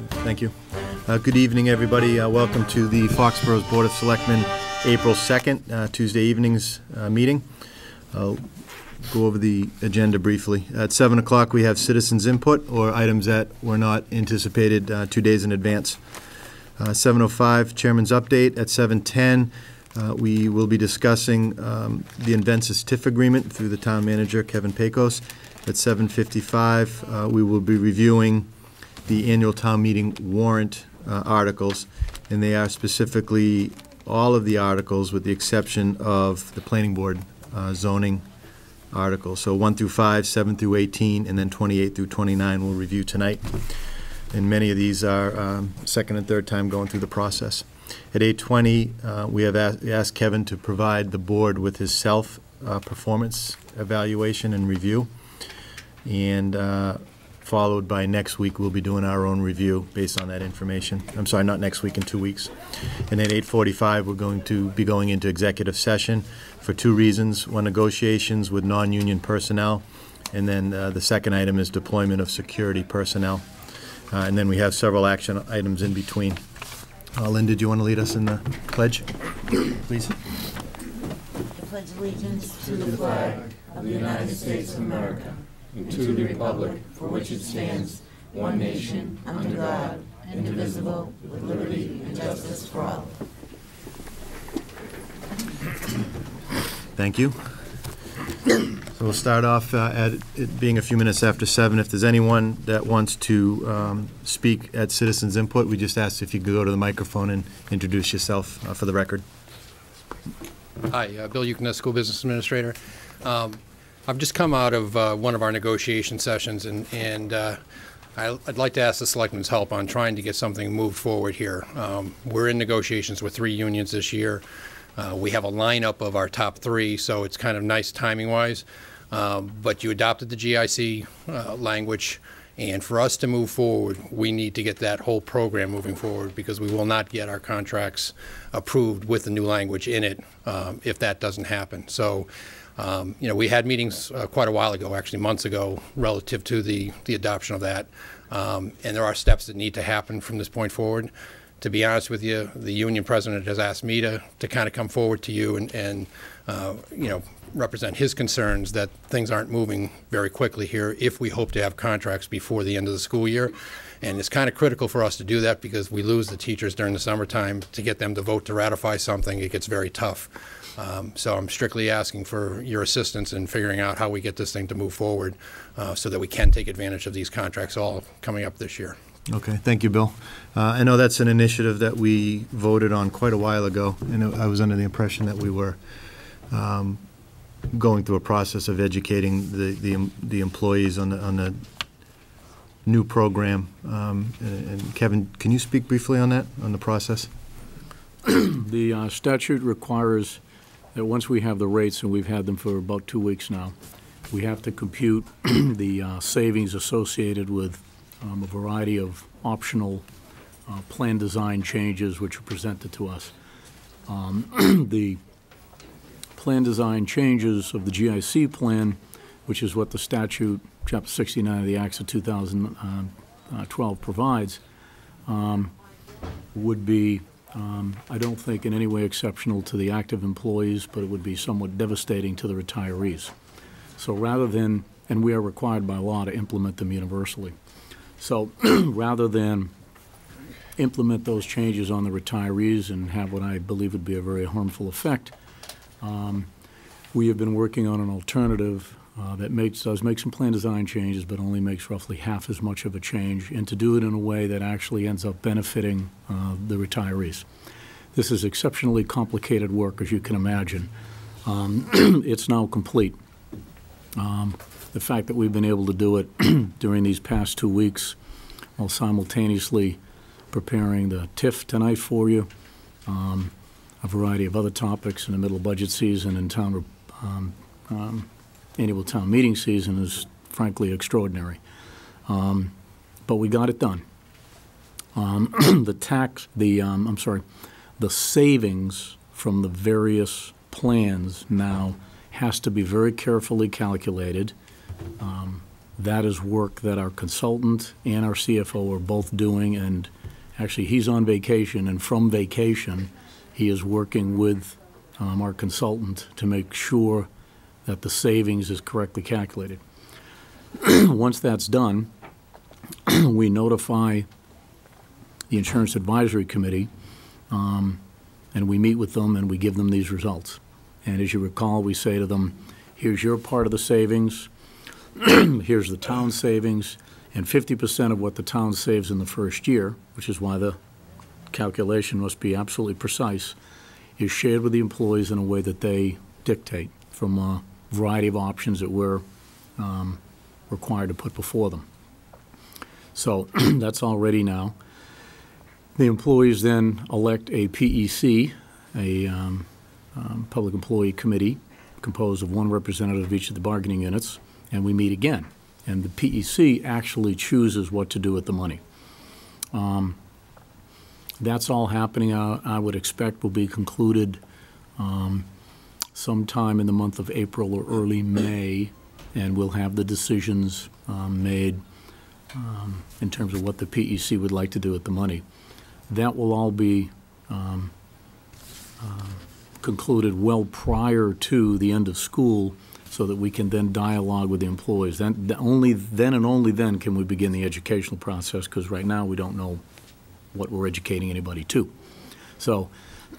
Thank you. Good evening, everybody. Welcome to the Foxborough's Board of Selectmen April 2nd, Tuesday evening's meeting. I'll go over the agenda briefly. At 7 o'clock, we have citizens' input or items that were not anticipated 2 days in advance. 7:05, Chairman's update. At 7:10, we will be discussing the Inventus TIF agreement through the Town Manager, Kevin Pecos. At 7:55, we will be reviewing the annual town meeting warrant articles, and they are specifically all of the articles with the exception of the planning board zoning articles. So 1 through 5, 7 through 18, and then 28 through 29 we'll review tonight. And many of these are second and third time going through the process. At 8:20, we have asked Kevin to provide the board with his self-performance evaluation and review. And followed by next week, we'll be doing our own review based on that information. I'm sorry, not next week, in 2 weeks. And at 8:45, we're going to be going into executive session for 2 reasons. One, negotiations with non-union personnel, and then the second item is deployment of security personnel. And then we have several action items in between. Lynn, did you want to lead us in the pledge, please? I pledge allegiance to the flag of the United States of America and to the republic for which it stands, one nation, under God, indivisible, with liberty and justice for all. Thank you. So we'll start off at it being a few minutes after 7. If there's anyone that wants to speak at citizens' input, we just ask if you could go to the microphone and introduce yourself for the record. Hi, Bill Yukna, School Business Administrator. I've just come out of one of our negotiation sessions, and I'd like to ask the Selectmen's help on trying to get something moved forward here. We're in negotiations with 3 unions this year. We have a lineup of our top 3, so it's kind of nice timing-wise. But you adopted the GIC language, and for us to move forward, we need to get that whole program moving forward, because we will not get our contracts approved with the new language in it if that doesn't happen. So, we had meetings quite a while ago, actually months ago, relative to the adoption of that. And there are steps that need to happen from this point forward. To be honest with you, the union president has asked me to kind of come forward to you and represent his concerns that things aren't moving very quickly here if we hope to have contracts before the end of the school year. And it's kind of critical for us to do that, because we lose the teachers during the summertime. To get them to vote to ratify something, it gets very tough. So I'm strictly asking for your assistance in figuring out how we get this thing to move forward so that we can take advantage of these contracts all coming up this year. Okay, thank you, Bill. I know that's an initiative that we voted on quite a while ago, and I was under the impression that we were going through a process of educating the employees on the new program. And Kevin, can you speak briefly on that, on the process? The statute requires that once we have the rates, and we've had them for about 2 weeks now, we have to compute the savings associated with a variety of optional plan design changes which are presented to us. The plan design changes of the GIC plan, which is what the statute, Chapter 69 of the Acts of 2012 provides, would be, I don't think in any way exceptional to the active employees, but it would be somewhat devastating to the retirees. So rather than, and we are required by law to implement them universally. So rather than implement those changes on the retirees and have what I believe would be a very harmful effect, we have been working on an alternative that does make some plan design changes, but only makes roughly half as much of a change, and to do it in a way that actually ends up benefiting the retirees. This is exceptionally complicated work, as you can imagine. It's now complete. The fact that we've been able to do it during these past 2 weeks while simultaneously preparing the TIF tonight for you, a variety of other topics in the middle of budget season and annual town meeting season is frankly extraordinary. But we got it done. The savings from the various plans now has to be very carefully calculated. That is work that our consultant and our CFO are both doing, and actually he's on vacation, and from vacation he is working with our consultant to make sure that the savings is correctly calculated. Once that's done, we notify the Insurance Advisory Committee, and we meet with them and we give them these results. And as you recall, we say to them, here's your part of the savings, here's the town savings, and 50% of what the town saves in the first year, which is why the calculation must be absolutely precise, is shared with the employees in a way that they dictate from a variety of options that we're required to put before them. So that's all ready now. The employees then elect a PEC, a Public Employee Committee, composed of one representative of each of the bargaining units, and we meet again. And the PEC actually chooses what to do with the money. That's all happening, I would expect will be concluded sometime in the month of April or early May, and we'll have the decisions made in terms of what the PEC would like to do with the money. That will all be concluded well prior to the end of school, so that we can then dialogue with the employees. Only then and only then can we begin the educational process, because right now we don't know what we're educating anybody to. So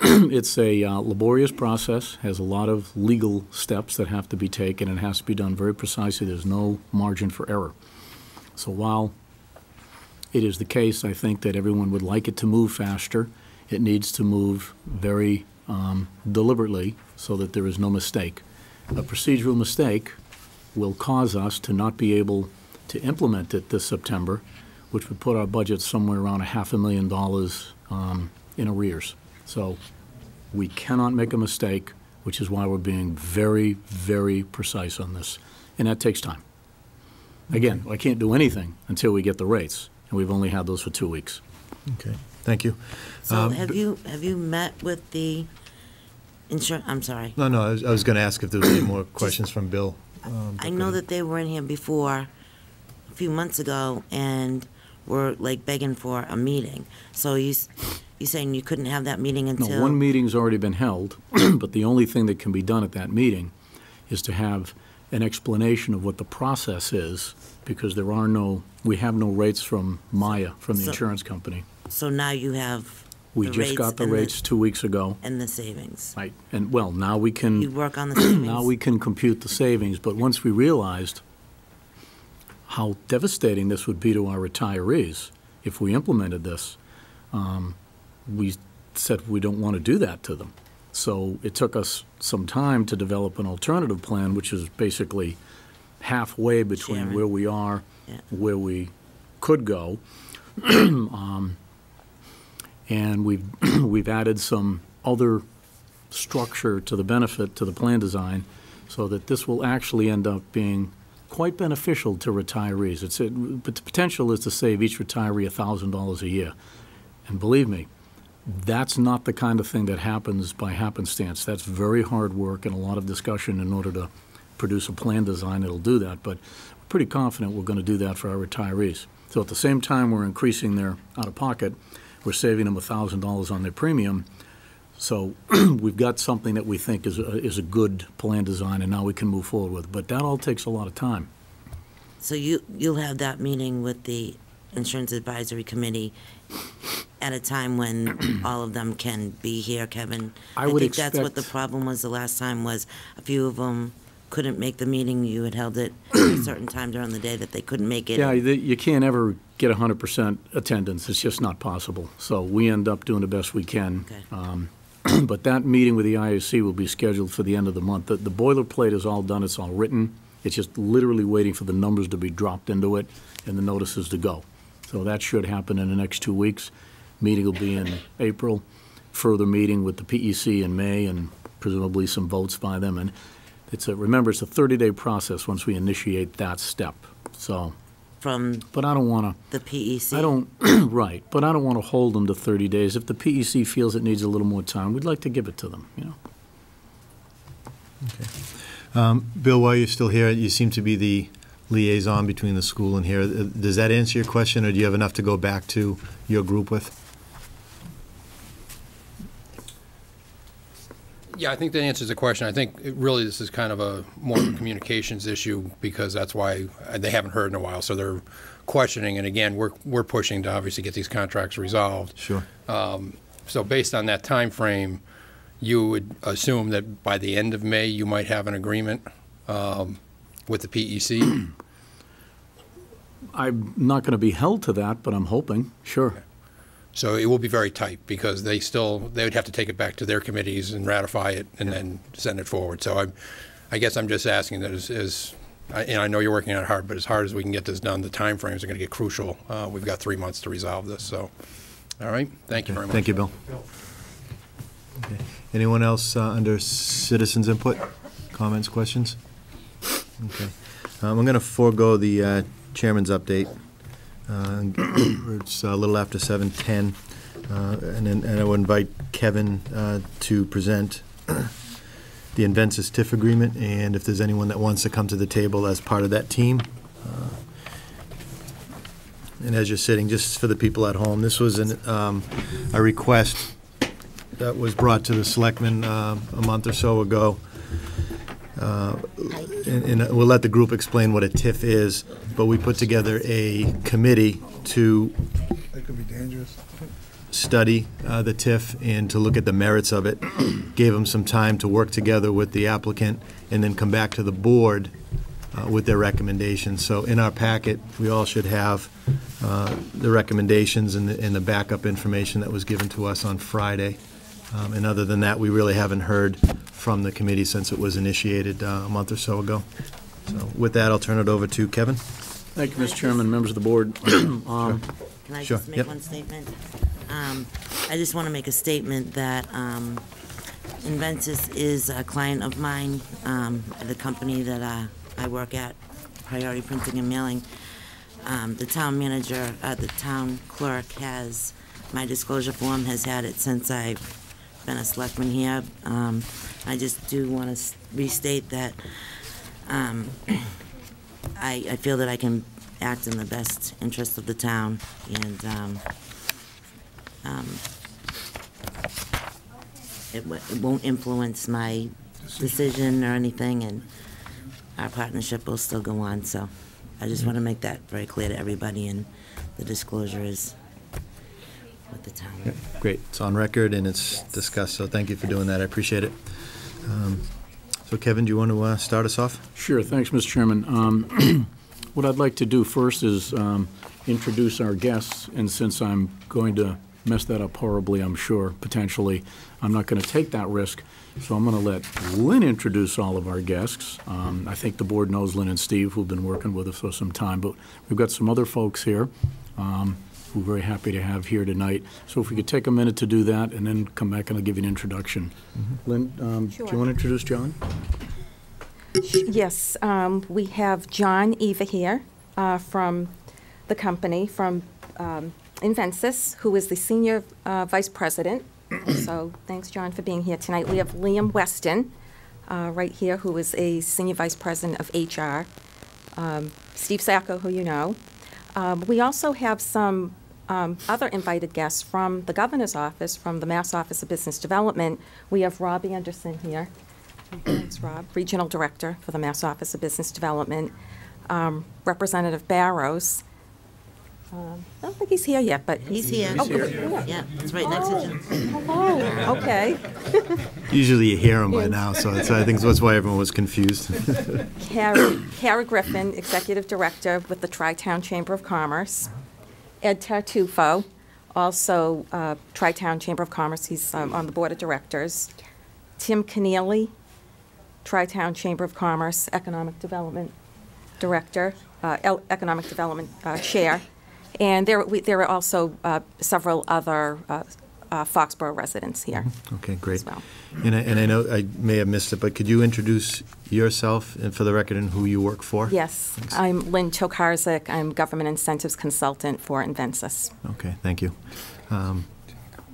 it's a laborious process, has a lot of legal steps that have to be taken, and it has to be done very precisely. There's no margin for error. So while it is the case, I think, that everyone would like it to move faster, it needs to move very deliberately so that there is no mistake. A procedural mistake will cause us to not be able to implement it this September, which would put our budget somewhere around $500,000 in arrears. So we cannot make a mistake, which is why we're being very, very precise on this. And that takes time. Again, I can't do anything until we get the rates, and we've only had those for 2 weeks. Okay, thank you. So have you met with the insurance? I'm sorry. No, I was going to ask if there was any more questions from Bill. I know that they were in here before, a few months ago, and were like begging for a meeting. So you saying you couldn't have that meeting until? No, one meeting's already been held, but the only thing that can be done at that meeting is to have an explanation of what the process is, because we have no rates from Maya, from the insurance company. So now you have We just got the rates 2 weeks ago. And the savings. Right, and well, now we can. You work on the savings. Now we can compute the savings, but once we realized how devastating this would be to our retirees if we implemented this, we said we don't want to do that to them. So it took us some time to develop an alternative plan, which is basically halfway between where we are, where we could go. And we've added some other structure to the benefit to the plan design, so that this will actually end up being quite beneficial to retirees. But the potential is to save each retiree $1,000 a year. And believe me, that's not the kind of thing that happens by happenstance. That's very hard work and a lot of discussion in order to produce a plan design that'll do that. But we're pretty confident we're going to do that for our retirees. So at the same time we're increasing their out-of-pocket, we're saving them $1,000 on their premium. So we've got something that we think is a good plan design, and now we can move forward with. But that all takes a lot of time. So you'll have that meeting with the Insurance Advisory Committee at a time when all of them can be here, Kevin? I think that's what the problem was the last time, was a few of them couldn't make the meeting. You had held it at a certain time during the day that they couldn't make it. Yeah, you can't ever get 100% attendance. It's just not possible. So we end up doing the best we can. Okay. But that meeting with the IAC will be scheduled for the end of the month. The boilerplate is all done. It's all written. It's just literally waiting for the numbers to be dropped into it and the notices to go. So that should happen in the next 2 weeks. Meeting will be in April. Further meeting with the PEC in May, and presumably some votes by them. And remember, it's a 30-day process once we initiate that step. So, but I don't want to. The PEC. I don't. Right, but I don't want to hold them to 30 days. If the PEC feels it needs a little more time, we'd like to give it to them. Okay. Bill, while you're still here, you seem to be the liaison between the school and here. Does that answer your question, or do you have enough to go back to your group with? Yeah, I think that answers the question. I think really this is kind of a more of a communications issue, because that's why they haven't heard in a while, so they're questioning. And again, we're pushing to obviously get these contracts resolved. Sure. So based on that time frame, you would assume that by the end of May you might have an agreement with the PEC? I'm not going to be held to that, but I'm hoping, sure. Okay. So it will be very tight, because they would have to take it back to their committees and ratify it and then send it forward. So I guess I'm just asking that and I know you're working on it hard, but as hard as we can get this done, the timeframes are going to get crucial. We've got 3 months to resolve this. So, all right. Thank you very much. Thank you, Bill. Okay. Anyone else under citizens input? Comments, questions? Okay. I'm going to forego the chairman's update. It's a little after 7:10, and I will invite Kevin to present the Inventus TIF agreement, and if there's anyone that wants to come to the table as part of that team. And as you're sitting, just for the people at home, this was a request that was brought to the Selectmen a month or so ago. And we'll let the group explain what a TIF is, but we put together a committee to That could be dangerous. study the TIF and to look at the merits of it. Gave them some time to work together with the applicant and then come back to the board with their recommendations. So in our packet, we all should have the recommendations and the backup information that was given to us on Friday. And other than that, we really haven't heard from the committee since it was initiated a month or so ago. So with that, I'll turn it over to Kevin. Thank you, Mr. Chairman, members of the board. Can I Sure, just make yep. one statement? I just want to make a statement that Inventus is a client of mine, the company that I work at, Priority Printing and Mailing. The town manager, the town clerk has, my disclosure form has had it since I've been a selectman here. I just do want to restate that I feel that I can act in the best interest of the town, and it won't influence my decision or anything, and our partnership will still go on. So I just want to make that very clear to everybody, and the disclosure is with the town. Yeah, great. It's on record and it's discussed, so thank you for doing that. I appreciate it. So Kevin, do you want to start us off? Sure, thanks, Mr. Chairman. What I'd like to do first is introduce our guests, and since I'm going to mess that up horribly, I'm sure, potentially, I'm not going to take that risk, so I'm going to let Lynn introduce all of our guests. I think the board knows Lynn and Steve, who've been working with us for some time, but we've got some other folks here who we're very happy to have here tonight. So if we could take a minute to do that, and then come back and I'll give you an introduction. Lynn, Sure. do you want to introduce John? Yes, we have John Eva here from the company, from Inventus, who is the Senior Vice President. So thanks, John, for being here tonight. We have Liam Weston right here, who is a Senior Vice President of HR. Steve Sacco, who you know. We also have some other invited guests from the Governor's Office, from the Mass Office of Business Development. We have Rob Anderson here. Thanks, Rob. Regional Director for the Mass Office of Business Development. Representative Barrows. I don't think he's here yet, but He's here. Oh, yeah. Yeah, it's right next to Jim. Hello. Okay. Usually you hear them by now, so I think that's why everyone was confused. Kara Griffin, Executive Director with the Tri-Town Chamber of Commerce. Ed Tartufo, also Tri-Town Chamber of Commerce. He's on the Board of Directors. Tim Keneally, Tri-Town Chamber of Commerce, Economic Development Director, Economic Development Chair. And there are also several other Foxborough residents here. Okay, great. As well. And I know I may have missed it, but could you introduce yourself and for the record and who you work for? Yes, Thanks. I'm Lynn Tokarczyk. I'm Government Incentives Consultant for Inventus. Okay, thank you.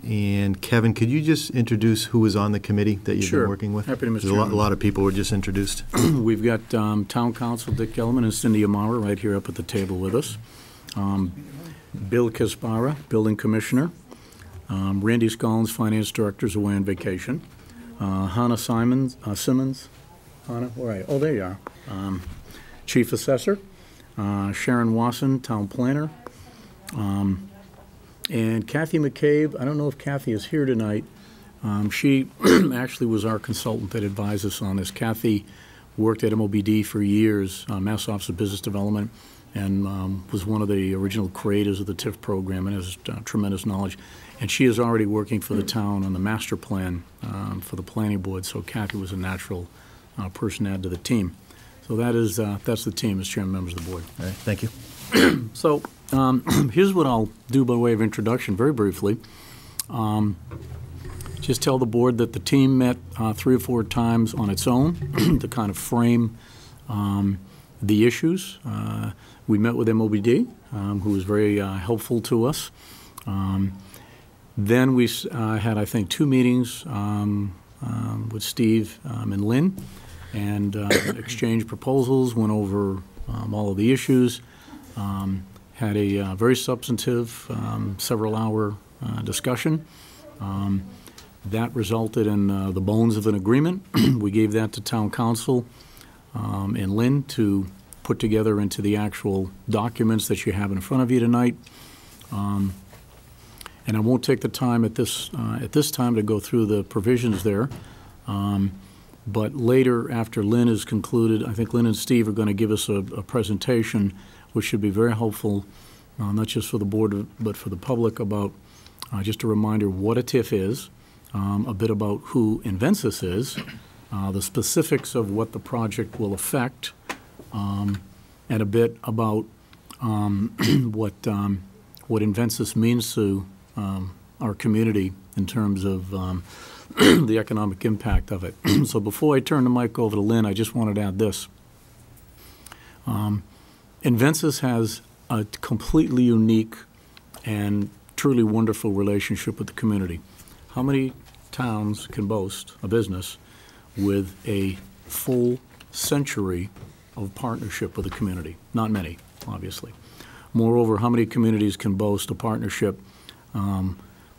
And Kevin, could you just introduce who was on the committee that you've Sure. been working with? Happy to, Mr. There's a Chairman. lot of people were just introduced. We've got Town Council Dick Gelman and Cindy Amara right here up at the table with us. Bill Caspara, Building Commissioner. Randy Scollins, Finance Director, is away on vacation. Hannah Simmons. Hannah, where are you? Oh, there you are. Chief Assessor. Sharon Wasson, Town Planner. And Kathy McCabe, I don't know if Kathy is here tonight. She actually was our consultant that advised us on this. Kathy worked at MOBD for years, Mass Office of Business Development, and was one of the original creators of the TIF program and has tremendous knowledge. And she is already working for the town on the master plan for the planning board, so Kathy was a natural person to add to the team. So that's the team, Mr. Chairman, members of the board. All right, thank you. So here's what I'll do by way of introduction, very briefly. Just tell the board that the team met 3 or 4 times on its own to kind of frame the issues. We met with MOBD, who was very helpful to us. Then we had, I think, 2 meetings with Steve and Lynn and exchanged proposals, went over all of the issues. Had a very substantive, several-hour discussion. That resulted in the bones of an agreement. We gave that to Town Council and Lynn to put together into the actual documents that you have in front of you tonight. And I won't take the time at this time to go through the provisions there. But later, after Lynn is concluded, I think Lynn and Steve are going to give us a presentation which should be very helpful, not just for the board, but for the public, about just a reminder of what a TIF is, a bit about who Invensis is, the specifics of what the project will affect, and a bit about what Invensis means to our community in terms of the economic impact of it. So before I turn the mic over to Lynn, I just wanted to add this. Invensis has a completely unique and truly wonderful relationship with the community. How many towns can boast a business with a full century of partnership with the community? Not many, obviously. Moreover, how many communities can boast a partnership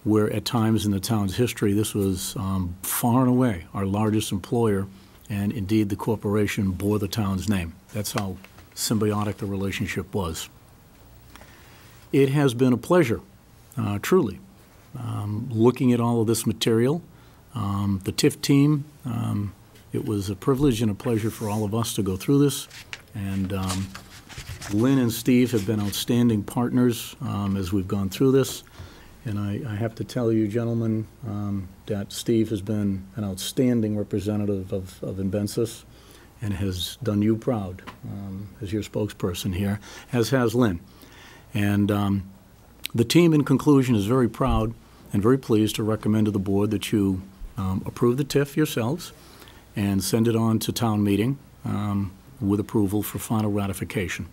where at times in the town's history this was far and away our largest employer, and indeed the corporation bore the town's name. That's how symbiotic the relationship was. It has been a pleasure, truly, looking at all of this material. The TIF team, it was a privilege and a pleasure for all of us to go through this, and Lynn and Steve have been outstanding partners as we've gone through this. And I have to tell you, gentlemen, that Steve has been an outstanding representative of Invensis and has done you proud as your spokesperson here, as has Lynn. And the team, in conclusion, is very proud and very pleased to recommend to the board that you approve the TIF yourselves and send it on to town meeting with approval for final ratification.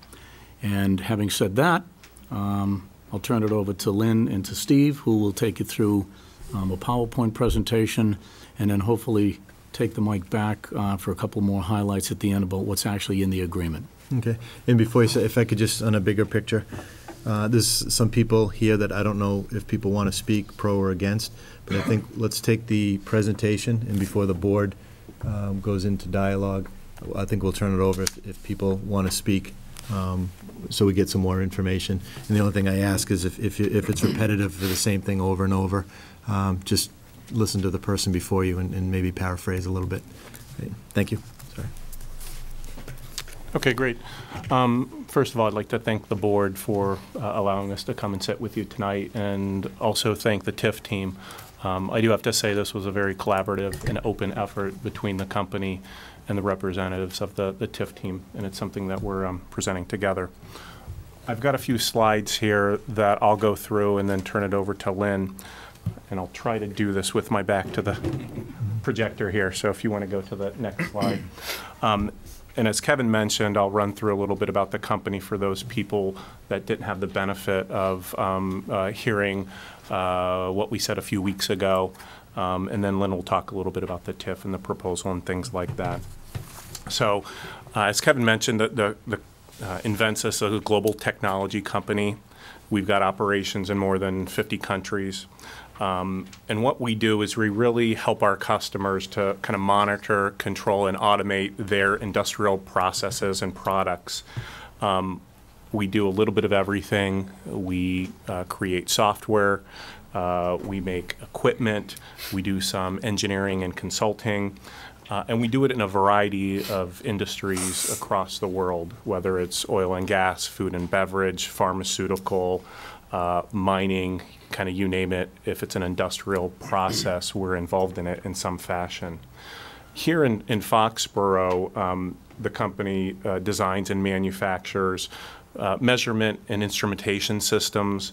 And having said that, I'll turn it over to Lynn and to Steve, who will take you through a PowerPoint presentation, and then hopefully take the mic back for a couple more highlights at the end about what's actually in the agreement. Okay. And before you say, if I could just, on a bigger picture, there's some people here that I don't know if people want to speak pro or against, but I think let's take the presentation, and before the board goes into dialogue, I think we'll turn it over if people want to speak. So we get some more information. And the only thing I ask is if it's repetitive for the same thing over and over, just listen to the person before you and maybe paraphrase a little bit. Okay. Thank you. Sorry. Okay, great. First of all, I'd like to thank the board for allowing us to come and sit with you tonight, and also thank the TIF team. I do have to say this was a very collaborative and open effort between the company and the representatives of the TIF team, and it's something that we're presenting together. I've got a few slides here that I'll go through and then turn it over to Lynn, and I'll try to do this with my back to the projector here, so if you want to go to the next slide. And as Kevin mentioned, I'll run through a little bit about the company for those people that didn't have the benefit of hearing what we said a few weeks ago. And then Lynn will talk a little bit about the TIF and the proposal and things like that. So as Kevin mentioned, the Invensys is a global technology company. We've got operations in more than 50 countries. And what we do is we really help our customers to kind of monitor, control, and automate their industrial processes and products. We do a little bit of everything. We create software. We make equipment. We do some engineering and consulting. And we do it in a variety of industries across the world, whether it's oil and gas, food and beverage, pharmaceutical, mining, kind of you name it. If it's an industrial process, we're involved in it in some fashion. Here in Foxborough, the company designs and manufactures measurement and instrumentation systems.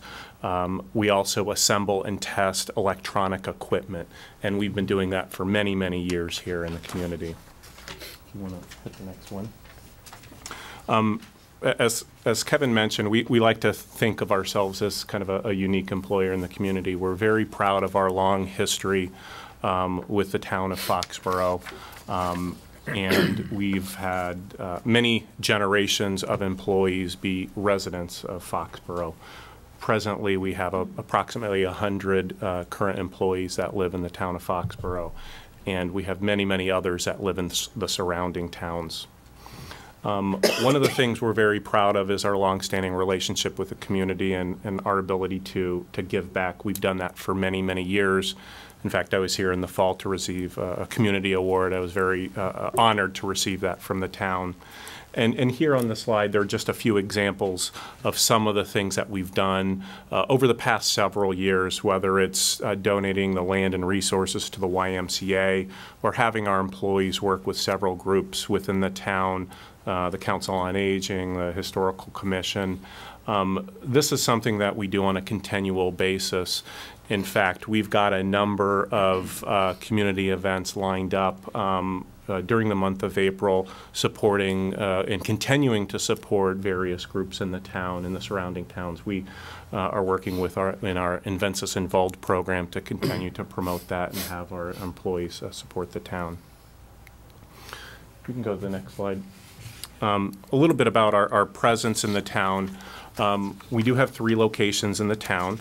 We also assemble and test electronic equipment, and we've been doing that for many, many years here in the community. If you want to hit the next one. As Kevin mentioned, we like to think of ourselves as kind of a unique employer in the community. We're very proud of our long history with the town of Foxborough. And we've had many generations of employees be residents of Foxborough. Presently, we have approximately 100 current employees that live in the town of Foxborough, and we have many, many others that live in the surrounding towns. One of the things we're very proud of is our longstanding relationship with the community and our ability to give back. We've done that for many, many years. In fact, I was here in the fall to receive a community award. I was very honored to receive that from the town. And here on the slide, there are just a few examples of some of the things that we've done over the past several years, whether it's donating the land and resources to the YMCA or having our employees work with several groups within the town, the Council on Aging, the Historical Commission. This is something that we do on a continual basis. In fact, we've got a number of community events lined up during the month of April, supporting and continuing to support various groups in the town, in the surrounding towns. We are working with in our Invensys Involved program to continue to promote that and have our employees support the town. We can go to the next slide. A little bit about our presence in the town. We do have 3 locations in the town.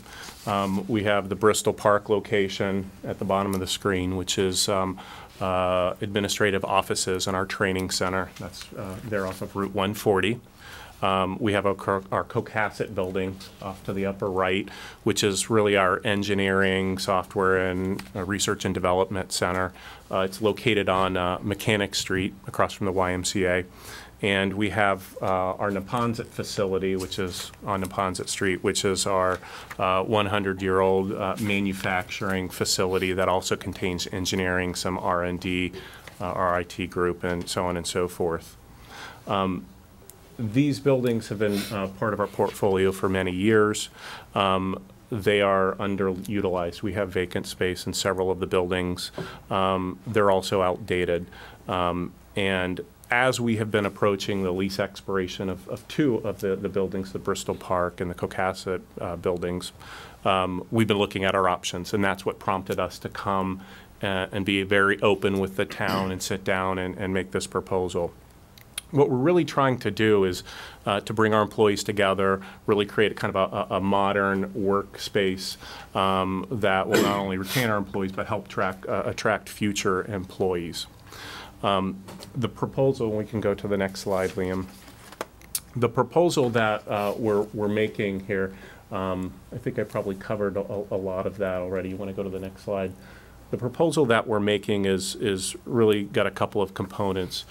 We have the Bristol Park location at the bottom of the screen, which is administrative offices and our training center. That's there off of Route 140. We have our Cohasset building off to the upper right, which is really our engineering, software, and research and development center. It's located on Mechanic Street across from the YMCA. And we have our Neponset facility, which is on Neponset Street, which is our 100-year-old manufacturing facility that also contains engineering, some R&D, our IT group, and so on and so forth. These buildings have been part of our portfolio for many years. They are underutilized. We have vacant space in several of the buildings. They're also outdated. And as we have been approaching the lease expiration of 2 of the buildings, the Bristol Park and the Cohasset buildings, we've been looking at our options, and that's what prompted us to come and be very open with the town and sit down and make this proposal. What we're really trying to do is to bring our employees together, really create kind of a modern workspace that will not only retain our employees but help attract future employees. The proposal, we can go to the next slide, Liam. The proposal that we're making here, I think I probably covered a lot of that already. You want to go to the next slide? The proposal that we're making is really got a couple of components.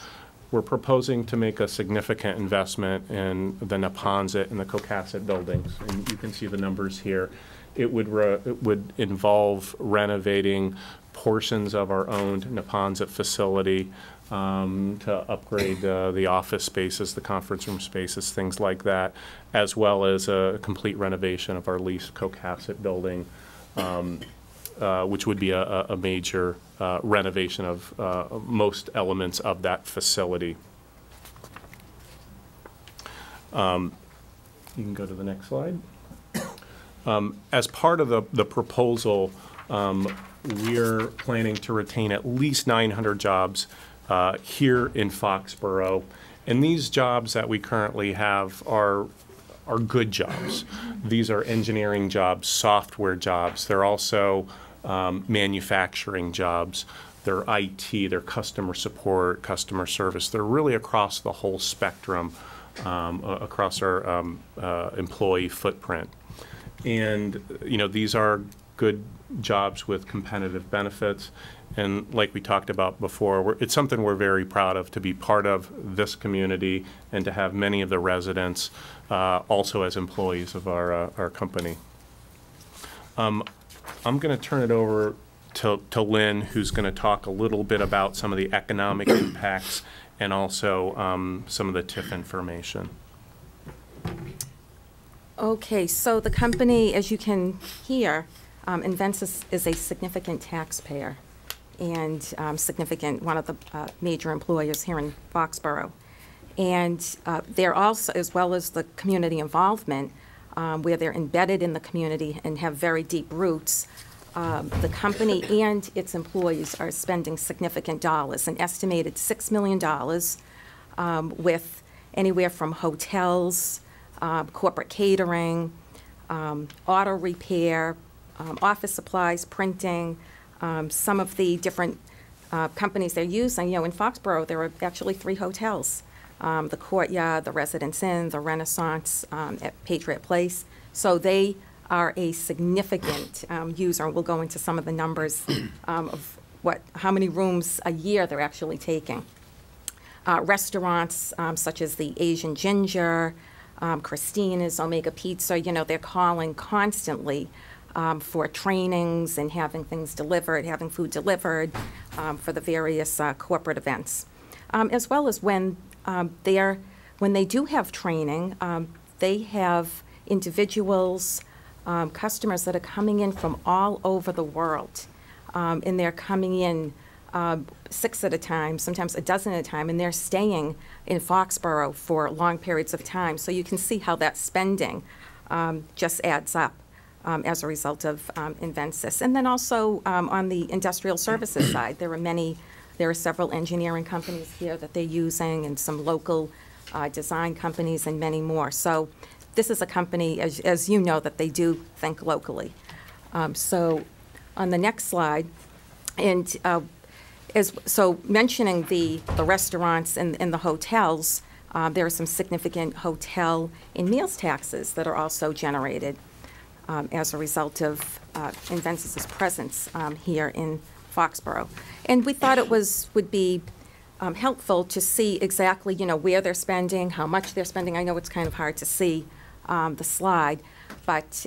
We're proposing to make a significant investment in the Neponset and the Cohasset buildings, and you can see the numbers here. It would involve renovating portions of our owned Neponset facility to upgrade the office spaces, the conference room spaces, things like that, as well as a complete renovation of our leased Cohasset building, which would be a major renovation of most elements of that facility. You can go to the next slide. As part of the proposal, we're planning to retain at least 900 jobs here in Foxborough. And these jobs that we currently have are good jobs. These are engineering jobs, software jobs. They're also manufacturing jobs. They're IT, they're customer support, customer service. They're really across the whole spectrum, across our employee footprint. And, you know, these are good jobs with competitive benefits. And like we talked about before, it's something we're very proud of, to be part of this community and to have many of the residents also as employees of our company. I'm going to turn it over to Lynn, who's going to talk a little bit about some of the economic impacts and also some of the TIF information. Okay, so the company, as you can hear, Invensys is a significant taxpayer and significant, one of the major employers here in Foxborough. And they're also, as well as the community involvement, where they're embedded in the community and have very deep roots, the company and its employees are spending significant dollars, an estimated $6 million, with anywhere from hotels, corporate catering, auto repair, office supplies, printing, some of the different companies they're using. You know, in Foxborough, there are actually 3 hotels, the Courtyard, the Residence Inn, the Renaissance at Patriot Place. So they are a significant user, and we'll go into some of the numbers of how many rooms a year they're actually taking. Restaurants such as the Asian Ginger, Christina's, Omega Pizza, you know, they're calling constantly for trainings and having things delivered, having food delivered for the various corporate events. As well as when they do have training, they have individuals, customers that are coming in from all over the world, and they're coming in 6 at a time, sometimes a dozen at a time, and they're staying in Foxborough for long periods of time. So you can see how that spending just adds up as a result of Invensys. And then also on the industrial services side, there are several engineering companies here that they're using, and some local design companies, and many more. So this is a company, as you know, that they do think locally. So on the next slide, and so mentioning the restaurants and the hotels, there are some significant hotel and meals taxes that are also generated as a result of Invensys' presence here in Foxborough. And we thought it would be helpful to see exactly, you know, where they're spending, how much they're spending. I know it's kind of hard to see the slide, but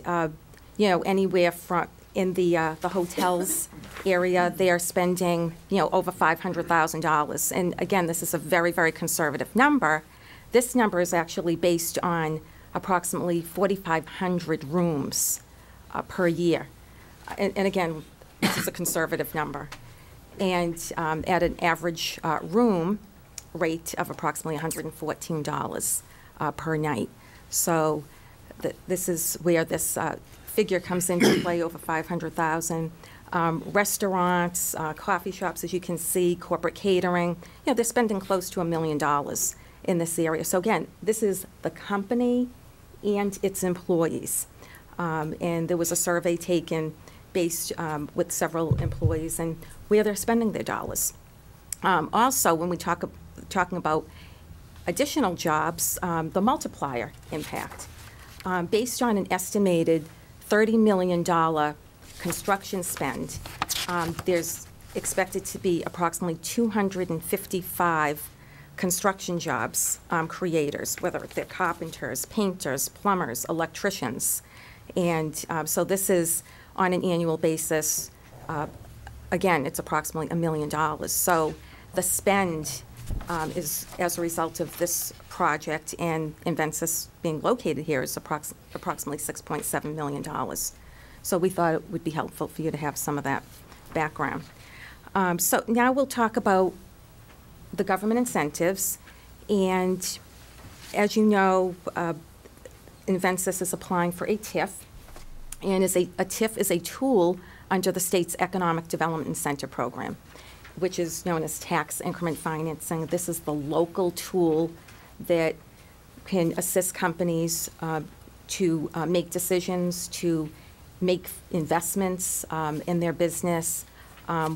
you know, anywhere from in the hotels area, they are spending, you know, over $500,000. And again, this is a very, very conservative number. This number is actually based on approximately 4,500 rooms per year. And again, this is a conservative number. And at an average room rate of approximately $114 per night. So this is where this figure comes into play, over 500,000. Restaurants, coffee shops, as you can see, corporate catering, you know, they're spending close to $1 million in this area. So again, this is the company and its employees. And there was a survey taken based with several employees and where they're spending their dollars. Also, when we talking about additional jobs, the multiplier impact. Based on an estimated $30 million construction spend, there's expected to be approximately 255 construction jobs creators, whether they're carpenters, painters, plumbers, electricians. And so this is on an annual basis. Again, it's approximately $1 million. So the spend is, as a result of this project and Invensys being located here, is approximately $6.7 million. So we thought it would be helpful for you to have some of that background. So now we'll talk about the government incentives. And As you know, Invencis is applying for a TIF, and a TIF is a tool under the state's Economic Development Incentive Program, which is known as tax increment financing. This is the local tool that can assist companies to make decisions, to make investments in their business,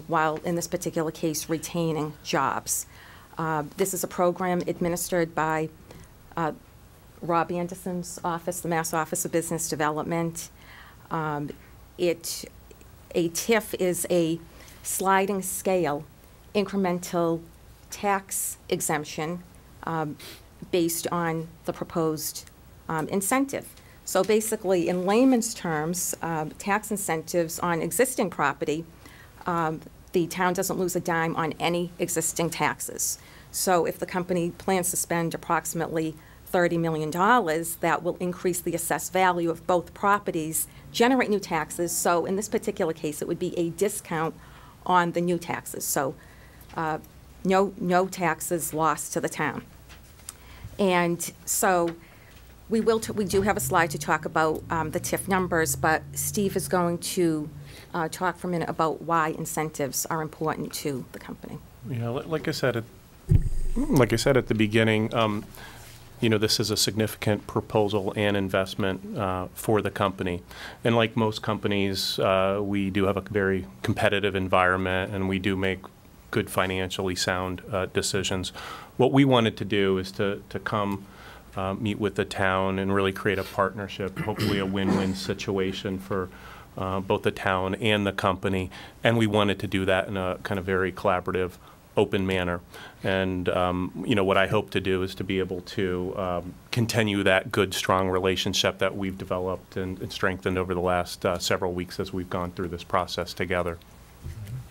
while in this particular case retaining jobs. This is a program administered by Rob Anderson's office, the Mass Office of Business Development. A TIF is a sliding scale incremental tax exemption based on the proposed incentive. So basically, in layman's terms, tax incentives on existing property, the town doesn't lose a dime on any existing taxes. So if the company plans to spend approximately $30 million, that will increase the assessed value of both properties, generate new taxes. So in this particular case, it would be a discount on the new taxes. So no taxes lost to the town. And so we do have a slide to talk about the TIF numbers, but Steve is going to talk for a minute about why incentives are important to the company. Yeah, like I said at the beginning, this is a significant proposal and investment for the company. And like most companies, we do have a very competitive environment, and we do make good financially sound decisions. What we wanted to do is to come meet with the town and really create a partnership, hopefully a win-win situation for both the town and the company. And we wanted to do that in a kind of very collaborative, open manner. And what I hope to do is to be able to continue that good, strong relationship that we've developed and strengthened over the last several weeks as we've gone through this process together.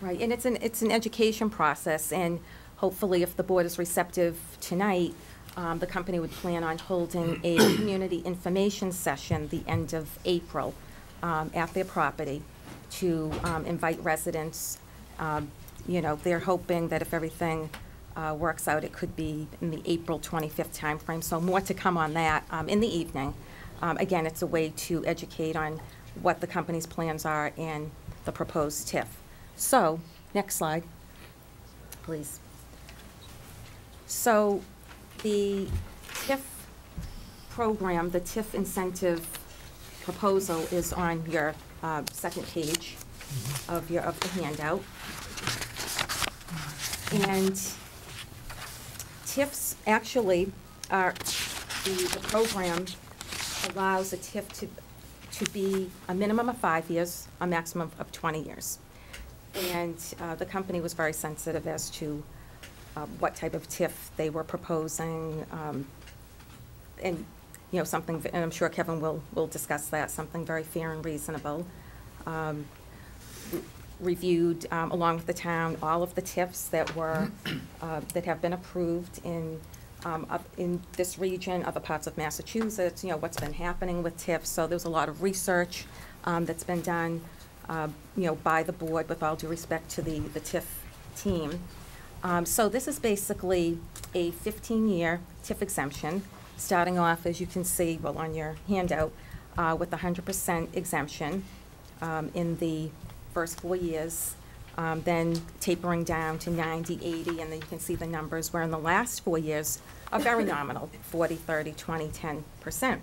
Right, and it's an education process, and hopefully if the board is receptive tonight, the company would plan on holding a community information session the end of April at their property to invite residents. They're hoping that if everything works out, it could be in the April 25th timeframe. So more to come on that in the evening. Again, it's a way to educate on what the company's plans are and the proposed TIF. So, next slide, please. So, the TIF program, the TIF incentive proposal is on your second page of the handout. And TIFs actually are, the program allows a TIF to be a minimum of 5 years, a maximum of 20 years. And the company was very sensitive as to what type of TIF they were proposing, and something, and I'm sure Kevin will discuss that, something very fair and reasonable. Reviewed along with the town all of the TIFs that were that have been approved in this region, other parts of Massachusetts. What's been happening with TIFs. So there's a lot of research that's been done, by the board, with all due respect to the TIF team. So this is basically a 15-year TIF exemption, starting off, as you can see, well, on your handout, with 100% exemption in the first 4 years, then tapering down to 90, 80, and then you can see the numbers where in the last 4 years are very nominal, 40, 30, 20, 10%.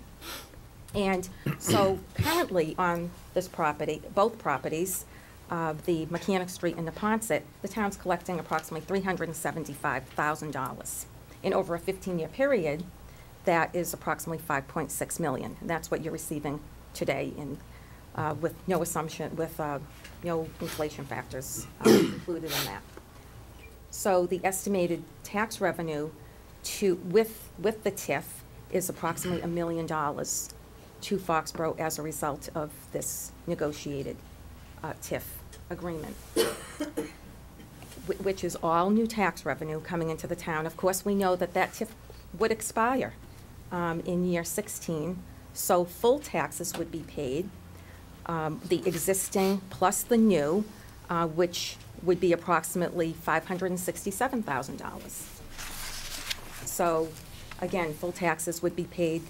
And so currently on this property, both properties, the Mechanic Street and Neponset, the town's collecting approximately $375,000. And over a 15-year period, that is approximately $5.6 million. And that's what you're receiving today, with no assumption, with no inflation factors included in that. So the estimated tax revenue with the TIF is approximately $1 million to Foxborough as a result of this negotiated TIF agreement, which is all new tax revenue coming into the town. Of course, we know that TIF would expire in year 16, so full taxes would be paid. The existing plus the new, which would be approximately $567,000. So again, full taxes would be paid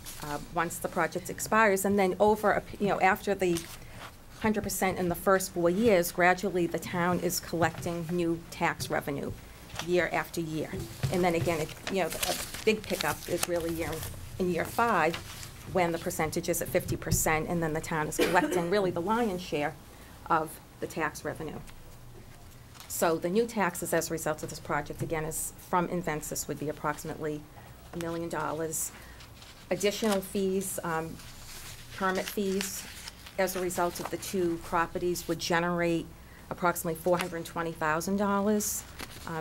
once the project expires, and then after the 100% in the first 4 years, gradually the town is collecting new tax revenue year after year. And then again, a big pickup is really in year 5, when the percentage is at 50%, and then the town is collecting really the lion's share of the tax revenue. So the new taxes as a result of this project, again, is from Invencis, would be approximately $1 million. Additional fees, permit fees, as a result of the 2 properties would generate approximately $420,000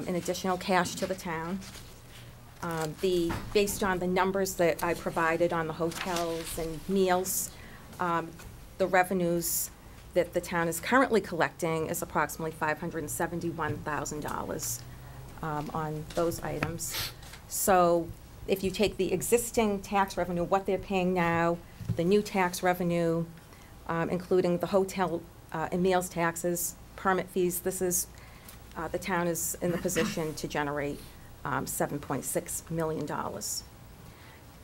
in additional cash to the town. Based on the numbers that I provided on the hotels and meals, the revenues that the town is currently collecting is approximately $571,000 on those items. So if you take the existing tax revenue, what they're paying now, the new tax revenue, including the hotel and meals taxes, permit fees, the town is in the position to generate $7.6 million.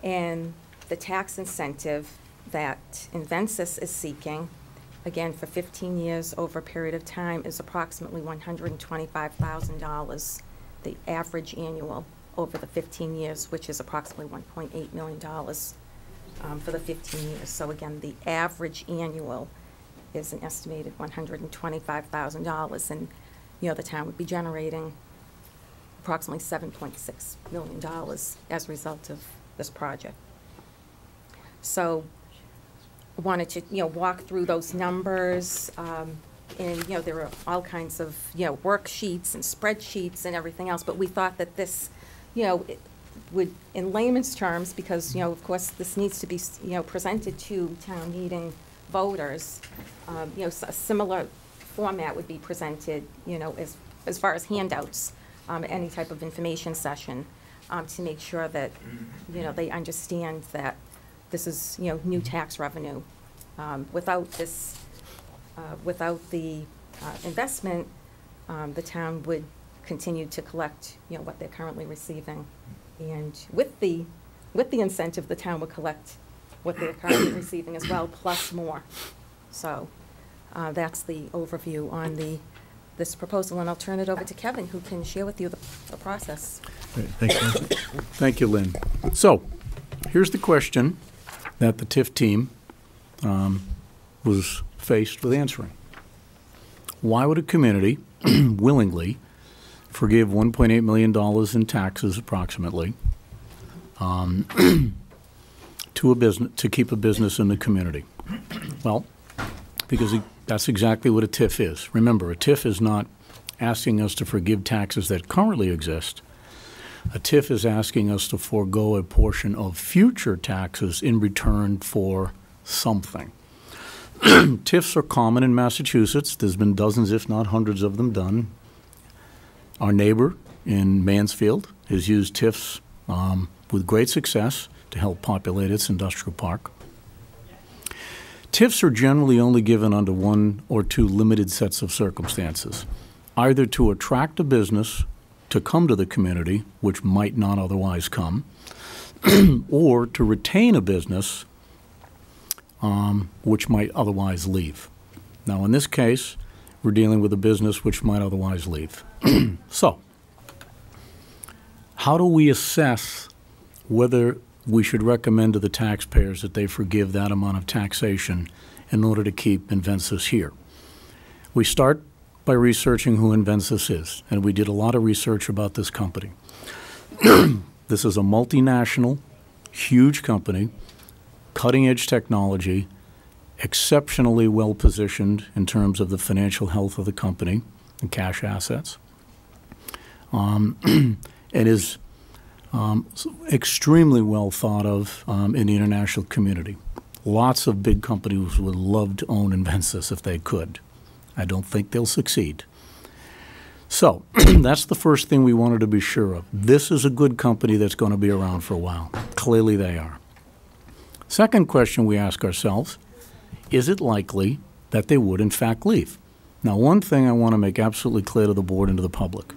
And the tax incentive that Invencis is seeking, again, for 15 years over a period of time, is approximately $125,000, the average annual over the 15 years, which is approximately $1.8 million for the 15 years. So again, the average annual is an estimated $125,000, and the town would be generating approximately $7.6 million as a result of this project. So I wanted to walk through those numbers, and there are all kinds of worksheets and spreadsheets and everything else, but we thought that this it would, in layman's terms, because of course this needs to be presented to town meeting voters, a similar format would be presented as far as handouts, any type of information session, to make sure that they understand that this is new tax revenue. Without this, without the investment, the town would continue to collect what they're currently receiving, and with the incentive, the town would collect what they're currently receiving as well, plus more. So that's the overview on this proposal, and I'll turn it over to Kevin, who can share with you the process. Great. Thanks, Lynn. Thank you, Lynn. So here's the question that the TIF team was faced with answering. Why would a community willingly forgive $1.8 million in taxes, approximately, to a business, to keep a business in the community? Well, because that's exactly what a TIF is. Remember, a TIF is not asking us to forgive taxes that currently exist. A TIF is asking us to forego a portion of future taxes in return for something. TIFs are common in Massachusetts. There's been dozens, if not hundreds of them done. Our neighbor in Mansfield has used TIFs with great success to help populate its industrial park. TIFs are generally only given under 1 or 2 limited sets of circumstances, either to attract a business to come to the community, which might not otherwise come, or to retain a business which might otherwise leave. Now, in this case, we're dealing with a business which might otherwise leave. So, how do we assess whether we should recommend to the taxpayers that they forgive that amount of taxation in order to keep Invencis here? We start by researching who Invencis is, and we did a lot of research about this company. This is a multinational, huge company, cutting-edge technology, exceptionally well-positioned in terms of the financial health of the company and cash assets. It is extremely well thought of in the international community. Lots of big companies would love to own Invencis if they could. I don't think they'll succeed. So that's the first thing we wanted to be sure of. This is a good company that's going to be around for a while. Clearly they are. Second question we ask ourselves, is it likely that they would in fact leave? Now, one thing I want to make absolutely clear to the board and to the public.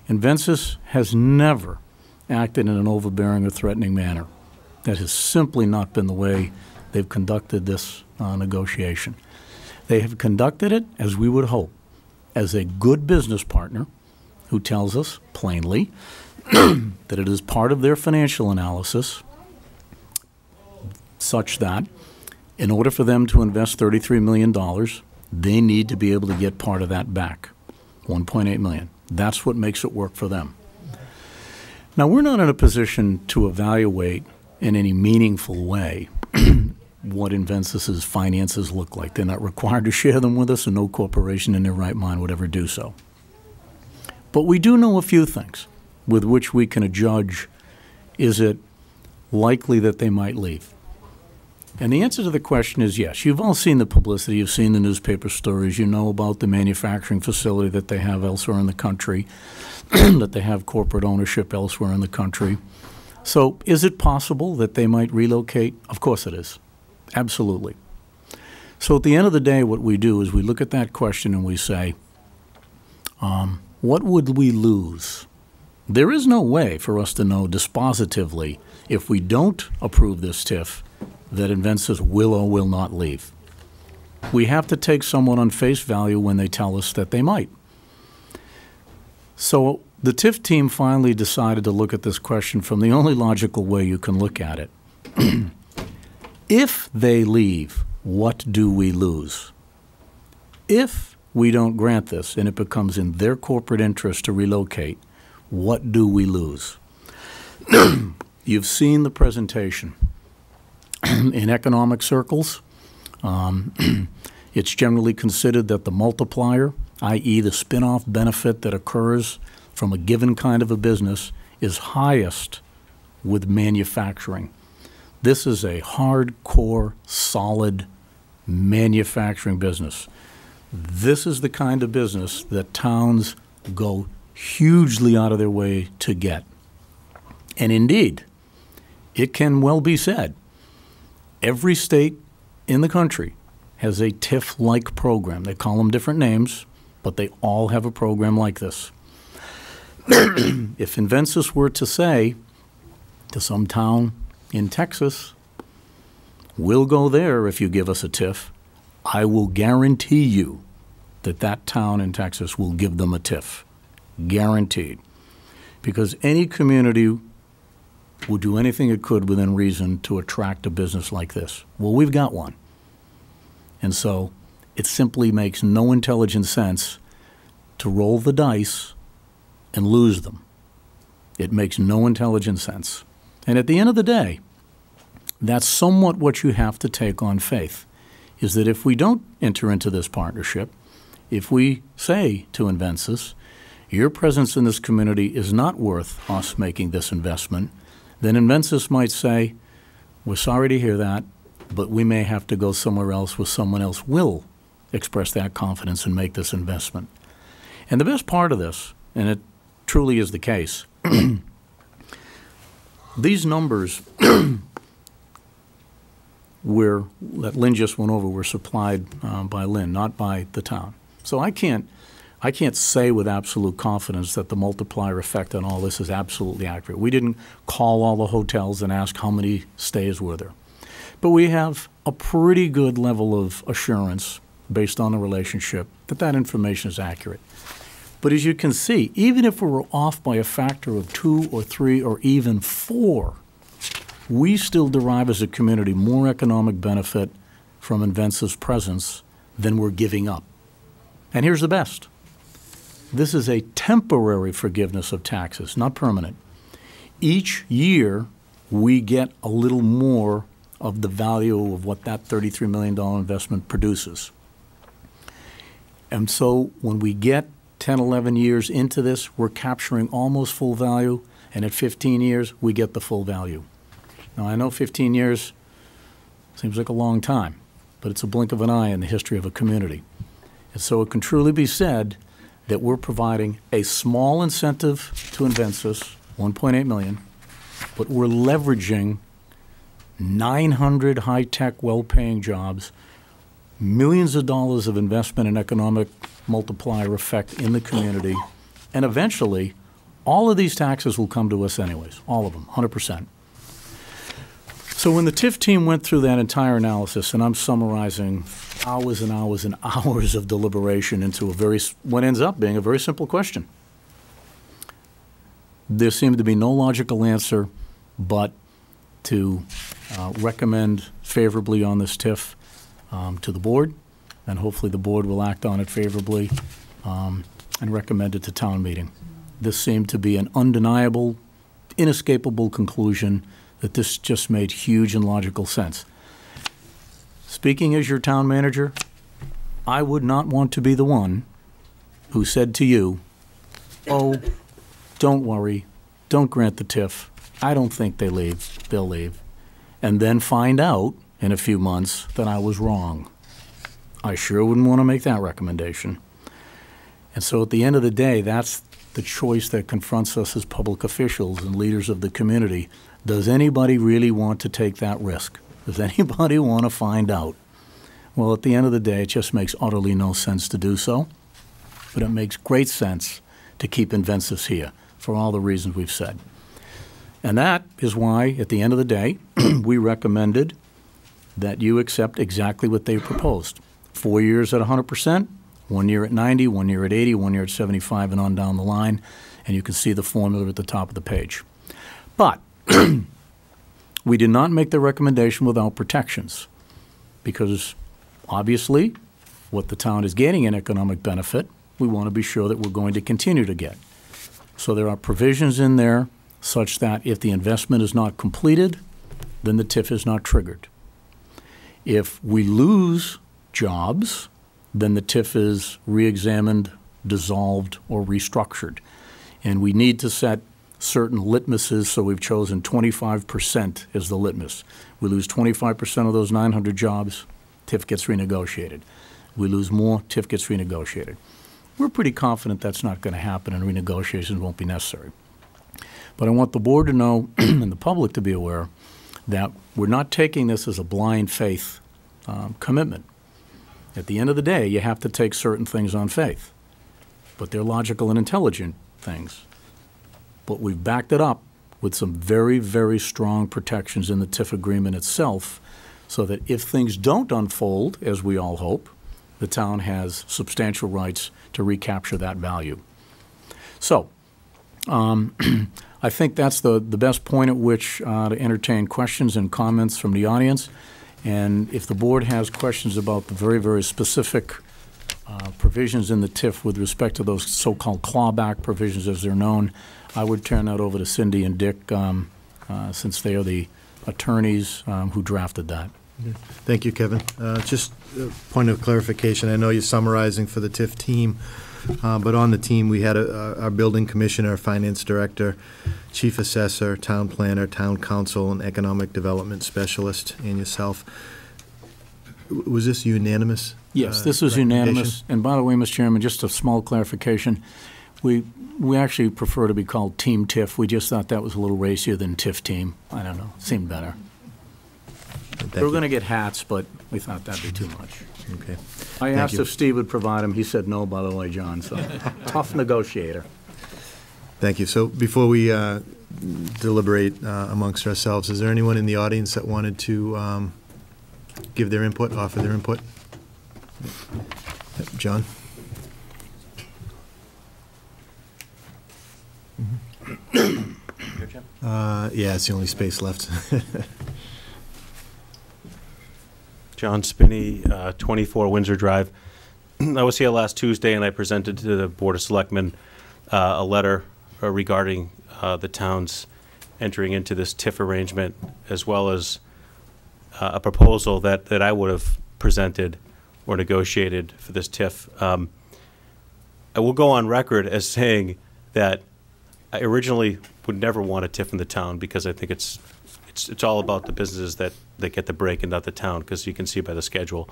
Invencis has never acted in an overbearing or threatening manner. That has simply not been the way they've conducted this negotiation. They have conducted it, as we would hope, as a good business partner who tells us plainly that it is part of their financial analysis such that in order for them to invest $33 million, they need to be able to get part of that back, $1.8 million. That's what makes it work for them. Now, we're not in a position to evaluate in any meaningful way what Invensys's finances look like. They're not required to share them with us, and no corporation in their right mind would ever do so. But we do know a few things with which we can judge, is it likely that they might leave? And the answer to the question is yes. You've all seen the publicity. You've seen the newspaper stories. You know about the manufacturing facility that they have elsewhere in the country, that they have corporate ownership elsewhere in the country. So is it possible that they might relocate? Of course it is. Absolutely. So at the end of the day, what we do is we look at that question and we say, what would we lose? There is no way for us to know dispositively, if we don't approve this TIF, that Invensys will or will not leave. We have to take someone on face value when they tell us that they might. So the TIF team finally decided to look at this question from the only logical way you can look at it. If they leave, what do we lose? If we don't grant this and it becomes in their corporate interest to relocate, what do we lose? You've seen the presentation. In economic circles, it's generally considered that the multiplier, i.e. the spin-off benefit that occurs from a given kind of a business, is highest with manufacturing. This is a hardcore, solid manufacturing business. This is the kind of business that towns go hugely out of their way to get. And indeed, it can well be said, every state in the country has a TIF-like program. They call them different names, but they all have a program like this. If Invensys were to say to some town in Texas, we'll go there if you give us a TIF, I will guarantee you that that town in Texas will give them a TIF. Guaranteed. Because any community would do anything it could within reason to attract a business like this. Well, we've got one. And so it simply makes no intelligent sense to roll the dice and lose them. It makes no intelligent sense. And at the end of the day, that's somewhat what you have to take on faith, is that if we don't enter into this partnership, if we say to Invensys, your presence in this community is not worth us making this investment, then Invensys might say, we're sorry to hear that, but we may have to go somewhere else where someone else will express that confidence and make this investment. And the best part of this, and it truly is the case, these numbers that Lynn just went over were supplied by Lynn, not by the town. So I can't say with absolute confidence that the multiplier effect on all this is absolutely accurate. We didn't call all the hotels and ask how many stays were there. But we have a pretty good level of assurance based on the relationship that that information is accurate. But as you can see, even if we were off by a factor of 2 or 3 or even 4, we still derive as a community more economic benefit from Invensys' presence than we're giving up. And here's the best. This is a temporary forgiveness of taxes, not permanent. Each year, we get a little more of the value of what that $33 million investment produces. And so when we get 10, 11 years into this, we're capturing almost full value, and at 15 years, we get the full value. Now, I know 15 years seems like a long time, but it's a blink of an eye in the history of a community. And so it can truly be said that we're providing a small incentive to Invensys, $1.8 million, but we're leveraging 900 high-tech, well-paying jobs, millions of dollars of investment and economic multiplier effect in the community, and eventually All of these taxes will come to us anyways, all of them, 100%. So when the TIF team went through that entire analysis, and I'm summarizing hours and hours and hours of deliberation into what ends up being a very simple question. There seemed to be no logical answer but to recommend favorably on this TIF to the board, and hopefully the board will act on it favorably and recommend it to town meeting. This seemed to be an undeniable, inescapable conclusion that this just made huge and logical sense. Speaking as your town manager, I would not want to be the one who said to you, oh, don't worry, don't grant the TIF. I don't think they'll leave. And then find out in a few months that I was wrong. I sure wouldn't want to make that recommendation. And so at the end of the day, that's the choice that confronts us as public officials and leaders of the community. Does anybody really want to take that risk? Does anybody want to find out? Well, at the end of the day, it just makes utterly no sense to do so. But it makes great sense to keep Invencis here for all the reasons we've said. And that is why, at the end of the day, we recommended that you accept exactly what they proposed. 4 years at 100%, 1 year at 90, 1 year at 80, 1 year at 75, and on down the line. And you can see the formula at the top of the page. But we did not make the recommendation without protections, because obviously what the town is getting in economic benefit, we want to be sure that we're going to continue to get. So there are provisions in there such that if the investment is not completed, then the TIF is not triggered. If we lose jobs, then the TIF is re-examined, dissolved, or restructured. And we need to set certain litmuses, so we've chosen 25% as the litmus. We lose 25% of those 900 jobs, TIF gets renegotiated. We lose more, TIF gets renegotiated. We're pretty confident that's not going to happen and renegotiations won't be necessary. But I want the board to know and the public to be aware that we're not taking this as a blind faith commitment. At the end of the day, you have to take certain things on faith, but they're logical and intelligent things. But we've backed it up with some very, very strong protections in the TIF agreement itself, so that if things don't unfold, as we all hope, the town has substantial rights to recapture that value. So I think that's the best point at which to entertain questions and comments from the audience. And if the board has questions about the very, very specific provisions in the TIF with respect to those so-called clawback provisions as they're known, I would turn that over to Cindy and Dick since they are the attorneys who drafted that. Thank you, Kevin. Just a point of clarification. I know you're summarizing for the TIF team, but on the team we had our building commissioner, finance director, chief assessor, town planner, town council, and economic development specialist, and yourself. Was this unanimous? Yes, this was unanimous. And by the way, Mr. Chairman, just a small clarification. We actually prefer to be called Team TIF. We just thought that was a little racier than TIF team. I don't know. Seemed better. We were going to get hats, but we thought that'd be too much. Okay. I asked if Steve would provide them. He said no, by the way, John. So tough negotiator. Thank you. So before we deliberate amongst ourselves, is there anyone in the audience that wanted to give their input, offer their input? John? Yeah, it's the only space left. John Spinney, 24 Windsor Drive. I was here last Tuesday and I presented to the Board of Selectmen a letter regarding the town's entering into this TIF arrangement, as well as a proposal that I would have presented or negotiated for this TIF. I will go on record as saying that I originally would never want a TIF in the town, because I think it's all about the businesses that get the break and not the town, because you can see by the schedule.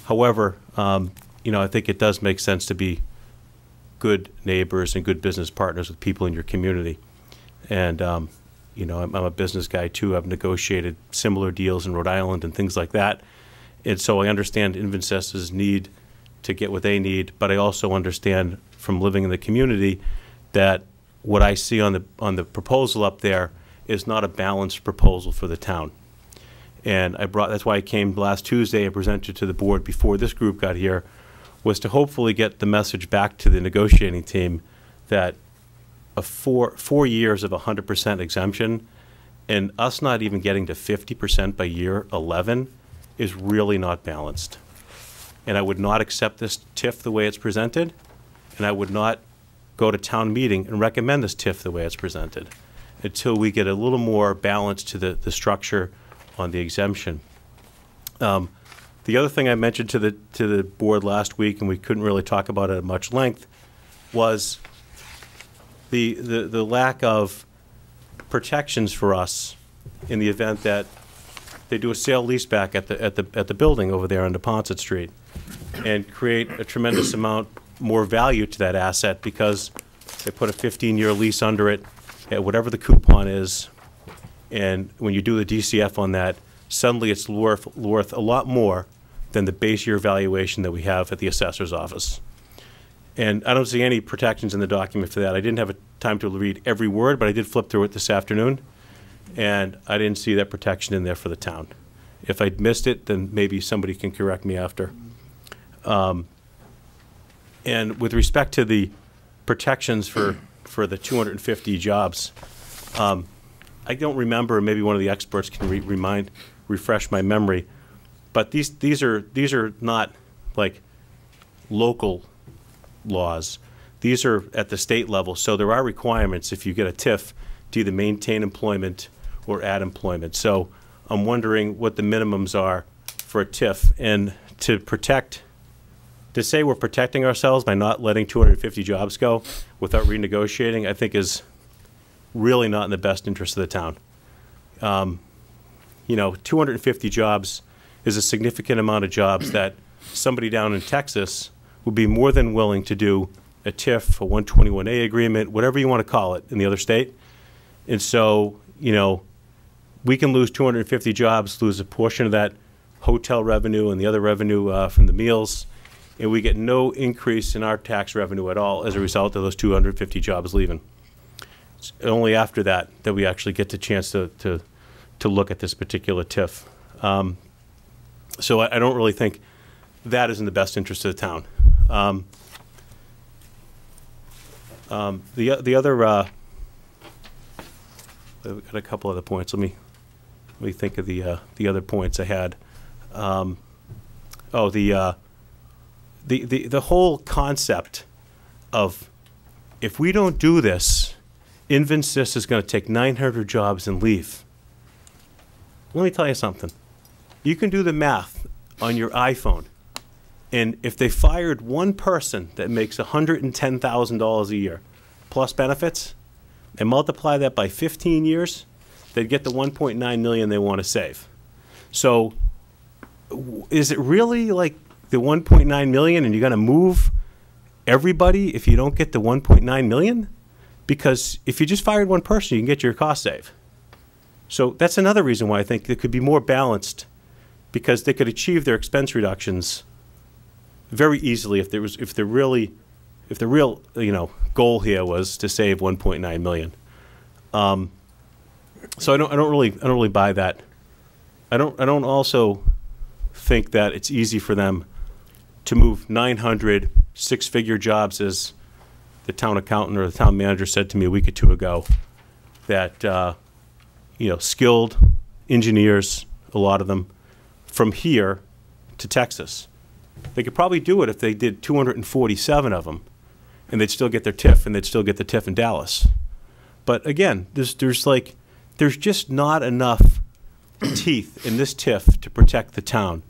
However, you know, I think it does make sense to be good neighbors and good business partners with people in your community. And, you know, I'm a business guy too. I've negotiated similar deals in Rhode Island and things like that. And so I understand Invencis's need to get what they need, but I also understand from living in the community that what I see on the proposal up there is not a balanced proposal for the town. And that's why I came last Tuesday and presented to the board before this group got here, was to hopefully get the message back to the negotiating team that a 4 years of 100% exemption and us not even getting to 50% by year 11 is really not balanced. And I would not accept this TIF the way it's presented, and I would not go to town meeting and recommend this TIF the way it's presented until we get a little more balance to the structure on the exemption. The other thing I mentioned to the board last week, and we couldn't really talk about it at much length, was the lack of protections for us in the event that they do a sale leaseback at the building over there on Neponset Street and create a tremendous amount more value to that asset because they put a 15-year lease under it at whatever the coupon is, and when you do the DCF on that, suddenly it's worth a lot more than the base year valuation that we have at the assessor's office. And I don't see any protections in the document for that. I didn't have time to read every word, but I did flip through it this afternoon, and I didn't see that protection in there for the town. If I'd missed it, then maybe somebody can correct me after. And with respect to the protections for the 250 jobs, I don't remember, maybe one of the experts can refresh my memory, but these are not like local laws. These are at the state level, so there are requirements if you get a TIF to either maintain employment or add employment. So I'm wondering what the minimums are for a TIF, and to say we're protecting ourselves by not letting 250 jobs go without renegotiating, I think is really not in the best interest of the town. 250 jobs is a significant amount of jobs that somebody down in Texas would be more than willing to do a TIF, a 121A agreement, whatever you want to call it, in the other state. And so, we can lose 250 jobs, lose a portion of that hotel revenue and the other revenue from the meals, and we get no increase in our tax revenue at all as a result of those 250 jobs leaving. It's only after that we actually get the chance to look at this particular TIF. So I don't really think that is in the best interest of the town. The other, I've got a couple other points. Let me think of the other points I had. The whole concept of, if we don't do this, Invensys is going to take 900 jobs and leave. Let me tell you something. You can do the math on your iPhone, and if they fired one person that makes $110,000 a year plus benefits and multiply that by 15 years, they'd get the $1.9 million they want to save. So is it really like the $1.9 million and you're going to move everybody if you don't get the $1.9 million? Because if you just fired one person, you can get your cost save. So that's another reason why I think it could be more balanced, because they could achieve their expense reductions very easily if the real goal here was to save 1.9 million. So I don't really buy that. I don't also think that it's easy for them to move 900 six-figure jobs, as the town accountant or the town manager said to me a week or two ago, that skilled engineers, a lot of them, from here to Texas. They could probably do it if they did 247 of them, and they'd still get their TIF, and they'd still get the TIF in Dallas. But again, there's just not enough teeth in this TIF to protect the town.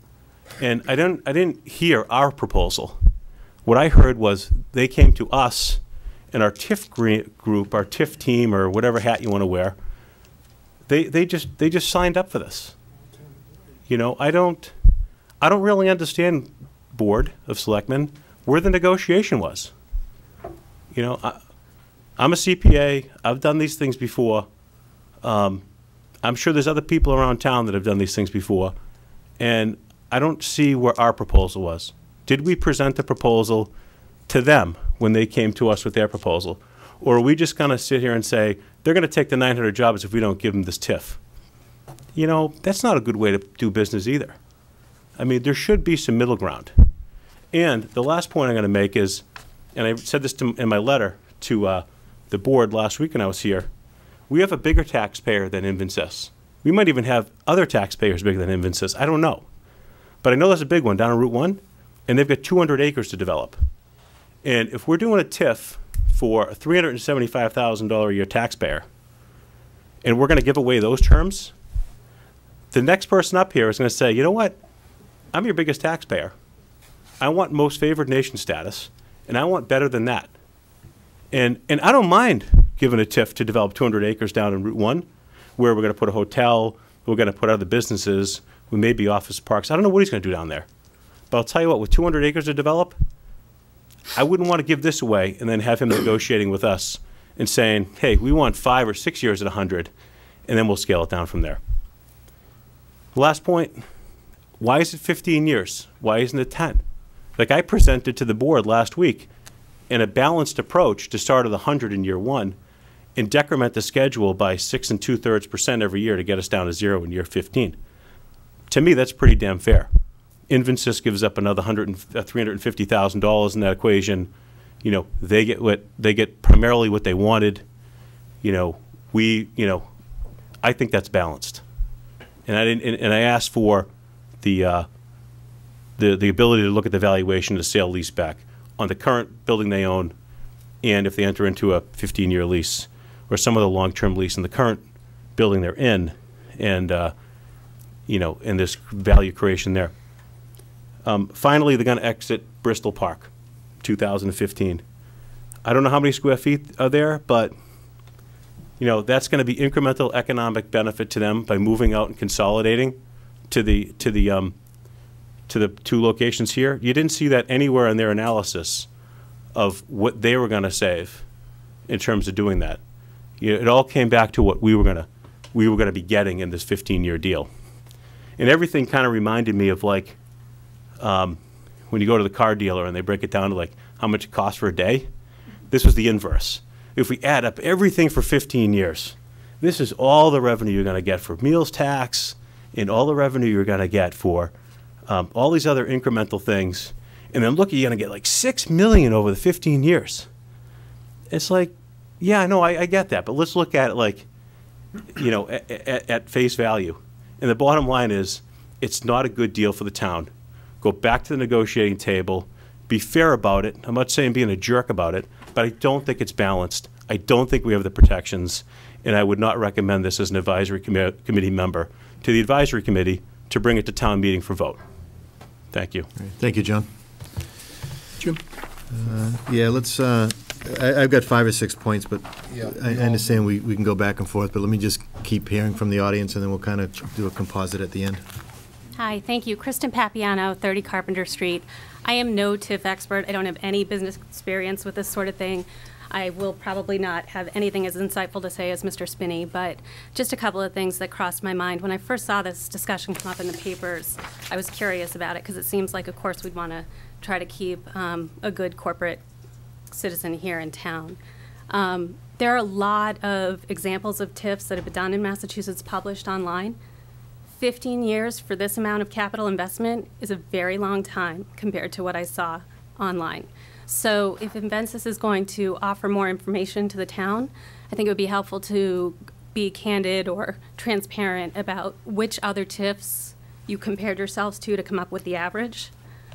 And I didn't hear our proposal. What I heard was they came to us and our TIF group, our TIF team, or whatever hat you want to wear. They just signed up for this. I don't really understand, Board of Selectmen, where the negotiation was. I'm a CPA. I've done these things before. I'm sure there's other people around town that have done these things before, and I don't see where our proposal was. Did we present the proposal to them when they came to us with their proposal? Or are we just going to sit here and say, they're going to take the 900 jobs if we don't give them this TIF? You know, that's not a good way to do business either. I mean, there should be some middle ground. And the last point I'm going to make is, and I said this in my letter to the board last week when I was here, we have a bigger taxpayer than Invensys. We might even have other taxpayers bigger than Invensys. I don't know. But I know there's a big one down on Route 1, and they've got 200 acres to develop. And if we're doing a TIF for a $375,000 a year taxpayer, and we're going to give away those terms, the next person up here is going to say, you know what? I'm your biggest taxpayer. I want most favored nation status, and I want better than that. And I don't mind giving a TIF to develop 200 acres down in Route 1, where we're going to put a hotel, we're going to put other businesses, we may be office parks. I don't know what he's going to do down there. But I'll tell you what, with 200 acres to develop, I wouldn't want to give this away and then have him negotiating with us and saying, hey, we want 5 or 6 years at 100, and then we'll scale it down from there. Last point, why is it 15 years? Why isn't it 10? Like I presented to the board last week in a balanced approach to start at 100 in year 1 and decrement the schedule by 6 2/3% every year to get us down to 0 in year 15. To me, that's pretty damn fair. Invensys gives up another $350,000 in that equation. You know, they get primarily what they wanted. You know, I think that's balanced. And I asked for the ability to look at the valuation of the sale leaseback on the current building they own, and if they enter into a 15-year lease or some other long-term lease in the current building they're in, and you know, and this value creation there. Finally, they're going to exit Bristol Park, 2015. I don't know how many square feet are there, but you know, that's going to be incremental economic benefit to them by moving out and consolidating to the 2 locations here. You didn't see that anywhere in their analysis of what they were going to save in terms of doing that. You know, it all came back to what we were going to be getting in this 15-year deal. And everything kind of reminded me of like when you go to the car dealer and they break it down to like how much it costs for a day. This was the inverse. If we add up everything for 15 years, this is all the revenue you're going to get for meals tax and all the revenue you're going to get for all these other incremental things. And then look, you're going to get like $6 million over the 15 years. It's like, yeah, I know, I get that. But let's look at it like, you know, at face value. And the bottom line is, it's not a good deal for the town. Go back to the negotiating table. Be fair about it. I'm not saying being a jerk about it, but I don't think it's balanced. I don't think we have the protections, and I would not recommend this as an advisory committee member to the advisory committee to bring it to town meeting for vote. Thank you. Right. Thank you, John. Jim? Yeah, let's, I've got 5 or 6 points, but Yeah. I understand we can go back and forth, but let me just keep hearing from the audience, and then we'll kind of do a composite at the end. Hi, thank you. Kristen Papiano, 30 Carpenter Street. I am no TIF expert. I don't have any business experience with this sort of thing. I will probably not have anything as insightful to say as Mr. Spinney, but just a couple of things that crossed my mind. When I first saw this discussion come up in the papers, I was curious about it because it seems like, of course, we'd want to try to keep a good corporate citizen here in town. There are a lot of examples of TIFs that have been done in Massachusetts published online. 15 years for this amount of capital investment is a very long time compared to what I saw online. So if Invensys is going to offer more information to the town, I think it would be helpful to be candid or transparent about which other TIFs you compared yourselves to come up with the average,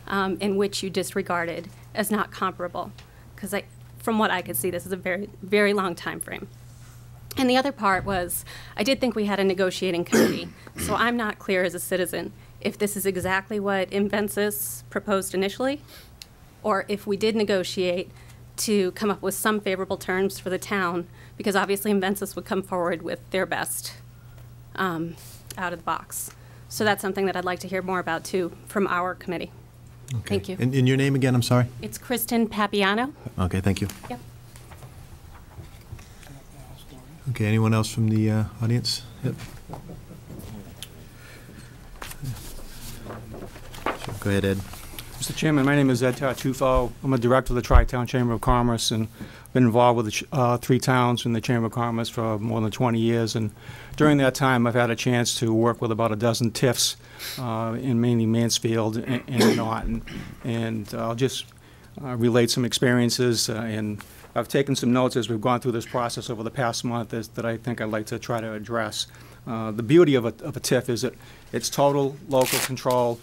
and which you disregarded as not comparable. Because from what I could see, this is a very, very long time frame. And the other part was, I did think we had a negotiating committee, so I'm not clear as a citizen if this is exactly what Invensys proposed initially, or if we did negotiate to come up with some favorable terms for the town, because obviously Invensys would come forward with their best out of the box. So that's something that I'd like to hear more about, too, from our committee. Okay. Thank you. And your name again, I'm sorry? It's Kristen Papiano. Okay, thank you. Yep. Okay, anyone else from the audience? Yep. Sure, go ahead, Ed. Mr. Chairman, my name is Ed Tartufo. I'm a director of the Tri-Town Chamber of Commerce and been involved with the 3 towns in the Chamber of Commerce for more than 20 years. And during that time, I've had a chance to work with about a dozen TIFs in mainly Mansfield and Norton. And I'll just relate some experiences. And I've taken some notes as we've gone through this process over the past month that I think I'd like to try to address. The beauty of a TIF is that it's total local control,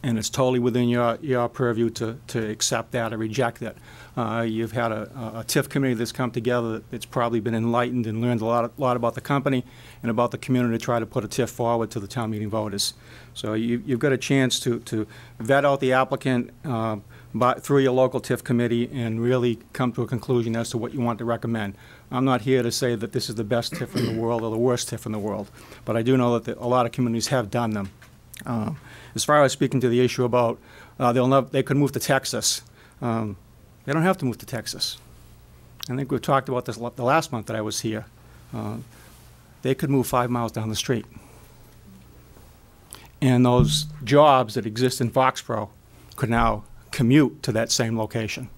and it's totally within your purview to accept that or reject it. You've had a TIF committee that's come together that's probably been enlightened and learned a lot about the company and about the community to try to put a TIF forward to the town meeting voters. So you've got a chance to vet out the applicant through your local TIF committee and really come to a conclusion as to what you want to recommend. I'm not here to say that this is the best TIF in the world or the worst TIF in the world, but I do know that a lot of communities have done them. As far as speaking to the issue about they could move to Texas, they don't have to move to Texas. I think we've talked about this the last month that I was here. They could move 5 miles down the street. And those jobs that exist in Foxborough could now commute to that same location,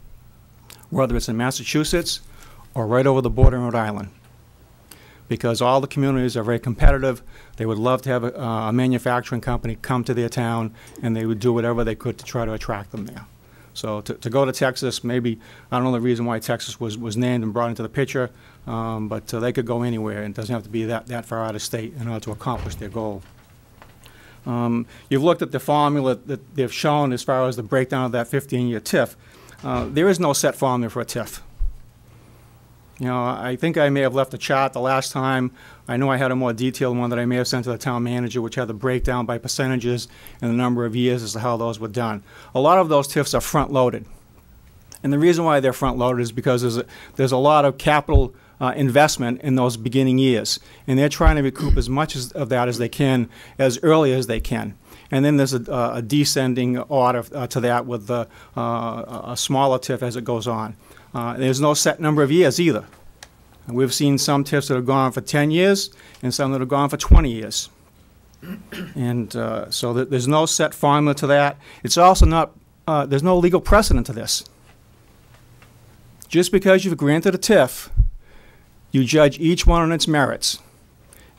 whether it's in Massachusetts or right over the border in Rhode Island. Because all the communities are very competitive. They would love to have a manufacturing company come to their town, and they would do whatever they could to try to attract them there. So to go to Texas, maybe, I don't know the reason why Texas was named and brought into the picture, but they could go anywhere, and it doesn't have to be that far out of state in order to accomplish their goal. You've looked at the formula that they've shown as far as the breakdown of that 15-year TIF. There is no set formula for a TIF. You know, I think I may have left a chart the last time. I know I had a more detailed one that I may have sent to the town manager, which had the breakdown by percentages and the number of years as to how those were done. A lot of those TIFs are front-loaded. And the reason why they're front-loaded is because there's a lot of capital investment in those beginning years. And they're trying to recoup as much of that as they can, as early as they can. And then there's a descending order to that with a smaller TIF as it goes on. There's no set number of years either. And we've seen some TIFs that have gone for 10 years and some that have gone for 20 years. And so there's no set formula to that. It's also not, there's no legal precedent to this. Just because you've granted a TIF, you judge each one on its merits.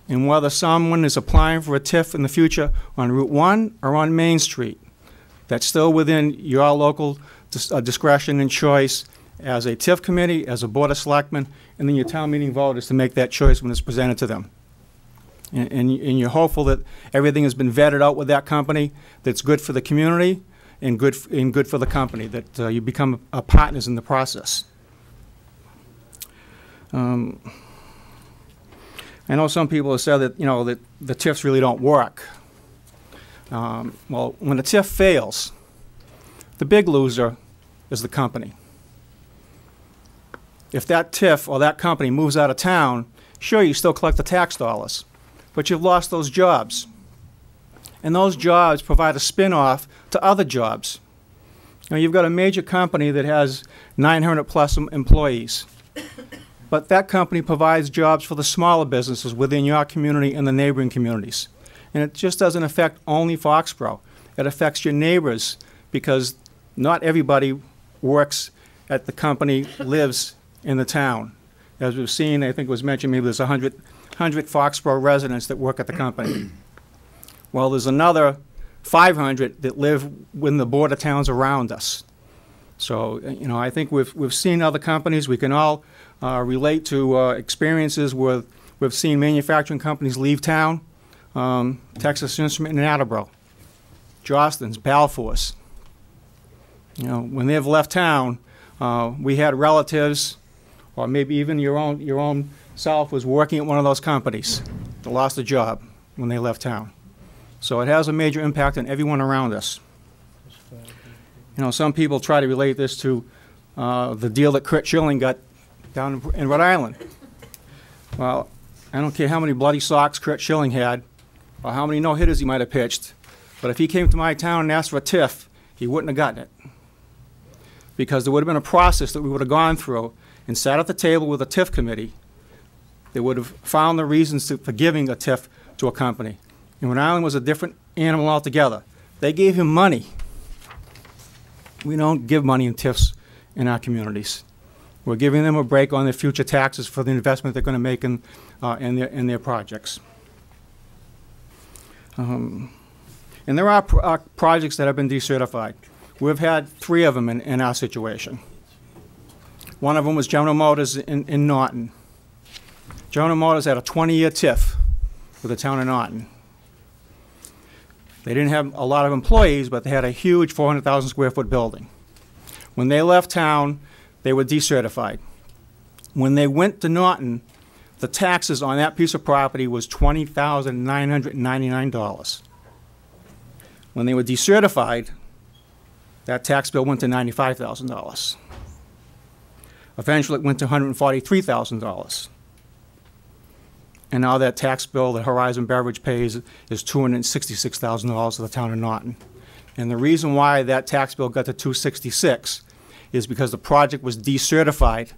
And whether someone is applying for a TIF in the future on Route 1 or on Main Street, that's still within your local discretion and choice as a TIF committee, as a board of selectmen, and then your town meeting voters to make that choice when it's presented to them. And you're hopeful that everything has been vetted out with that company, that's good for the community and good for the company, that you become partners in the process. I know some people have said that, you know, that the TIFs really don't work. Well, when a TIF fails, the big loser is the company. If that TIF or that company moves out of town, sure, you still collect the tax dollars, but you've lost those jobs. And those jobs provide a spin-off to other jobs. Now, you've got a major company that has 900 plus employees, but that company provides jobs for the smaller businesses within your community and the neighboring communities. And it just doesn't affect only Foxborough. It affects your neighbors, because not everybody works at the company, lives in the town. As we've seen, I think it was mentioned, maybe there's 100 Foxborough residents that work at the company. Well, there's another 500 that live within the border towns around us. So, you know, I think we've seen other companies. We can all relate to experiences where we've seen manufacturing companies leave town. Texas Instrument in Attleboro, Jostens, Balfour's. You know, when they've left town, we had relatives, or maybe even your own self was working at one of those companies that lost a job when they left town. So it has a major impact on everyone around us. You know, some people try to relate this to the deal that Kurt Schilling got down in Rhode Island. Well, I don't care how many bloody socks Kurt Schilling had, or how many no-hitters he might have pitched, but if he came to my town and asked for a TIF, he wouldn't have gotten it. Because there would have been a process that we would have gone through and sat at the table with a TIF committee that would have found the reasons for giving a TIF to a company. And Rhode Island was a different animal altogether. They gave him money. We don't give money in TIFs in our communities. We're giving them a break on their future taxes for the investment they're going to make in their projects. And there are projects that have been decertified. We've had 3 of them in our situation. One of them was General Motors in Norton. General Motors had a 20-year TIF with the town of Norton. They didn't have a lot of employees, but they had a huge 400,000 square foot building. When they left town, they were decertified. When they went to Norton, the taxes on that piece of property was $20,999. When they were decertified, that tax bill went to $95,000. Eventually, it went to $143,000. And now that tax bill that Horizon Beverage pays is $266,000 to the town of Norton. And the reason why that tax bill got to $266,000 is because the project was decertified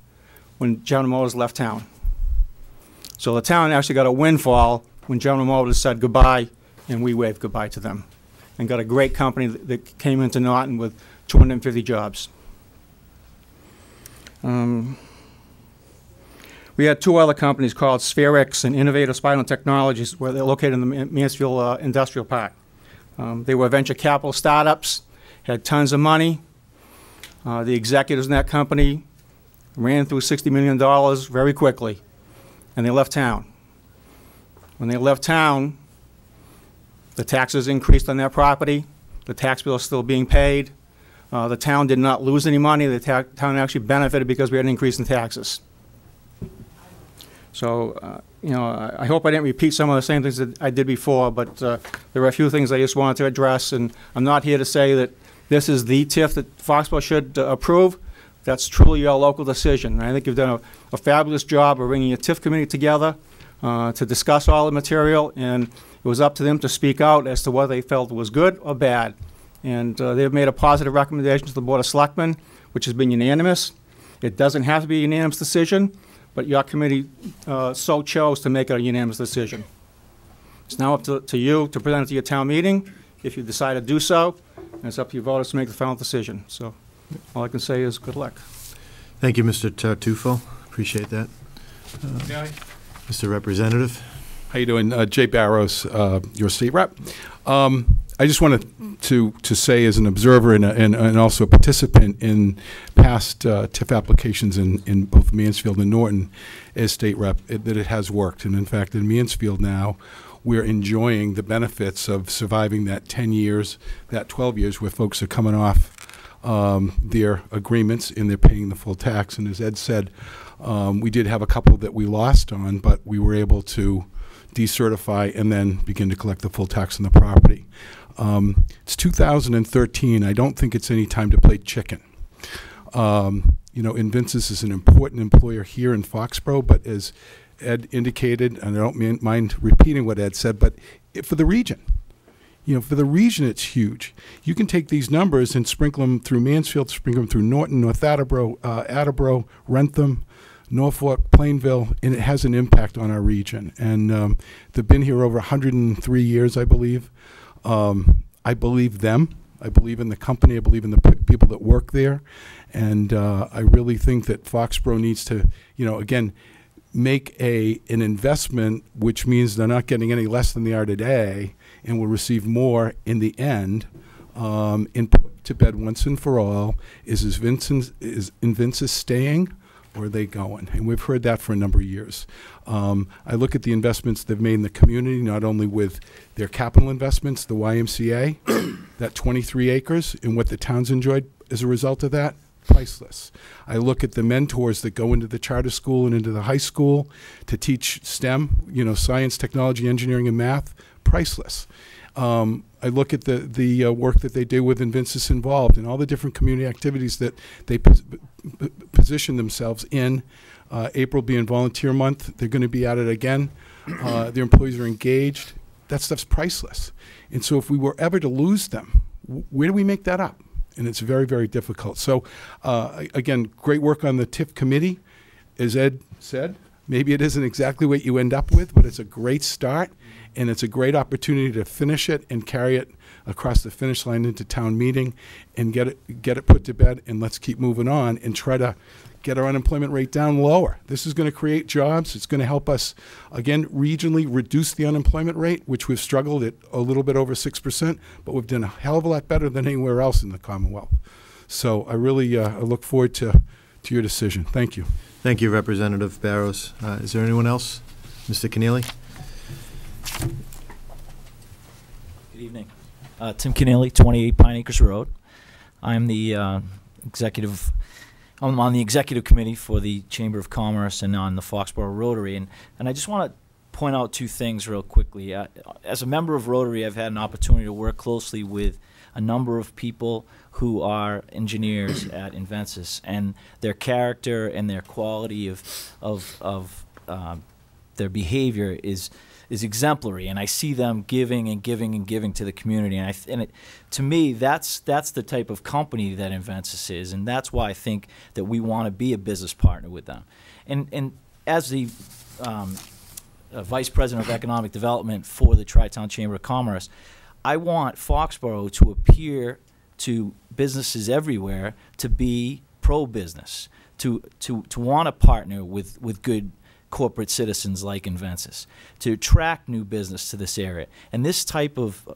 when General Motors left town. So the town actually got a windfall when General Motors said goodbye, and we waved goodbye to them, and got a great company that came into Norton with 250 jobs. We had 2 other companies called Spherix and Innovative Spinal Technologies, where they're located in the Mansfield Industrial Park. They were venture capital startups, had tons of money. The executives in that company ran through $60 million very quickly, and they left town. When they left town, the taxes increased on their property. The tax bill is still being paid. The town did not lose any money. The town actually benefited because we had an increase in taxes. So, you know, I hope I didn't repeat some of the same things that I did before, but there are a few things I just wanted to address, and I'm not here to say that this is the TIF that Foxborough should approve. That's truly your local decision. And I think you've done a fabulous job of bringing a TIF committee together to discuss all the material, and it was up to them to speak out as to whether they felt was good or bad. And they've made a positive recommendation to the Board of Selectmen, which has been unanimous. It doesn't have to be a unanimous decision, but your committee so chose to make it a unanimous decision. It's now up to you to present it to your town meeting, if you decide to do so, and it's up to your voters to make the final decision. So all I can say is good luck. Thank you, Mr. Tartufo. Appreciate that. Mr. Representative. How you doing? Jay Barrows, your state rep. I just wanted to say, as an observer and also a participant in past TIF applications in both Mansfield and Norton as state rep, that it has worked. And in fact, in Mansfield now, we're enjoying the benefits of surviving that 10 years, that 12 years where folks are coming off their agreements and they're paying the full tax. And as Ed said, we did have a couple that we lost on, but we were able to decertify and then begin to collect the full tax on the property. It's 2013. I don't think it's any time to play chicken. You know, Invincis is an important employer here in Foxborough, but as Ed indicated, and I don't mind repeating what Ed said, but for the region, you know, for the region, it's huge. You can take these numbers and sprinkle them through Mansfield, sprinkle them through Norton, North Attleboro, Rentham, Norfolk, Plainville, and it has an impact on our region. And they've been here over 103 years, I believe. I believe them. I believe in the company. I believe in the people that work there. And I really think that Foxborough needs to, you know, again, make an investment, which means they're not getting any less than they are today and will receive more in the end. And put to bed once and for all, is Invincis staying or are they going? And we've heard that for a number of years. I look at the investments they've made in the community, not only with their capital investments, the YMCA, that 23 acres, and what the town's enjoyed as a result of that, priceless. I look at the mentors that go into the charter school and into the high school to teach STEM, you know, science, technology, engineering, and math, priceless. I look at the work that they do with Invincis Involved and all the different community activities that they position themselves in. April being volunteer month, they're going to be at it again. Their employees are engaged. That stuff's priceless. And so if we were ever to lose them, where do we make that up? And it's very, very difficult. So, again, great work on the TIF committee. As Ed said, maybe it isn't exactly what you end up with, but it's a great start, and it's a great opportunity to finish it and carry it across the finish line into town meeting and get it put to bed, and let's keep moving on and try to get our unemployment rate down lower. This is going to create jobs. It's going to help us, again, regionally reduce the unemployment rate, which we've struggled at a little bit over 6%, but we've done a hell of a lot better than anywhere else in the Commonwealth. So I really I look forward to your decision. Thank you. Thank you, Representative Barrows. Is there anyone else? Mr. Keneally? Good evening. Tim Keneally, 28 Pine Acres Road. I'm the executive. I'm on the executive committee for the Chamber of Commerce and on the Foxborough Rotary, and I just want to point out two things real quickly. As a member of Rotary, I've had an opportunity to work closely with a number of people who are engineers at Invencis, and their character and their quality of their behavior is exemplary, and I see them giving and giving and giving to the community, and to me, that's the type of company that Invencis is, and that's why I think that we want to be a business partner with them. And as the Vice President of Economic Development for the Tri-Town Chamber of Commerce, I want Foxborough to appear to businesses everywhere to be pro-business, to want to partner with good corporate citizens like Invencis, to attract new business to this area. And this type of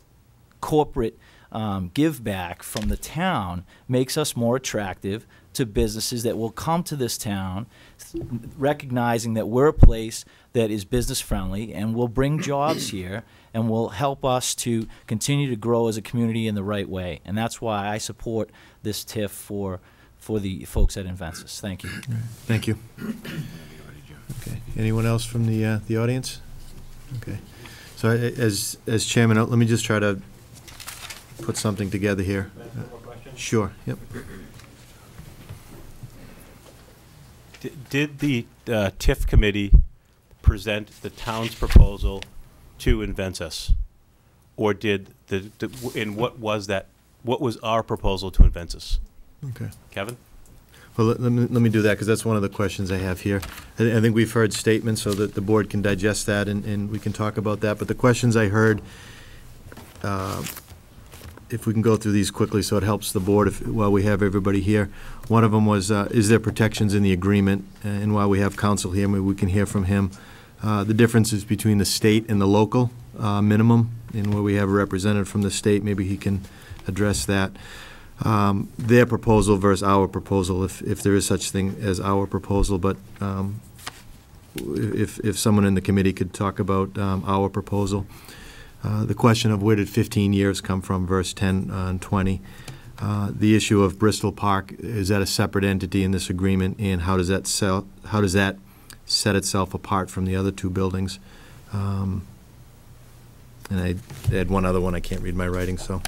corporate give back from the town makes us more attractive to businesses that will come to this town, recognizing that we're a place that is business friendly and will bring jobs here and will help us to continue to grow as a community in the right way. And that's why I support this TIF for the folks at Invencis. Thank you. Thank you. Okay. Anyone else from the audience? Okay. So as chairman, let me just try to put something together here. Sure. Yep. Did the TIF committee present the town's proposal to Invencis, or did and what was that? What was our proposal to Invencis? Okay. Kevin? Well, let me do that, because that's one of the questions I have here. I think we've heard statements so that the board can digest that, and we can talk about that. But the questions I heard, if we can go through these quickly so it helps the board while we have everybody here. One of them was, is there protections in the agreement? And while we have counsel here, maybe we can hear from him. The differences between the state and the local minimum, and where we have a representative from the state, maybe he can address that. Their proposal versus our proposal, if there is such thing as our proposal, but if someone in the committee could talk about our proposal. The question of where did 15 years come from versus 10 and 20. The issue of Bristol Park, is that a separate entity in this agreement, and how does that set itself apart from the other two buildings? And I had one other one, I can't read my writing, so.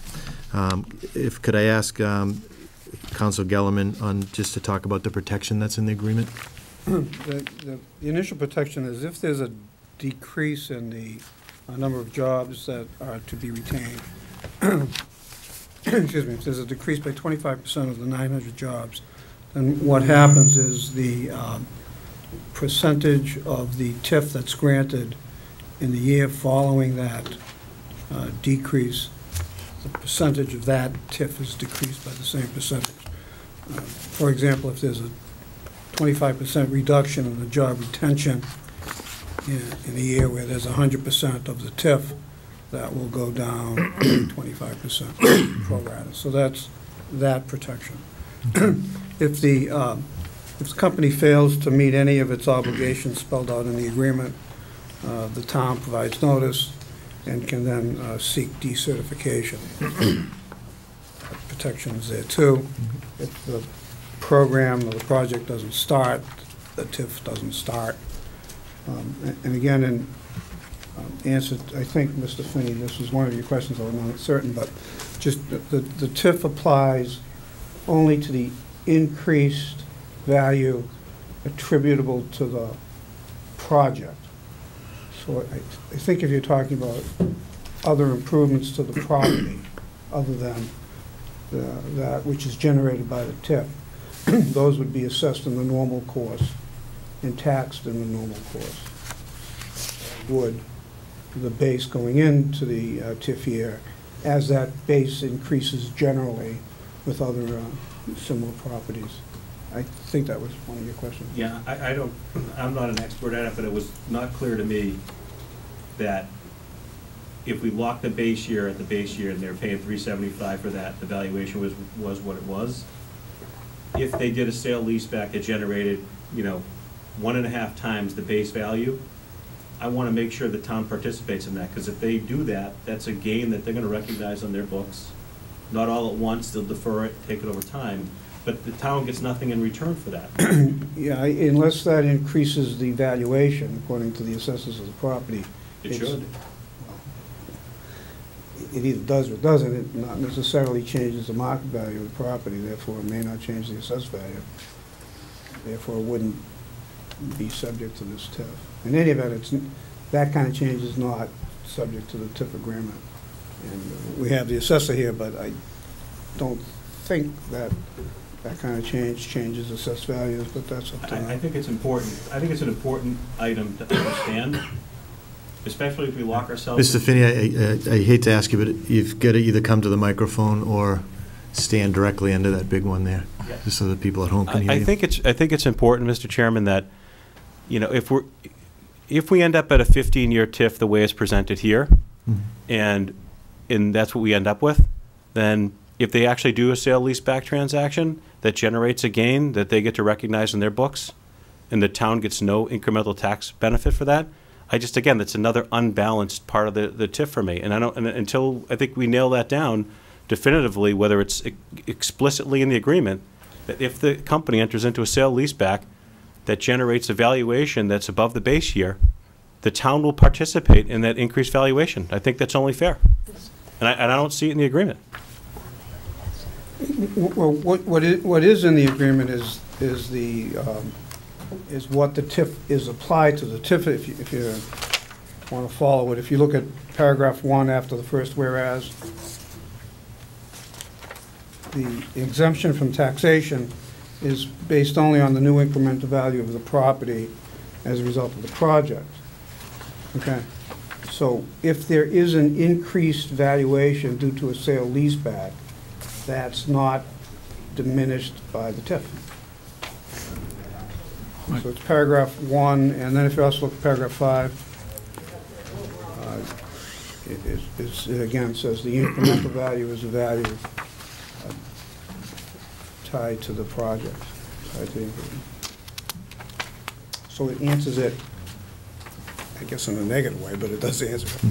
Could I ask Council Gellerman on just to talk about the protection that's in the agreement? The initial protection is if there's a decrease in the number of jobs that are to be retained, excuse me, if there's a decrease by 25% of the 900 jobs, then what happens is the percentage of the TIF that's granted in the year following that decrease, the percentage of that TIF is decreased by the same percentage. For example, if there's a 25% reduction in the job retention in a year where there's 100% of the TIF, that will go down to 25% pro rata. So that's that protection. If the company fails to meet any of its obligations spelled out in the agreement, the town provides notice and can then seek decertification. Protections there too. If the program or the project doesn't start, the TIF doesn't start. And again, in answer, I think, Mr. Finney, this was one of your questions, I'm not certain, but just the TIF applies only to the increased value attributable to the project. So I think if you're talking about other improvements to the property other than that which is generated by the TIF, those would be assessed in the normal course and taxed in the normal course. Would the base going into the TIF year as that base increases generally with other similar properties. I think that was one of your questions. Yeah, I'm not an expert at it, but it was not clear to me that if we locked the base year at the base year and they're paying $375 for that, the valuation was what it was. If they did a sale leaseback, it generated, 1.5 times the base value. I want to make sure the town participates in that, because if they do that, that's a gain that they're going to recognize on their books. Not all at once, they'll defer it, take it over time, but the town gets nothing in return for that. Yeah, unless that increases the valuation, according to the assessors of the property. It should. It either does or doesn't. It not necessarily changes the market value of the property, therefore it may not change the assessed value. Therefore, it wouldn't be subject to this TIF. In any event, that kind of change is not subject to the TIF agreement. And we have the assessor here, but I don't think that kind of change changes assessed values, but that's up to them. I think it's important. I think it's an important item to understand, especially if we lock ourselves. Mr. Finney, I hate to ask you, but you've got to either come to the microphone or stand directly under that big one there, yes, just so that people at home can hear you. I think it's important, Mr. Chairman, that if we end up at a 15-year TIF the way it's presented here, and that's what we end up with, then if they actually do a sale leaseback transaction that generates a gain that they get to recognize in their books, and the town gets no incremental tax benefit for that, again, that's another unbalanced part of the TIF for me. And until I think we nail that down definitively, whether it's explicitly in the agreement, that if the company enters into a sale leaseback that generates a valuation that's above the base year, the town will participate in that increased valuation. I think that's only fair. And I don't see it in the agreement. Well, what is in the agreement is what the TIF is applied to. The TIF, if you want to follow it, if you look at paragraph 1 after the first whereas, the exemption from taxation is based only on the new incremental value of the property as a result of the project. Okay? So if there is an increased valuation due to a sale leaseback, that's not diminished by the TIF. So it's paragraph 1, and then if you also look at paragraph 5, it again says the incremental value is a value tied to the project. So it answers it, I guess, in a negative way, but it does answer it.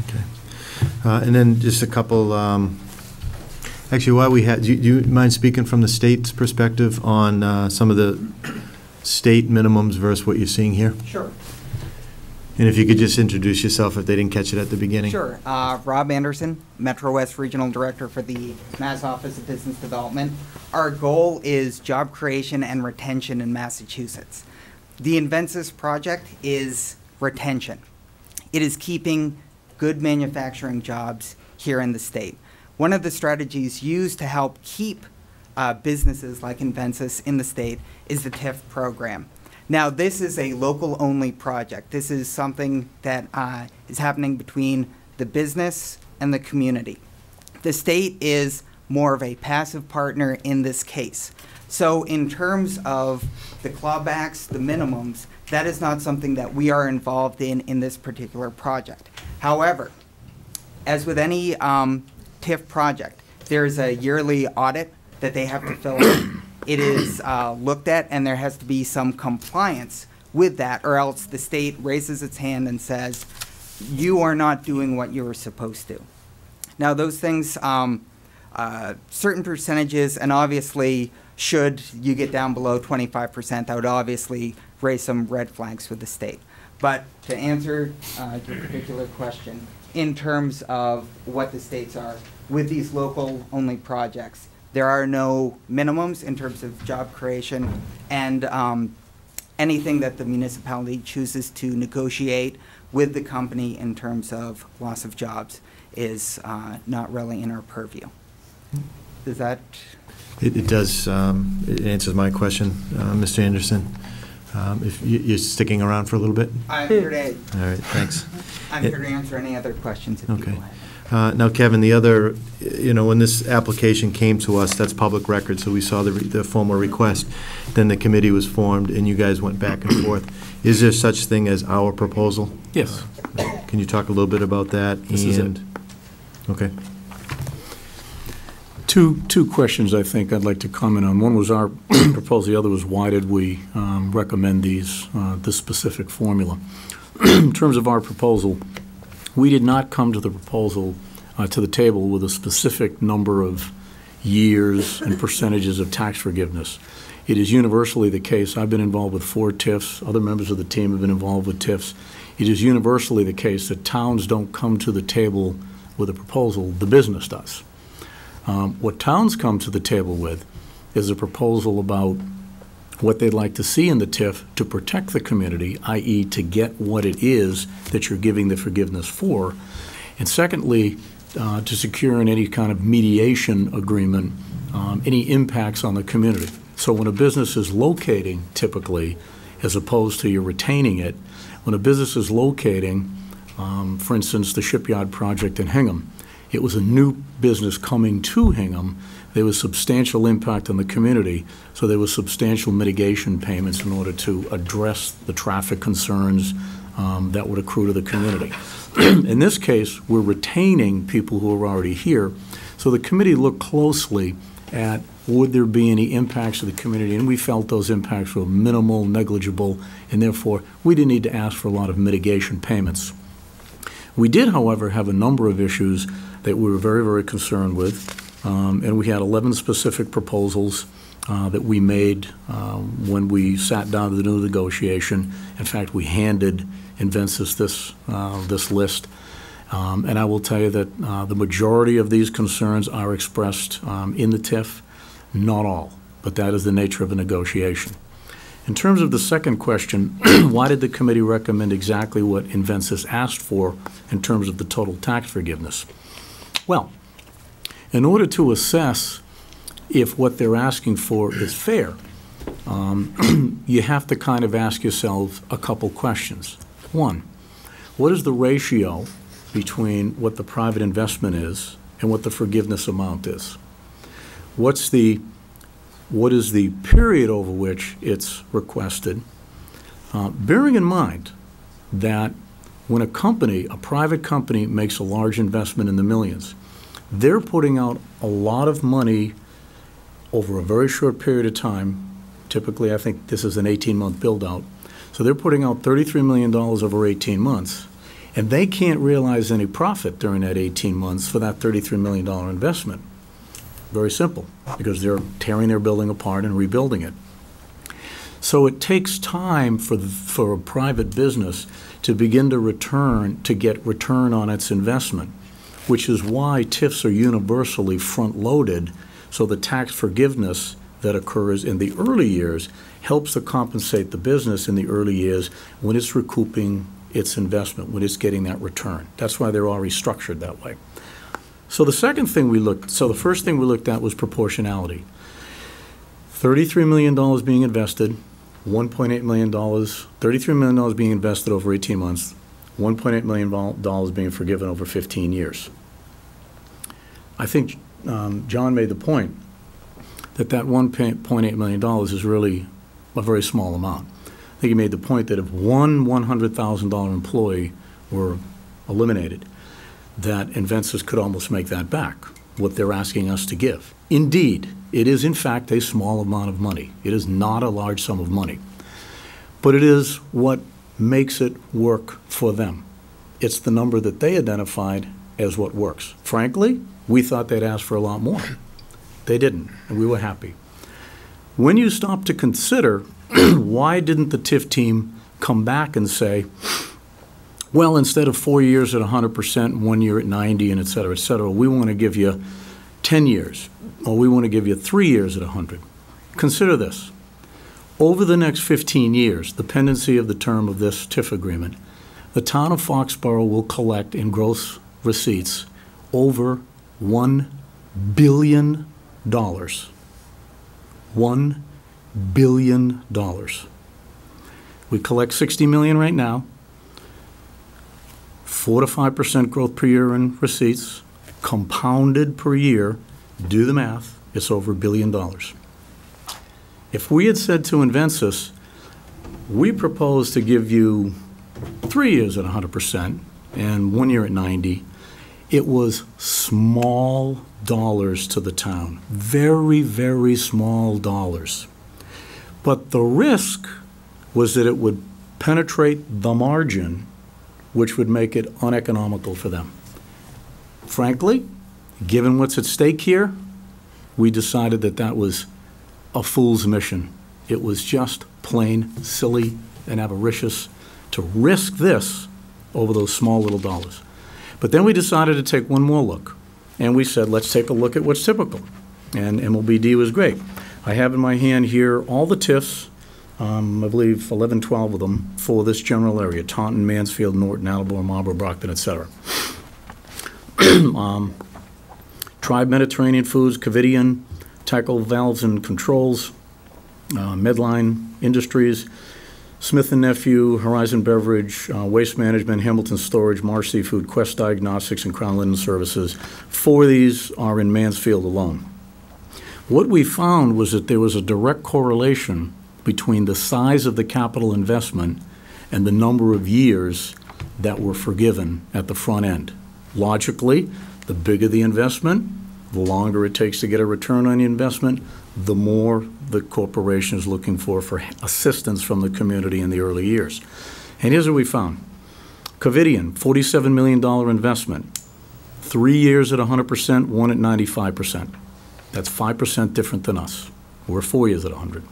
Okay. And then just a couple, actually, while we had, do you mind speaking from the state's perspective on some of the state minimums versus what you're seeing here? Sure. And if you could just introduce yourself if they didn't catch it at the beginning. Sure. Rob Anderson, Metro West Regional Director for the Mass Office of Business Development. Our goal is job creation and retention in Massachusetts. The Invencis project is retention. It is keeping good manufacturing jobs here in the state. One of the strategies used to help keep businesses like Invencis in the state is the TIF program. Now, this is a local-only project. This is something that is happening between the business and the community. The state is more of a passive partner in this case. So in terms of the clawbacks, the minimums, that is not something that we are involved in this particular project. However, as with any TIF project, there's a yearly audit that they have to fill out. It is looked at, and there has to be some compliance with that, or else the state raises its hand and says, you are not doing what you were supposed to. Now, those things, certain percentages, and obviously, should you get down below 25%, that would obviously raise some red flags with the state. But to answer your particular question, in terms of what the states are, with these local-only projects, there are no minimums in terms of job creation, and anything that the municipality chooses to negotiate with the company in terms of loss of jobs is not really in our purview. Does that? It does. It answers my question, Mr. Anderson. If you're sticking around for a little bit? I'm here to. All right, thanks. I'm here to answer any other questions if okay. people have. Now, Kevin, the other, when this application came to us, that's public record, so we saw the formal request. Then the committee was formed, and you guys went back and forth. Is there such thing as our proposal? Yes. Can you talk a little bit about that? This is it. Okay. Two questions I think I'd like to comment on. One was our proposal. The other was why did we recommend this specific formula. In terms of our proposal, we did not come to the proposal to the table with a specific number of years and percentages of tax forgiveness. It is universally the case. I've been involved with 4 TIFs. Other members of the team have been involved with TIFs. It is universally the case that towns don't come to the table with a proposal. The business does. What towns come to the table with is a proposal about what they'd like to see in the TIF to protect the community, i.e. to get what it is that you're giving the forgiveness for, and secondly, to secure in any kind of mediation agreement any impacts on the community. So when a business is locating, typically, as opposed to you're retaining it, when a business is locating, for instance, the shipyard project in Hingham, it was a new business coming to Hingham. There was substantial impact on the community, so there was substantial mitigation payments in order to address the traffic concerns that would accrue to the community. In this case, we're retaining people who are already here, so the committee looked closely at would there be any impacts to the community, and we felt those impacts were minimal, negligible, and therefore we didn't need to ask for a lot of mitigation payments. We did, however, have a number of issues that we were very, very concerned with, and we had 11 specific proposals that we made when we sat down to the new negotiation. In fact, we handed Invencis this list, and I will tell you that the majority of these concerns are expressed in the TIF, not all, but that is the nature of a negotiation. In terms of the second question, why did the committee recommend exactly what Invencis asked for in terms of the total tax forgiveness? Well, in order to assess if what they're asking for is fair, you have to kind of ask yourself a couple questions. One, what is the ratio between what the private investment is and what the forgiveness amount is? What is the period over which it's requested? Bearing in mind that when a private company makes a large investment in the millions, they're putting out a lot of money over a very short period of time. Typically, I think this is an 18-month build-out. So they're putting out $33 million over 18 months, and they can't realize any profit during that 18 months for that $33 million investment. Very simple, because they're tearing their building apart and rebuilding it. So it takes time for a private business to begin to get return on its investment, which is why TIFs are universally front-loaded, so the tax forgiveness that occurs in the early years helps to compensate the business in the early years when it's recouping its investment, when it's getting that return. That's why they're already structured that way. So the first thing we looked at was proportionality. $33 million being invested, $1.8 million, $33 million being invested over 18 months, $1.8 million being forgiven over 15 years. I think John made the point that $1.8 million is really a very small amount. I think he made the point that if one $100,000 employee were eliminated, that Invencis could almost make that back, what they're asking us to give. Indeed, it is in fact a small amount of money. It is not a large sum of money, but it is what makes it work for them. It's the number that they identified as what works. Frankly, we thought they'd ask for a lot more. They didn't, and we were happy. When you stop to consider why didn't the TIF team come back and say, well, instead of 4 years at 100%, 1 year at 90, and et cetera, we want to give you 10 years, or we want to give you 3 years at 100. Consider this. Over the next 15 years, the pendency of the term of this TIF agreement, the town of Foxborough will collect in gross receipts over $1 billion. $1 billion. We collect $60 million right now. 4 to 5% growth per year in receipts, compounded per year, do the math, it's over $1 billion. If we had said to Invensys, we propose to give you 3 years at 100% and 1 year at 90%, it was small dollars to the town, very, very small dollars. But the risk was that it would penetrate the margin, which would make it uneconomical for them. Frankly, given what's at stake here, we decided that that was a fool's mission. It was just plain silly and avaricious to risk this over those small little dollars. But then we decided to take one more look, and we said, let's take a look at what's typical. And MLBD was great. I have in my hand here all the TIFs, I believe 11, 12 of them, for this general area: Taunton, Mansfield, Norton, Attleboro, Marlborough, Brockton, etc. Tribe Mediterranean Foods, Covidian, Tyco Valves and Controls, Medline Industries, Smith & Nephew, Horizon Beverage, Waste Management, Hamilton Storage, Marsh Seafood, Quest Diagnostics, and Crown Linen Services. 4 of these are in Mansfield alone. What we found was that there was a direct correlation between the size of the capital investment and the number of years that were forgiven at the front end. Logically, the bigger the investment, the longer it takes to get a return on the investment, the more the corporation is looking for assistance from the community in the early years. And here's what we found. Covidian, $47 million investment, 3 years at 100%, 1 at 95%. That's 5% different than us. We're 4 years at 100.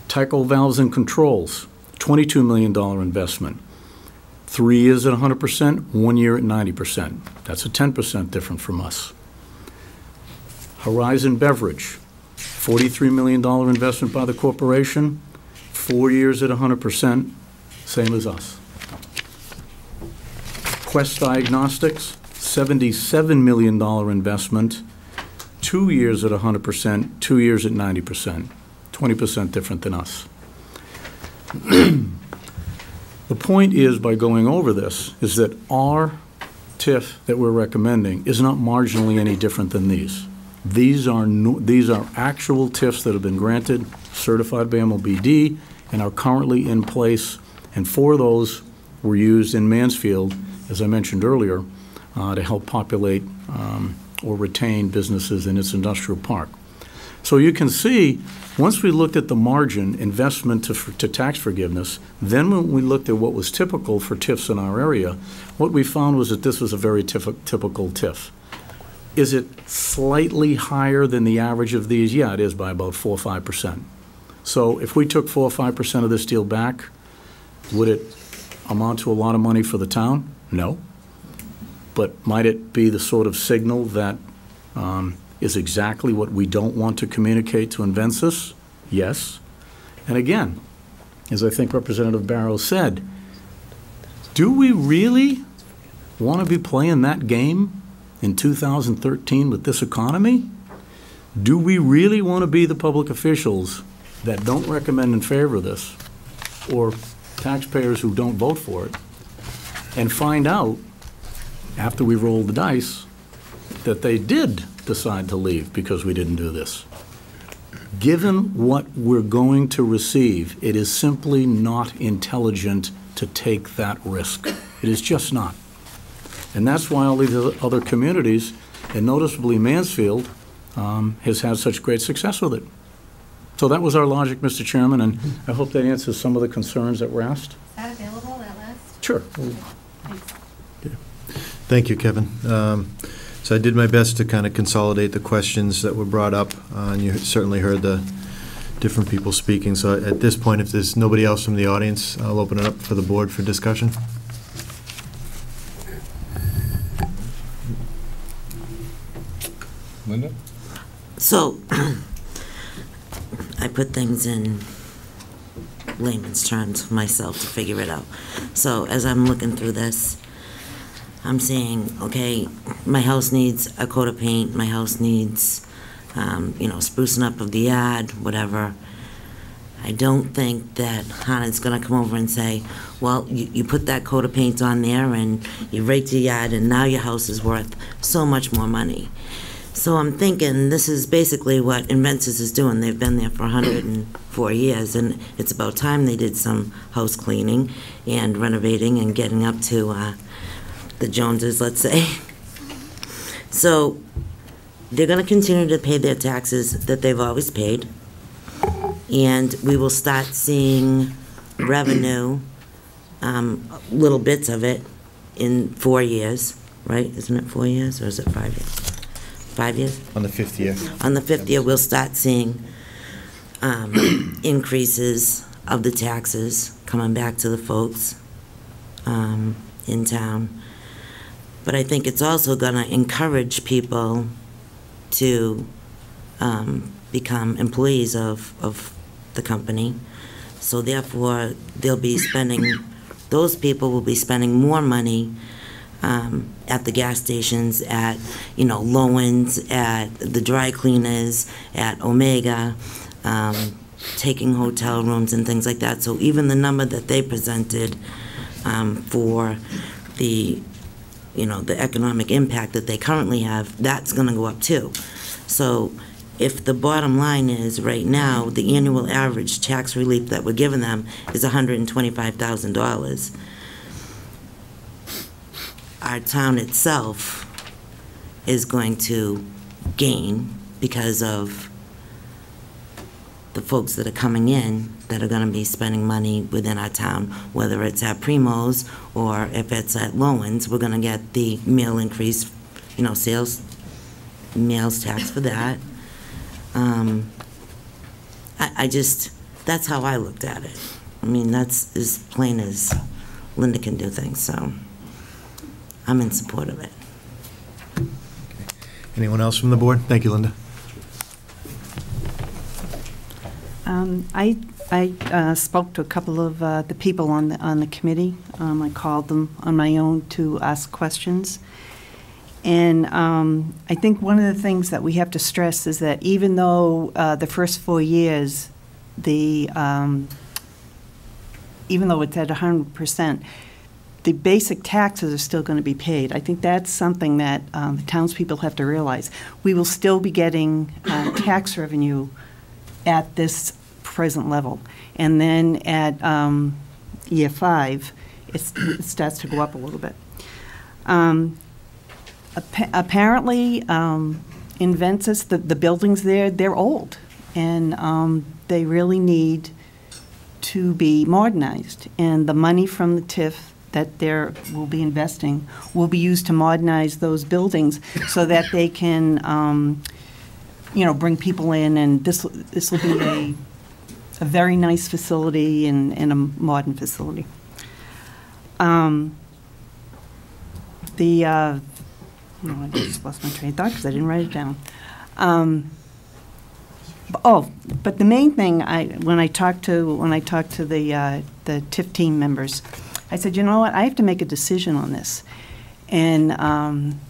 Tyco Valves and Controls, $22 million investment. 3 years at 100%, 1 year at 90%. That's a 10% different from us. Horizon Beverage, $43 million investment by the corporation, 4 years at 100%, same as us. Quest Diagnostics, $77 million investment, 2 years at 100%, 2 years at 90%, 20% different than us. The point is, by going over this, is that our TIF that we're recommending is not marginally any different than these. These are actual TIFs that have been granted, certified by MLBD, and are currently in place, and 4 of those were used in Mansfield, as I mentioned earlier, to help populate or retain businesses in its industrial park. So you can see, once we looked at the margin investment to tax forgiveness, then when we looked at what was typical for TIFs in our area, what we found was that this was a very typical TIF. Is it slightly higher than the average of these? Yeah, it is, by about 4 or 5%. So if we took 4 or 5% of this deal back, would it amount to a lot of money for the town? No. But might it be the sort of signal that is exactly what we don't want to communicate to Invensys? Yes. And again, as I think Representative Barrow said, do we really want to be playing that game in 2013 with this economy? Do we really want to be the public officials that don't recommend in favor of this, or taxpayers who don't vote for it, and find out after we roll the dice that they did decide to leave because we didn't do this? Given what we're going to receive, it is simply not intelligent to take that risk. It is just not. And that's why all these other communities, and noticeably Mansfield, has had such great success with it. So that was our logic, Mr. Chairman, and I hope that answers some of the concerns that were asked. Is that available, that list? Sure. Thanks. Thank you, Kevin. So I did my best to kind of consolidate the questions that were brought up, and you certainly heard the different people speaking. So at this point, if there's nobody else from the audience, I'll open it up for the board for discussion. Linda? So, I put things in layman's terms for myself to figure it out. So as I'm looking through this, I'm saying, okay, my house needs a coat of paint, my house needs, sprucing up of the yard, whatever. I don't think that Hannah's gonna come over and say, well, you put that coat of paint on there and you raked your yard and now your house is worth so much more money. So I'm thinking this is basically what Invensys is doing. They've been there for 104 years, and it's about time they did some house cleaning and renovating and getting up to the Joneses, let's say. So they're going to continue to pay their taxes that they've always paid, and we will start seeing revenue, little bits of it, in 4 years, right? Isn't it 4 years, or is it 5 years? 5 years? On the 5th year. On the 5th year, we'll start seeing increases of the taxes coming back to the folks in town. But I think it's also going to encourage people to become employees of the company. So therefore, they'll be spending, those people will be spending more money at the gas stations, at, Lowen's, at the dry cleaners, at Omega, taking hotel rooms and things like that. So even the number that they presented for the, the economic impact that they currently have, that's going to go up too. So if the bottom line is right now, the annual average tax relief that we're giving them is $125,000, our town itself is going to gain because of the folks that are coming in that are going to be spending money within our town, whether it's at Primo's or if it's at Lowen's. We're going to get the meal increase, sales, meals tax for that. I just, that's how I looked at it. I mean, that's as plain as Linda can do things, so I'm in support of it. Anyone else from the board? Thank you, Linda. I spoke to a couple of the people on the committee. I called them on my own to ask questions. And I think one of the things that we have to stress is that even though the first 4 years, even though it's at 100%, the basic taxes are still going to be paid. I think that's something that the townspeople have to realize. We will still be getting tax revenue at this present level. And then at year 5, it starts to go up a little bit. Apparently, Invensys, the buildings there, they're old, and they really need to be modernized. And the money from the TIF that they will be investing will be used to modernize those buildings so that they can, bring people in, and this will be a very nice facility and a modern facility. I just lost my train of thought because I didn't write it down. But the main thing, when I talked to the TIF team members, I said, you know what, I have to make a decision on this. And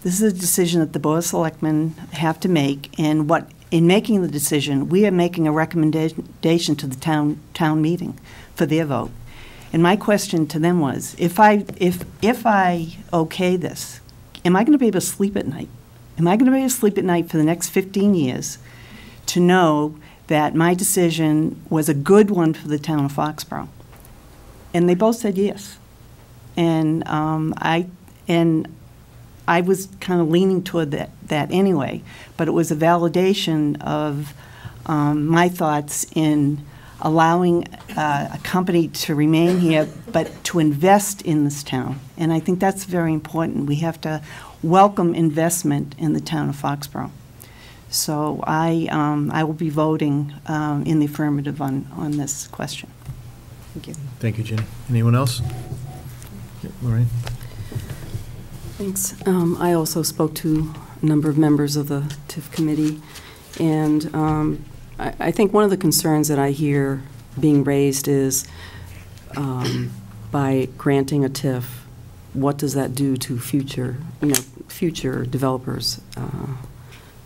this is a decision that the BOS Selectmen have to make. And in making the decision, we are making a recommendation to the town meeting for their vote. And my question to them was, if I okay this, am I going to be able to sleep at night? Am I going to be able to sleep at night for the next 15 years to know that my decision was a good one for the town of Foxborough? And they both said yes. And I was kind of leaning toward that anyway, but it was a validation of my thoughts in allowing a company to remain here, but to invest in this town. And I think that's very important. We have to welcome investment in the town of Foxborough. So I will be voting in the affirmative on this question. Thank you. Thank you, Ginny. Anyone else? Yeah, Lorraine? Thanks. I also spoke to a number of members of the TIF committee, and I think one of the concerns that I hear being raised is by granting a TIF, what does that do to future developers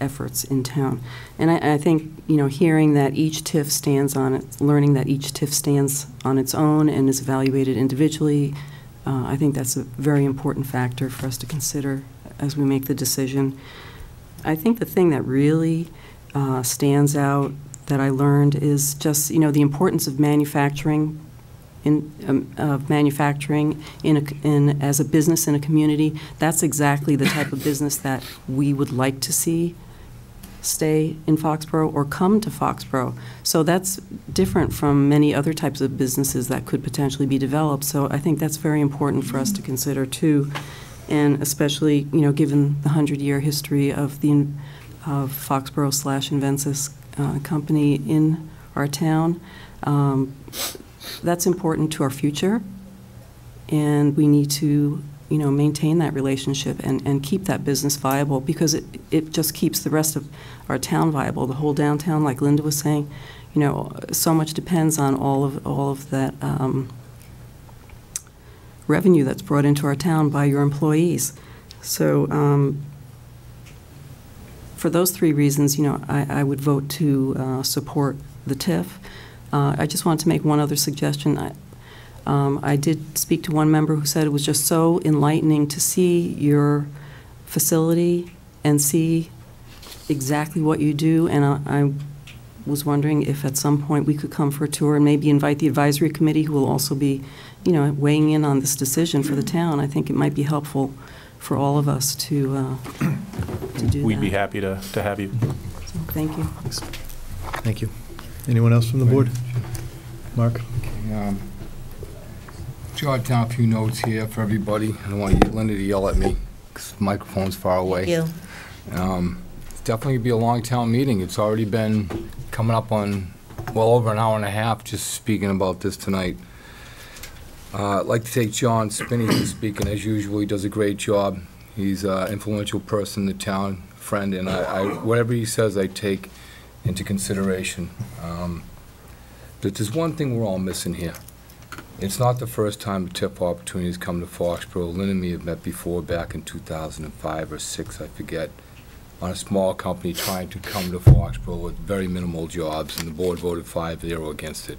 efforts in town. And I think, hearing that each TIF stands on it, learning that each TIF stands on its own and is evaluated individually, I think that's a very important factor for us to consider as we make the decision. I think the thing that really stands out that I learned is just, the importance of manufacturing as a business in a community. That's exactly the type of business that we would like to see stay in Foxborough or come to Foxborough. So that's different from many other types of businesses that could potentially be developed. So I think that's very important for us to consider too, and especially given the 100-year history of the Foxborough/Invensys company in our town. That's important to our future, and we need to, maintain that relationship and keep that business viable, because it just keeps the rest of our town viable. The whole downtown, like Linda was saying, so much depends on all of that revenue that's brought into our town by your employees. So for those three reasons, I would vote to support the TIF. I just wanted to make one other suggestion. I did speak to one member who said it was just so enlightening to see your facility and see exactly what you do, and I was wondering if at some point we could come for a tour and maybe invite the advisory committee, who will also be, weighing in on this decision for the town. I think it might be helpful for all of us to do We'd that. be happy to have you. So, thank you. Thank you. Anyone else from the board? Mark? Jot down a few notes here for everybody. I don't want Linda to yell at me because the microphone's far away. Thank you. It's definitely going to be a long town meeting. It's already been coming up on well over an hour and a half just speaking about this tonight. I'd like to take John Spinney to speaking. As usual, he does a great job. He's an influential person in the town, friend, and whatever he says I take into consideration. But there's one thing we're all missing here. It's not the first time the TIF opportunities come to Foxborough. Lynn and me have met before back in 2005 or 6, I forget, on a small company trying to come to Foxborough with very minimal jobs, and the board voted 5-0 against it.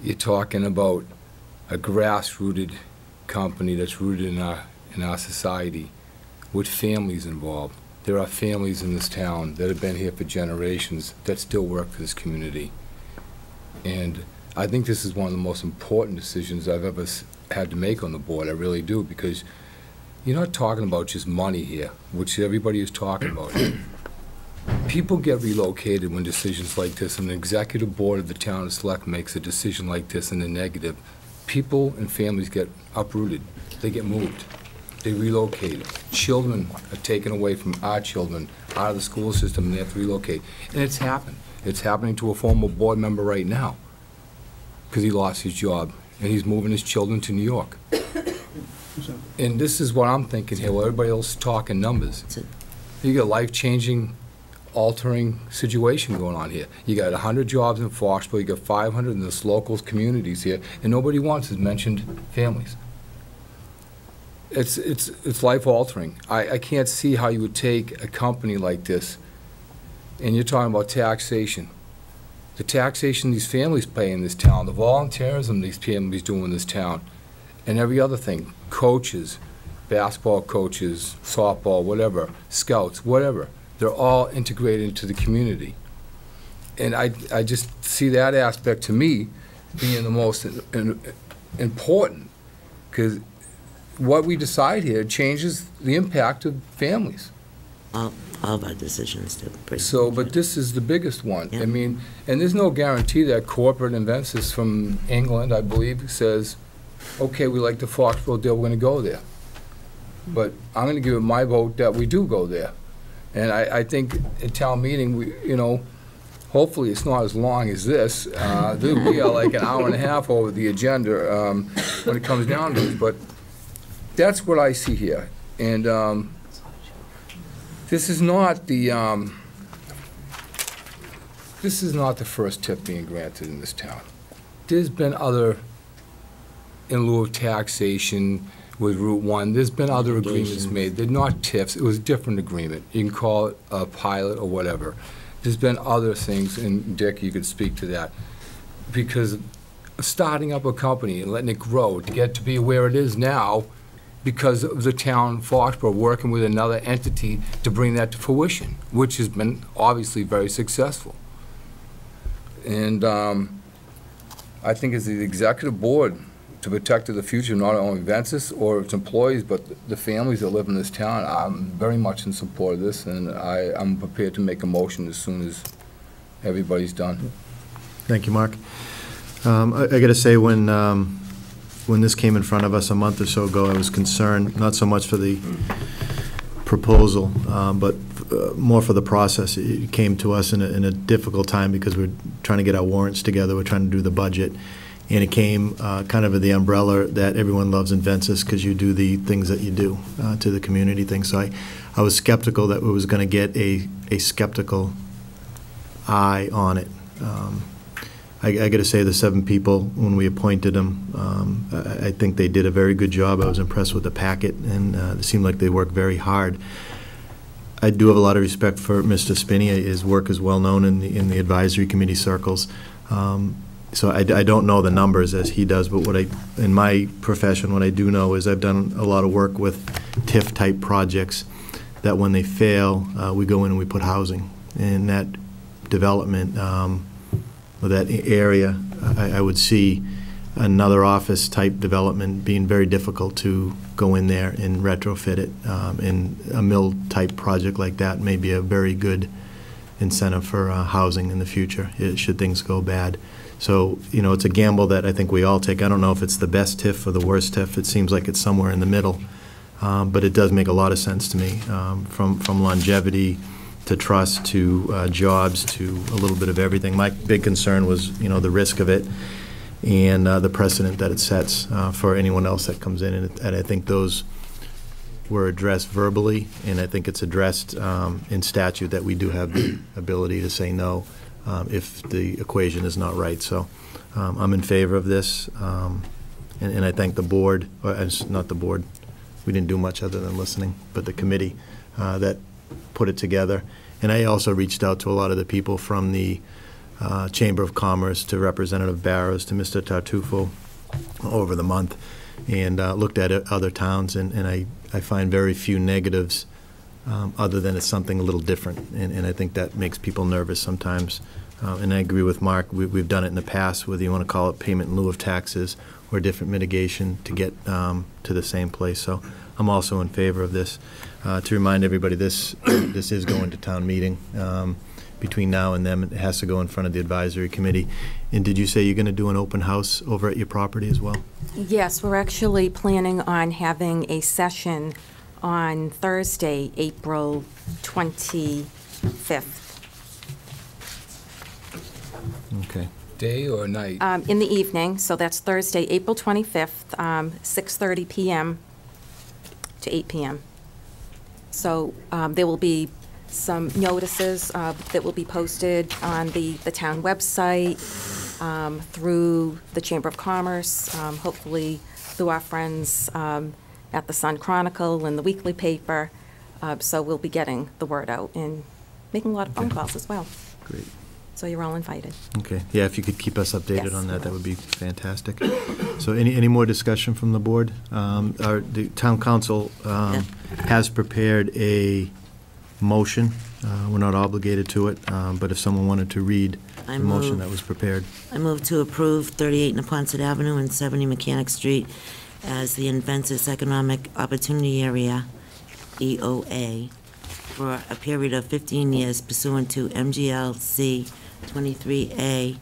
You're talking about a grass-rooted company that's rooted in our society with families involved. There are families in this town that have been here for generations that still work for this community. And I think this is one of the most important decisions I've ever had to make on the board. I really do, because you're not talking about just money here, which everybody is talking about. People get relocated when decisions like this, and the executive board of the town of Selectmen makes a decision like this in the negative. People and families get uprooted. They get moved. They relocate. Children are taken away from our children out of the school system, and they have to relocate. And it's happened. It's happening to a former board member right now because he lost his job, and he's moving his children to New York. And this is what I'm thinking here, while everybody else is talking numbers. You got a life-changing, altering situation going on here. You got 100 jobs in Foxborough, you got 500 in this local communities here, and nobody once has mentioned families. It's life-altering. I can't see how you would take a company like this, and you're talking about taxation. The taxation these families pay in this town, the volunteerism these families do in this town, and every other thing, coaches, basketball coaches, softball, whatever, scouts, whatever, they're all integrated into the community. And I just see that aspect, to me, being the most important, because what we decide here changes the impact of families. All of our decisions do. So, but this is the biggest one. Yeah. I mean, and there's no guarantee that corporate Invensys from England, I believe, says, okay, we like the Foxborough deal, we're going to go there. But I'm going to give it my vote that we do go there. And I think at town meeting, hopefully it's not as long as this. We are like an hour and a half over the agenda when it comes down to it. But that's what I see here. And this is not the first TIF being granted in this town. There's been other, in lieu of taxation, with Route 1. There's been other agreements made. They're not TIFs. It was a different agreement. You can call it a pilot or whatever. There's been other things, and Dick, you could speak to that. Because starting up a company and letting it grow to get to be where it is now, because of the town, Foxborough, working with another entity to bring that to fruition, which has been obviously very successful. And I think as the executive board, to protect the future, not only Ventus or its employees, but the families that live in this town, I'm very much in support of this, and I'm prepared to make a motion as soon as everybody's done. Thank you, Mark. I got to say, when this came in front of us a month or so ago, I was concerned, not so much for the proposal, but more for the process. It came to us in a difficult time because we're trying to get our warrants together, we're trying to do the budget, and it came kind of with the umbrella that everyone loves Ventus because you do the things that you do to the community thing. So I was skeptical that we was going to get a skeptical eye on it. I got to say, the 7 people, when we appointed them, I think they did a very good job. I was impressed with the packet, and it seemed like they worked very hard. I do have a lot of respect for Mr. Spinney. His work is well known in the advisory committee circles. So I don't know the numbers as he does, but in my profession, what I do know is I've done a lot of work with TIF-type projects that when they fail, we go in and we put housing. And that development, that area, I would see another office-type development being very difficult to go in there and retrofit it. And a mill-type project like that may be a very good incentive for housing in the future, should things go bad. So, it's a gamble that I think we all take. I don't know if it's the best TIF or the worst TIF. It seems like it's somewhere in the middle. But it does make a lot of sense to me, from longevity to trust to jobs to a little bit of everything. My big concern was, the risk of it and the precedent that it sets for anyone else that comes in. And I think those were addressed verbally, and I think it's addressed in statute that we do have the ability to say no if the equation is not right. So I'm in favor of this, and I thank the board, not the board, we didn't do much other than listening, but the committee that put it together. And I also reached out to a lot of the people from the Chamber of Commerce, to Representative Barrows, to Mr. Tartufo over the month, and looked at other towns, and I find very few negatives other than it's something a little different, and I think that makes people nervous sometimes. And I agree with Mark, we've done it in the past, whether you want to call it payment in lieu of taxes or different mitigation to get to the same place. So I'm also in favor of this. To remind everybody, this is going to town meeting. Between now and then, it has to go in front of the advisory committee. And did you say you're going to do an open house over at your property as well? Yes, we're actually planning on having a session on Thursday, April 25th. Okay. Day or night? In the evening, so that's Thursday, April 25th, 6:30 p.m. to 8 p.m. So there will be some notices that will be posted on the town website, through the Chamber of Commerce, hopefully through our friends at the Sun Chronicle and the weekly paper. So we'll be getting the word out and making a lot of phone calls as well. Great. So you're all invited. Okay. Yeah, if you could keep us updated Yes. on that, that would be fantastic. So any more discussion from the board? The town council has prepared a motion. We're not obligated to it, but if someone wanted to read the motion that was prepared. I move to approve 38 Neponset Avenue and 70 Mechanic Street as the Ventus Economic Opportunity Area, EOA, for a period of 15 years pursuant to MGLC 23A,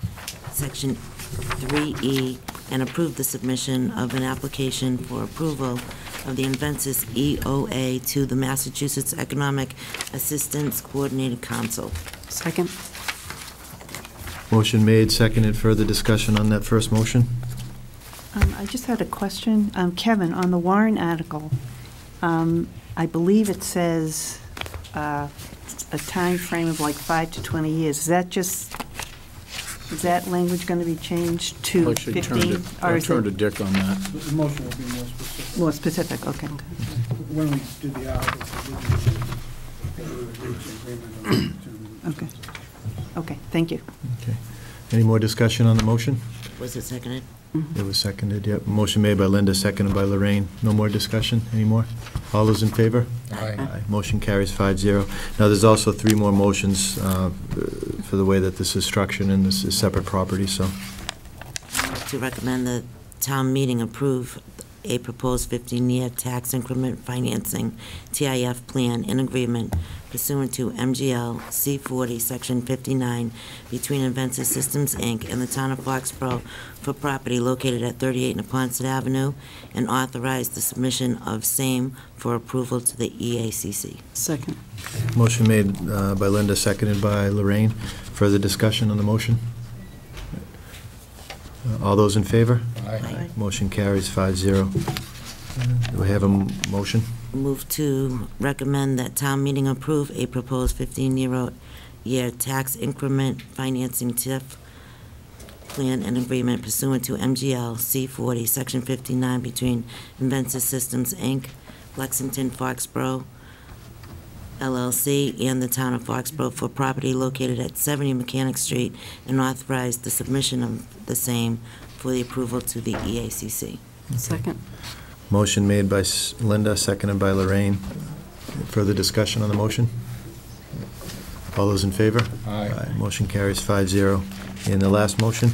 Section 3E, and approve the submission of an application for approval of the Ventus EOA to the Massachusetts Economic Assistance Coordinated Council. Second. Motion made, seconded. Further discussion on that first motion? I just had a question. Kevin, on the warrant article, I believe it says a time frame of like 5 to 20 years. Is that just Is that language going to be changed to I'll actually 15? I'll turn to Dick on that. The motion will be more specific. More specific, okay. When we did the articles, we reached agreement on the Okay. Okay, thank you. Okay. Any more discussion on the motion? Was it seconded? It was seconded, yep. Motion made by Linda, seconded by Lorraine. No more discussion anymore? All those in favor? Aye. Motion carries 5-0. Now, there's also 3 more motions for the way that this is structured, and this is separate property, so. To recommend the town meeting approve a proposed 15-year tax increment financing TIF plan in agreement pursuant to MGL C40, Section 59, between Inventus Systems, Inc. and the town of Foxborough for property located at 38 Neponset Avenue, and authorize the submission of same for approval to the EACC. Second. Motion made by Linda, seconded by Lorraine. Further discussion on the motion? All those in favor? Aye. Motion carries 5-0. Do we have a motion? Move to recommend that town meeting approve a proposed 15-year tax increment financing TIF plan and agreement pursuant to MGL C40, Section 59, between Inventus Systems, Inc., Lexington, Foxborough, LLC, and the town of Foxborough for property located at 70 Mechanic Street, and authorize the submission of the same for the approval to the EACC. Second. Motion made by Linda, seconded by Lorraine. Further discussion on the motion? All those in favor? Aye. Motion carries 5-0. And the last motion?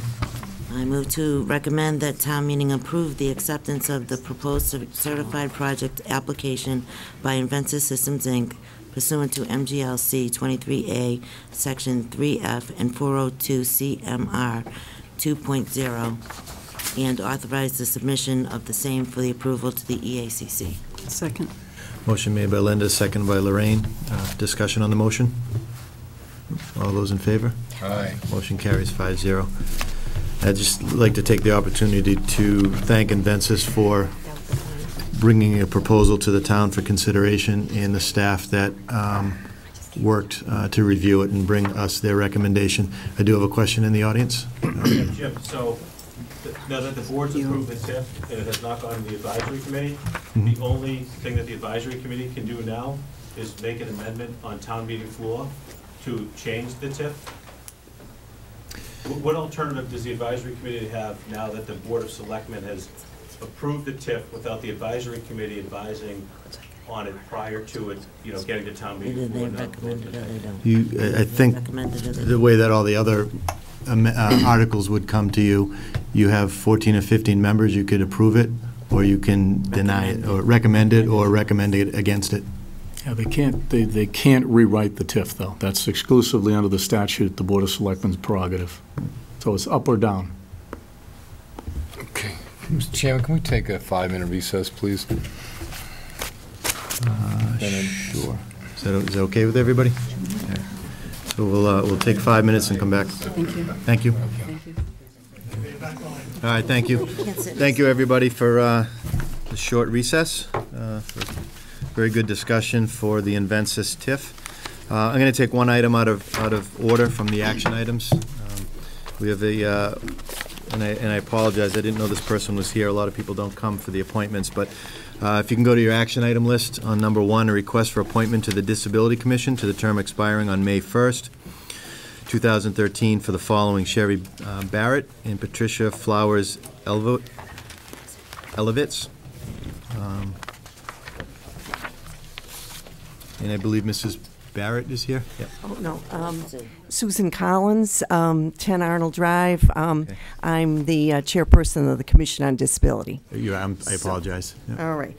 I move to recommend that town meeting approve the acceptance of the proposed certified project application by Inventus Systems, Inc., pursuant to MGLC 23A, Section 3F and 402 CMR 2.0, and authorize the submission of the same for the approval to the EACC. Second. Motion made by Linda, seconded by Lorraine. Discussion on the motion? All those in favor? Aye. Motion carries 5-0. I'd just like to take the opportunity to thank Inventus for bringing a proposal to the town for consideration, and the staff that worked to review it and bring us their recommendation. I do have a question in the audience. Jim, so now that the board's approved the TIF and it has not gone to the advisory committee, the only thing that the advisory committee can do now is make an amendment on town meeting floor to change the TIF? What alternative does the advisory committee have now that the Board of Selectmen has approved the TIF without the advisory committee advising on it prior to it, getting to town meeting? They recommended it, they don't. I think Recommended it. the way that all the other articles would come to you, you have 14 or 15 members, you could approve it, or you can deny it, or recommend it, or recommend it against it. Yeah, they can't rewrite the TIF, though. That's exclusively under the statute, the Board of Selectmen's prerogative. So it's up or down. Okay. Mr. Chairman, can we take a 5-minute recess, please? Sure. Is that okay with everybody? Okay. So we'll take 5 minutes and come back. Thank you. Thank you. Thank you. All right, thank you. Thank you, everybody, for the short recess. For very good discussion for the Inventus TIF. I'm going to take one item out of order from the action items. We have and I apologize, I didn't know this person was here. A lot of people don't come for the appointments, but if you can go to your action item list on number 1, a request for appointment to the Disability Commission to the term expiring on May 1st, 2013 for the following: Sherry Barrett and Patricia Flowers Elevitz. And I believe Mrs. Barrett is here? Yep. Oh, no. Susan Collins, 10 Arnold Drive. Okay. I'm the chairperson of the Commission on Disability. I apologize. Yep. All right.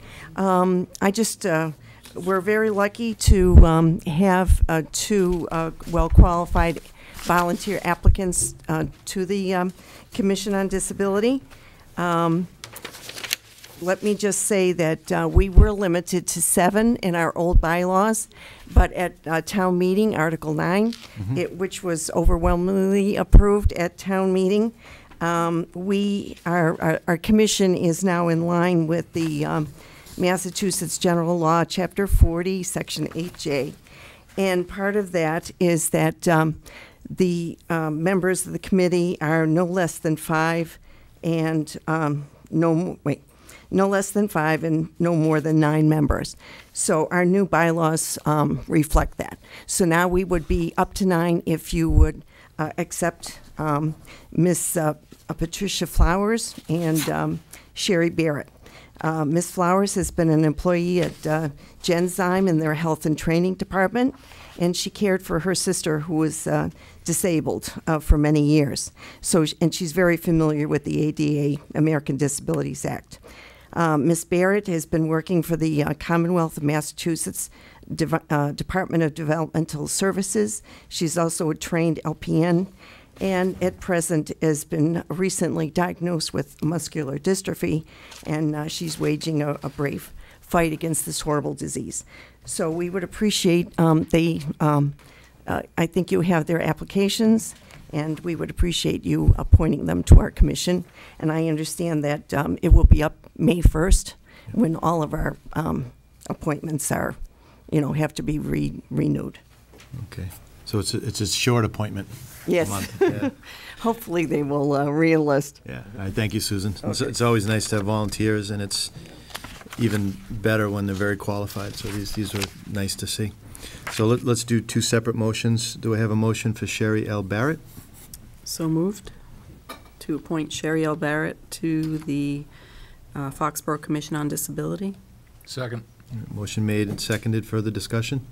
We're very lucky to have 2 well-qualified volunteer applicants to the Commission on Disability. Let me just say that we were limited to 7 in our old bylaws, but at town meeting, Article 9, which was overwhelmingly approved at town meeting, our commission is now in line with the Massachusetts General Law, Chapter 40, Section 8J. And part of that is that The members of the committee are no less than 5 and no less than 5 and no more than 9 members. So our new bylaws reflect that. So now we would be up to 9 if you would accept Miss Patricia Flowers and Sherry Barrett. Ms. Flowers has been an employee at Genzyme in their health and training department, and she cared for her sister who was disabled for many years. And she's very familiar with the ADA, American Disabilities Act. Ms. Barrett has been working for the Commonwealth of Massachusetts Department of Developmental Services. She's also a trained LPN, and at present has been recently diagnosed with muscular dystrophy, and she's waging a brave fight against this horrible disease. So we would appreciate I think you have their applications, and we would appreciate you appointing them to our commission. And I understand that it will be up May 1st when all of our appointments are, have to be renewed. Okay. So it's a short appointment. Yes. A month. Yeah. Hopefully they will re-enlist. Yeah. All right. Thank you, Susan. Okay. It's always nice to have volunteers, and it's even better when they're very qualified. So these are nice to see. So let's do 2 separate motions. Do I have a motion for Sherry L. Barrett? So moved to appoint Sherry L. Barrett to the Foxborough Commission on Disability. Second. Motion made and seconded. Further discussion?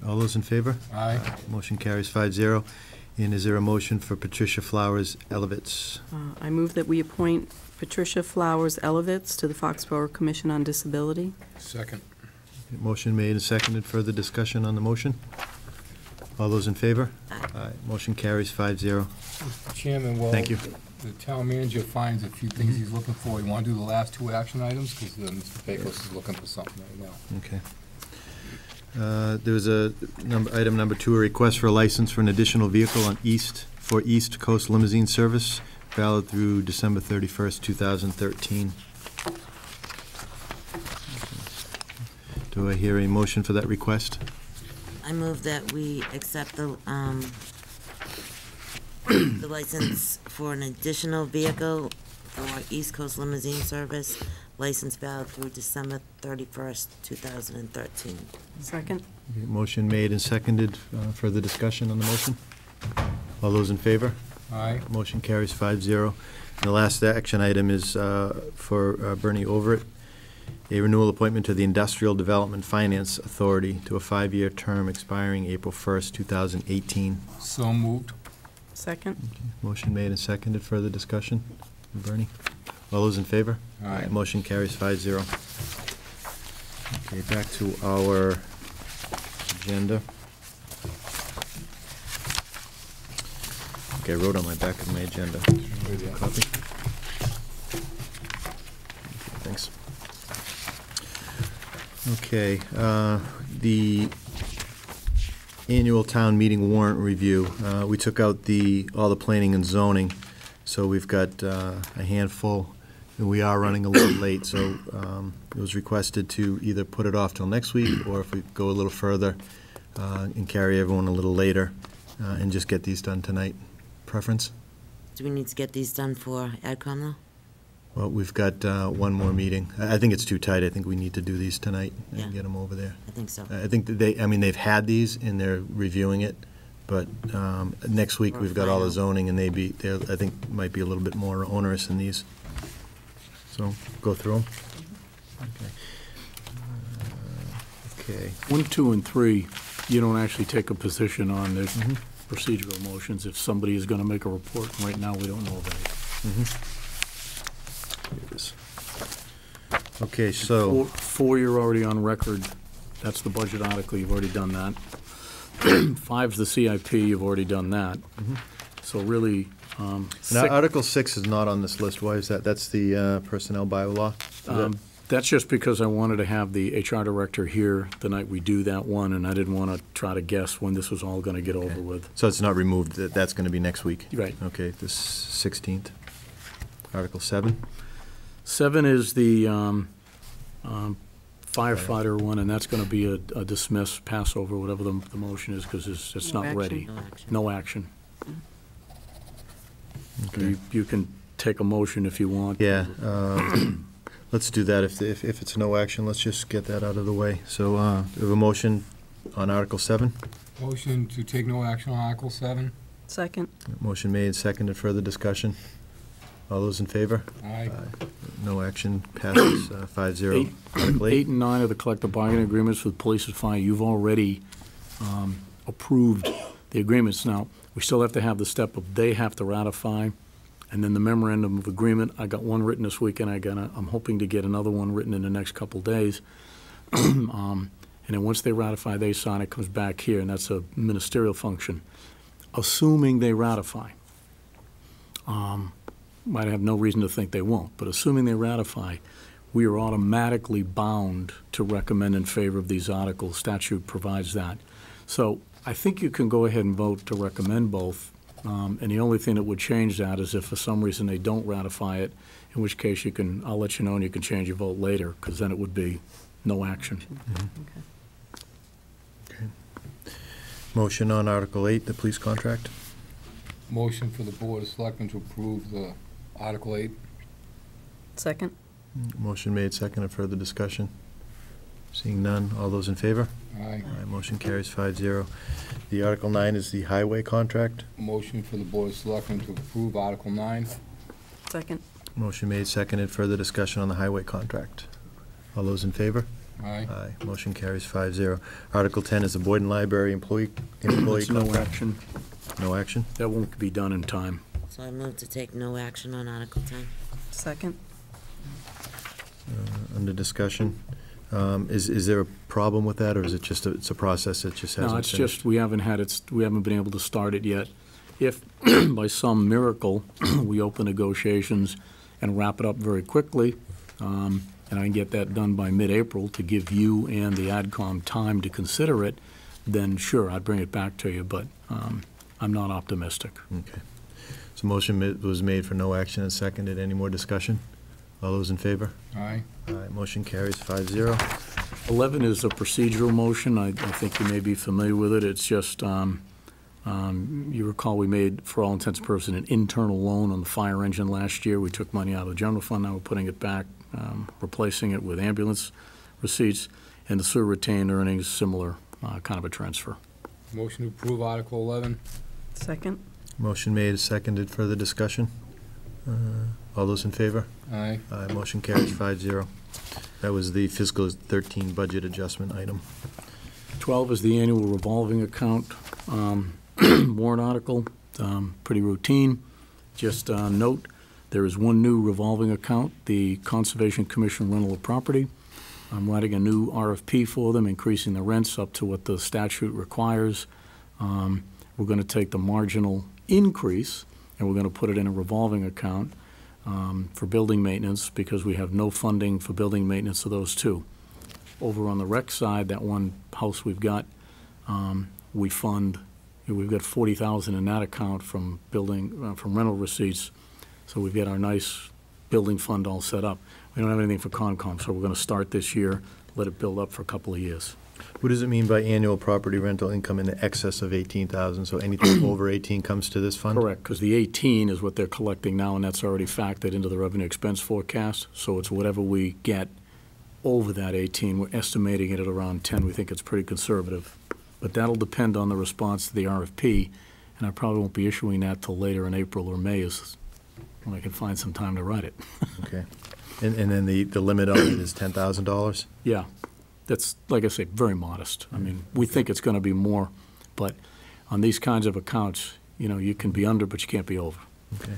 All those in favor? Aye. Motion carries 5-0. And is there a motion for Patricia Flowers Elevitz? I move that we appoint Patricia Flowers Elevitz to the Foxborough Commission on Disability. Second. Motion made and seconded. Further discussion on the motion? All those in favor? Aye. Motion carries 5-0. Mr. Chairman, well, Thank you. The town manager finds a few things he's looking for. You want to do the last 2 action items? Because Mr. Pecos is looking for something right now. Okay. There was item number 2, a request for a license for an additional vehicle on East Coast Limousine Service, valid through December 31st, 2013. Do I hear a motion for that request? I move that we accept the license for an additional vehicle for East Coast Limousine Service, license valid through December 31st, 2013. Second. Okay, motion made and seconded. Further discussion on the motion? All those in favor? Aye. Motion carries 5-0. The last action item is for Bernie Overett, a renewal appointment to the Industrial Development Finance Authority to a 5-year term expiring April 1st, 2018. So moved. Second. Okay. Motion made and seconded. Further discussion? Bernie? All those in favor? Aye. Motion carries 5-0. Okay, back to our agenda. Okay, I wrote on my back of my agenda. Copy. Okay, thanks. Okay, the annual town meeting warrant review. We took out all the planning and zoning, so we've got a handful. And we are running a little late, so it was requested to either put it off till next week, or if we go a little further and carry everyone a little later and just get these done tonight. Preference? Do we need to get these done for AdCom, though? Well, we've got one more meeting. I think it's too tight. I think we need to do these tonight and get them over there. I think so. I think that they've had these and they're reviewing it, but next week we've got all the zoning, and I think might be a little bit more onerous than these. So go through them. Okay. Okay. 1, 2, and 3, you don't actually take a position on. There's procedural motions. If somebody is going to make a report, right now we don't know about it. Here it is. Okay, so 4, you're already on record. That's the budget article. You've already done that. 5's the CIP. You've already done that. So really, now, Article 6 is not on this list. Why is that? That's the personnel bylaw? that's just because I wanted to have the HR director here the night we do that one, and I didn't want to try to guess when this was all going to get over with. So it's not removed. That's going to be next week? Right. Okay, the 16th. Article 7? 7 is the firefighter one, and that's going to be a dismiss, pass over, whatever the motion is, because it's No not action. ready. No action. No action. Okay. You can take a motion if you want. Yeah, let's do that. If it's no action, let's just get that out of the way. So, we have a motion on Article 7. Motion to take no action on Article 7. Second. Motion made, seconded, further discussion. All those in favor? Aye. No action, passes 5-0. Article 8 and 9 are the collective bargaining agreements with police and fire. You've already approved the agreements. Now, we still have to have the step of they have to ratify, and then the memorandum of agreement. I got one written this weekend. I'm hoping to get another one written in the next couple days. And then once they ratify, they sign, it comes back here, and that's a ministerial function. Assuming they ratify. Might have no reason to think they won't, but assuming they ratify, we are automatically bound to recommend in favor of these articles. Statute provides that. So I think you can go ahead and vote to recommend both. And the only thing that would change that is if for some reason they don't ratify it, in which case I'll let you know and you can change your vote later, because then it would be no action. Okay. Motion on Article 8, the police contract. Motion for the Board of Selectmen to approve the Article 8. Second. Motion made, seconded, further discussion. Seeing none, all those in favor? Aye. Motion carries 5-0. The Article 9 is the highway contract. Motion for the Board of Selectmen to approve Article 9. Second. Motion made, seconded, further discussion on the highway contract. All those in favor? Aye. Motion carries 5-0. Article 10 is the Boyden Library employee That's no contract. action. No action? That won't be done in time. So I move to take no action on Article 10. Second. Under discussion. Is there a problem with that, or is it just it's a process that just hasn't No, it's finished? just, we haven't been able to start it yet. If, by some miracle, we open negotiations and wrap it up very quickly, and I can get that done by mid-April to give you and the AdCom time to consider it, then sure, I'd bring it back to you, but I'm not optimistic. Okay. So motion was made for no action and seconded. Any more discussion? All those in favor? Aye. Motion carries 5-0. 11 is a procedural motion. I think you may be familiar with it. It's just, you recall we made, for all intents and purposes, an internal loan on the fire engine last year. We took money out of the general fund. Now we're putting it back, replacing it with ambulance receipts, and the sewer retained earnings, similar kind of a transfer. Motion to approve Article 11. Second. Motion made, seconded. Further discussion? All those in favor? Aye. Motion carries 5-0. That was the fiscal 13 budget adjustment item. 12 is the annual revolving account warrant article, pretty routine. Just note, there is one new revolving account, the Conservation Commission rental of property. I'm writing a new RFP for them, increasing the rents up to what the statute requires. We're going to take the marginal increase, and we're going to put it in a revolving account for building maintenance, because we have no funding for building maintenance of those two. Over on the rec side, that one house we've got, we fund, we've got $40,000 in that account from building, from rental receipts. So we've got our nice building fund all set up. We don't have anything for Concom, so we're going to start this year, let it build up for a couple of years. What does it mean by annual property rental income in excess of 18,000? So anything over 18 comes to this fund? Correct, because the 18 is what they're collecting now, and that's already factored into the revenue expense forecast. So it's whatever we get over that 18. We're estimating it at around 10. We think it's pretty conservative. But that'll depend on the response to the RFP, and I probably won't be issuing that till later in April or May is when I can find some time to write it. Okay. And then the limit on it is $10,000? Yeah. That's, like I say, very modest. I mean, we think it's going to be more, but on these kinds of accounts, you know, you can be under, but you can't be over. Okay.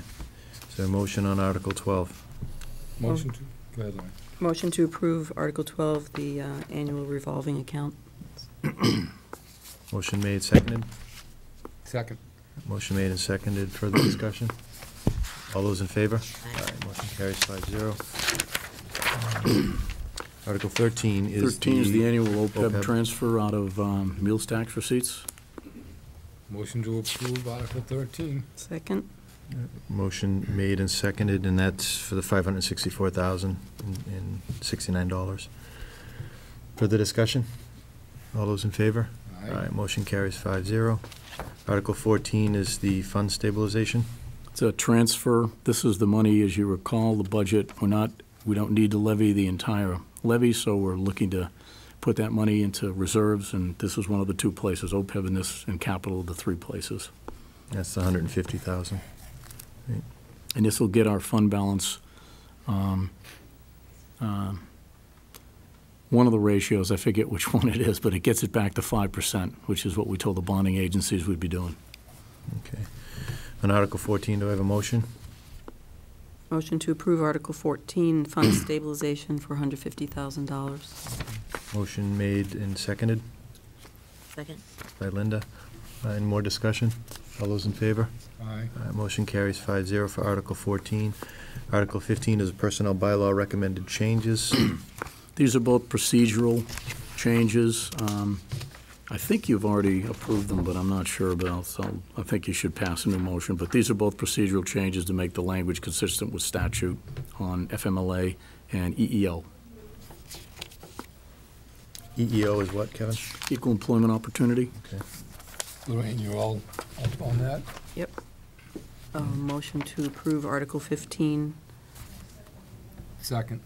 So a motion on Article 12. Motion to, go ahead, Lauren. Motion to approve Article 12, the annual revolving account. Motion made, seconded. Second. Motion made and seconded. Further discussion? All those in favor? Aye. Motion carries 5-0. Article 13 is 13 is the annual OPEB OPEB. transfer out of meals tax receipts. Motion to approve Article 13. Second. Motion made and seconded, and that's for the $564,069. Further discussion? All those in favor? Aye. Motion carries 5-0. Article 14 is the fund stabilization. It's a transfer. This is the money, as you recall, the budget. We don't need to levy the entire levy, so we're looking to put that money into reserves, and this is one of the two places, OPEB and this, and capital, the three places. That's the 150,000. And this will get our fund balance, one of the ratios, I forget which one it is, but it gets it back to 5%, which is what we told the bonding agencies we'd be doing. Okay. On Article 14, do I have a motion? Motion to approve Article 14, fund stabilization for $150,000. Motion made and seconded Second. by Linda. Any more discussion? All those in favor? Aye. Motion carries 5-0 for Article 14. Article 15 is a personnel bylaw recommended changes. These are both procedural changes. I think you've already approved them, but I'm not sure about, so I think you should pass a new motion. But these are both procedural changes to make the language consistent with statute on FMLA and EEO. EEO is what, Kevin? Equal Employment Opportunity. Okay. Lorraine, you're all up on that? Yep. Motion to approve Article 15. Second.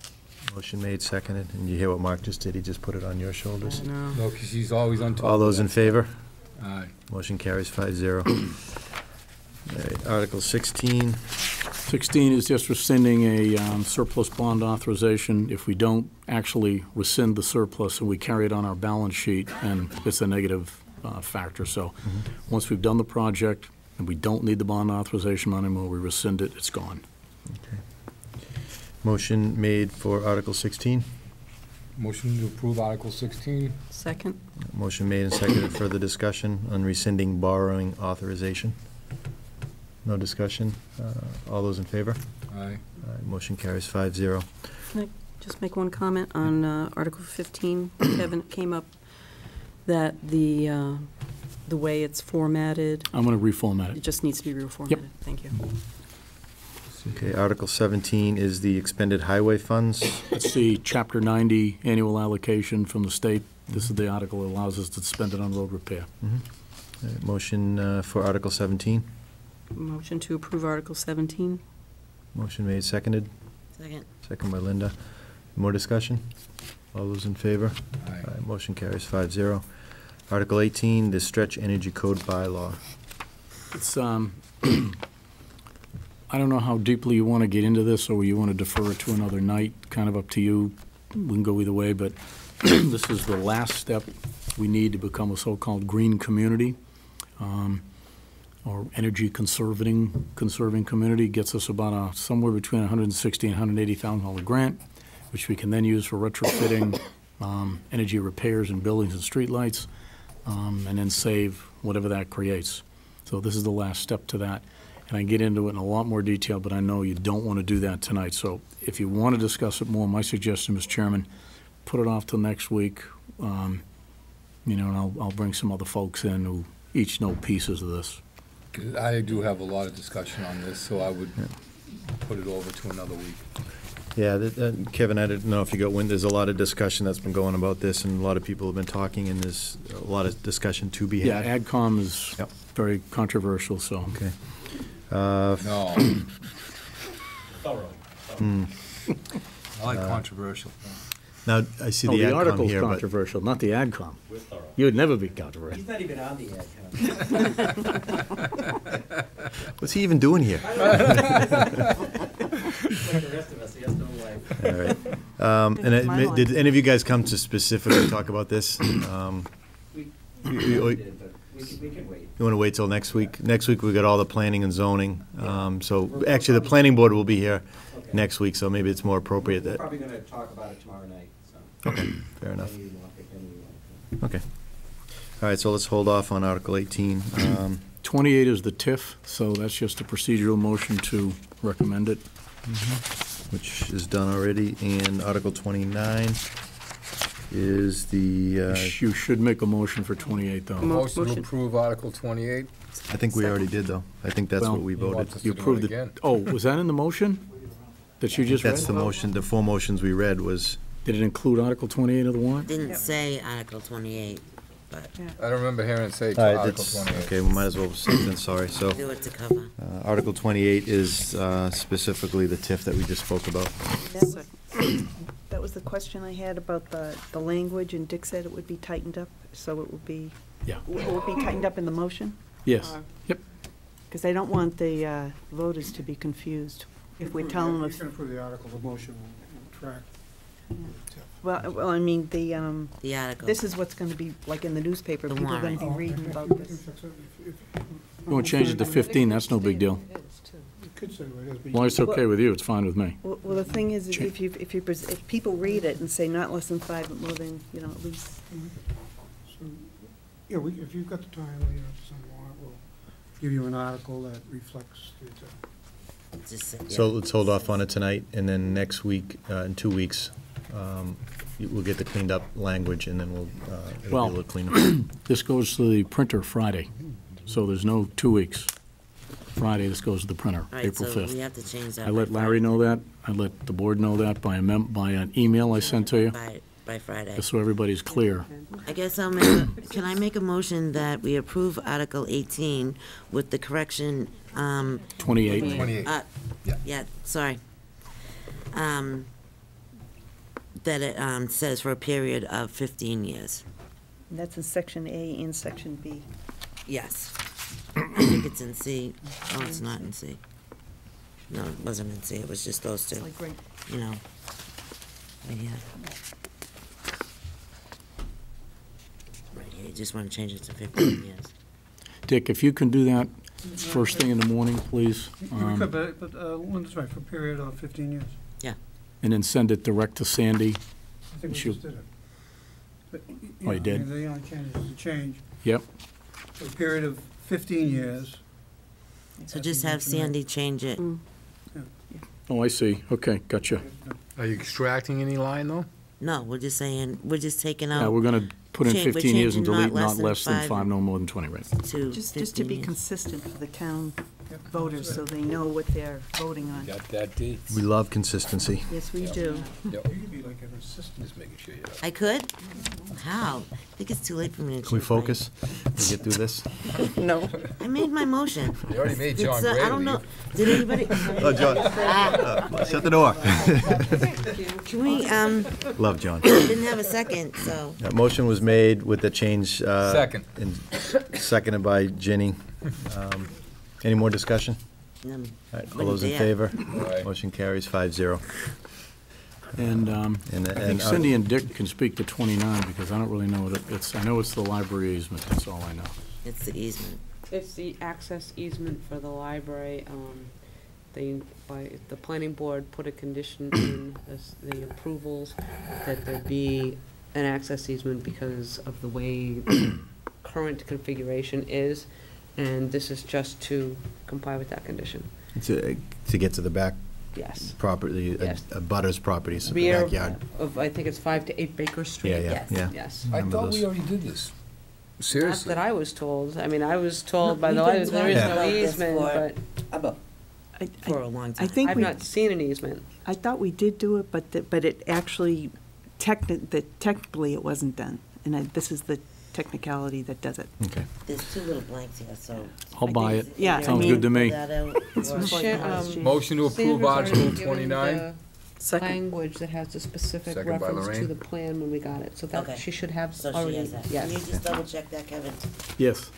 Motion made, seconded. And you hear what Mark just did? He just put it on your shoulders. No. No, because he's always on top. All those in favor? Aye. Motion carries 5-0. All right, Article 16. 16 is just rescinding a surplus bond authorization. If we don't actually rescind the surplus and we carry it on our balance sheet, and it's a negative factor. So once we've done the project and we don't need the bond authorization anymore, we rescind it, it's gone. Okay. Motion made for Article 16. Motion to approve Article 16. Second. Motion made and seconded. Further discussion on rescinding borrowing authorization. No discussion. All those in favor? Aye. Motion carries 5-0. Can I just make one comment on Article 15? Kevin, it came up that the way it's formatted, I'm going to reformat it it. just needs to be reformatted. Yep. Thank you. Okay, Article 17 is the expended highway funds. It's the Chapter 90 annual allocation from the state. This is the article that allows us to spend it on road repair. Motion for Article 17. Motion to approve Article 17. Motion made, seconded. Second. Second by Linda. More discussion? All those in favor? Aye. Motion carries 5-0. Article 18, the Stretch Energy Code bylaw. It's, I don't know how deeply you want to get into this, or you want to defer it to another night, kind of up to you. We can go either way, but this is the last step we need to become a so-called green community, or energy conserving community. Gets us about somewhere between $160,000 and $180,000 grant, which we can then use for retrofitting energy repairs in buildings and streetlights, and then save whatever that creates. So this is the last step to that. And I get into it in a lot more detail, but I know you don't want to do that tonight. So if you want to discuss it more, my suggestion, Mr. Chairman, put it off till next week, and I'll bring some other folks in who each know pieces of this. I do have a lot of discussion on this, so I would put it over to another week. Yeah, Kevin, I don't know if you got wind. There's a lot of discussion that's been going about this, and a lot of people have been talking, and there's a lot of discussion to be had. Yeah, AgCom is very controversial, so. Okay. No. Thorough. I like controversial. Now, I see Oh, the the AgCom article's here, but controversial, not the AgCom. We're thorough. You would never be controversial. He's not even on the AgCom. what's he even doing here? Like the rest of us, he has no life. All right. And did any of you guys come to specifically talk about this? We can wait. You want to wait till next week? Next week we got all the planning and zoning. So actually, the planning board will be here next week, so maybe it's more appropriate We're that. probably going to talk about it tomorrow night, so. Okay, fair enough. Maybe you want to pick any you want. Okay. All right, so let's hold off on Article 18. 28 is the TIF, so that's just a procedural motion to recommend it. Which is done already, and Article 29 is the, You should make a motion for 28, though. Motion to approve Article 28. I think we already did, though. I think that's Well, what we you want voted. us You to do approved it again. it. Oh, was that in the motion that you just read? That's the motion, the four motions we read was Did it include Article 28 of the warrant? Didn't say Article 28, but I don't remember hearing it say All right, Article that's, 28. okay, we might as well say it then, sorry. So, do it to cover. Article 28 is specifically the TIF that we just spoke about. That was the question I had about the language, and Dick said it would be tightened up, so it would be, Yeah. it would be tightened up in the motion? Yes. Yep. Because I don't want the voters to be confused if we tell them You if, can approve the article, the motion will track. well, I mean, The article. this is what's going to be, like in the newspaper, The people are going to be warrant. reading about this. You want to change it to 15, that's no big deal. You could say what it is, but As long as it's okay with you, it's fine with me. Well, the thing is, if people read it and say not less than 5, but more than, at least. So, yeah, if you've got the time later, some warrant, we'll give you an article that reflects the, So let's hold off on it tonight, and then next week, in 2 weeks, we'll get the cleaned up language, and then it'll be a Well, little cleaner. this goes to the printer Friday, so there's no 2 weeks. Friday, this goes to the printer, All right, April so 5th. we have to change that I let Larry know that. I let the board know that by an email I sent to you, by Friday. just so everybody's clear. I guess can I make a motion that we approve Article 18 with the correction, 28. 28. Yeah, sorry. That it says for a period of 15 years. And that's in Section A and Section B. Yes. I think it's in C. Oh, it's not in C. No, it wasn't in C. It was just those two. Like right Right here. Right here. You just want to change it to 15 years. Dick, if you can do that first thing in the morning, please. we could, but Linda's right, for a period of 15 years. And then send it direct to Sandy. I think we She'll- just did it. But, Oh, you did? I mean, the only change is the change Yep. for a period of 15 years. So just have Sandy change it. Oh, I see. Okay, gotcha. Are you extracting any line, though? No, we're just saying, we're just taking out. Yeah, we're going to put in We're 15 years and changing delete not less than 5, no more than 20, right? To Just to 15 be years. consistent for the town voters, so they know what they're voting on. Got that, D? We love consistency. Yes, we do. Yep. You could be like an assistant. Just making sure you have. I could? How? I think it's too late for me to. Can we change my- focus and get through this? No. I made my motion. You already made John It's, Gray I don't know. leave. Did anybody? Oh, John, shut the door. Can we, Love John. didn't have a second, so. That motion was made with the change. Second. And seconded by Ginny. Any more discussion? All right, all those in dare. favor? Aye. Motion carries 5-0. And I And think Cindy and Dick can speak to 29, because I don't really know what it's, I know it's the library easement, that's all I know. It's the easement. It's the access easement for the library. The planning board put a condition in the approvals that there be an access easement because of the way the current configuration is, and this is just to comply with that condition. To get to the back Yes. property, Yes. a butter's property, so the Rear backyard. of, I think it's 5 to 8 Baker Street. Yeah, yeah, Yes. yeah. Yes. I Remember thought those. we already did this. Not Seriously. that I was told. I mean, I was told by we've the been letter, there is talking no about this easement, but For a long time. I think I've we, not seen an easement. I thought we did do it, but it actually, technically it wasn't done. And this is the technicality that does it. Okay. There's 2 little blanks here, so. I'll buy it. Yeah, I Sounds mean- good to me. That out, It's or- much like Shit, ours, Jane. Motion to approve Sandra's already Article given 29. the Second. language that has the specific Second by reference to Lorraine. the plan when we got it, so Okay. that she should have So she already, has that. Can yes. you just double check that, Kevin? Yes,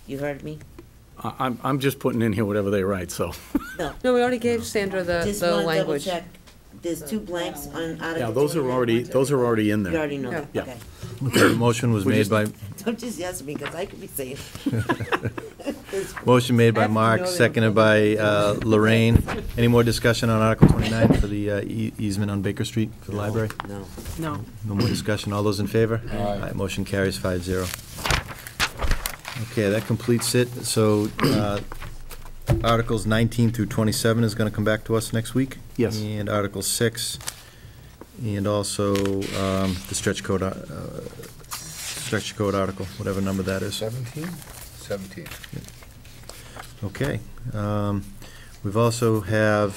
You heard me? I'm just putting in here whatever they write, so. No. No, we already gave Sandra the Just want to double language. check. There's 2 blanks on Article Yeah, those are 29. already in You there. already know that, Yeah. okay. Okay, the motion was We made just- by, Don't just yes me, because I could be saying. motion made by After you Mark, know they seconded by Lorraine. Any more discussion on Article 29 for the easement on Baker Street for the library? No. No. No more discussion. All those in favor? Aye. Motion carries 5-0. Okay, that completes it. So Articles 19 through 27 is going to come back to us next week. Yes. And Article 6, and also the stretch code article, whatever number that is. 17? 17. Okay. We've also have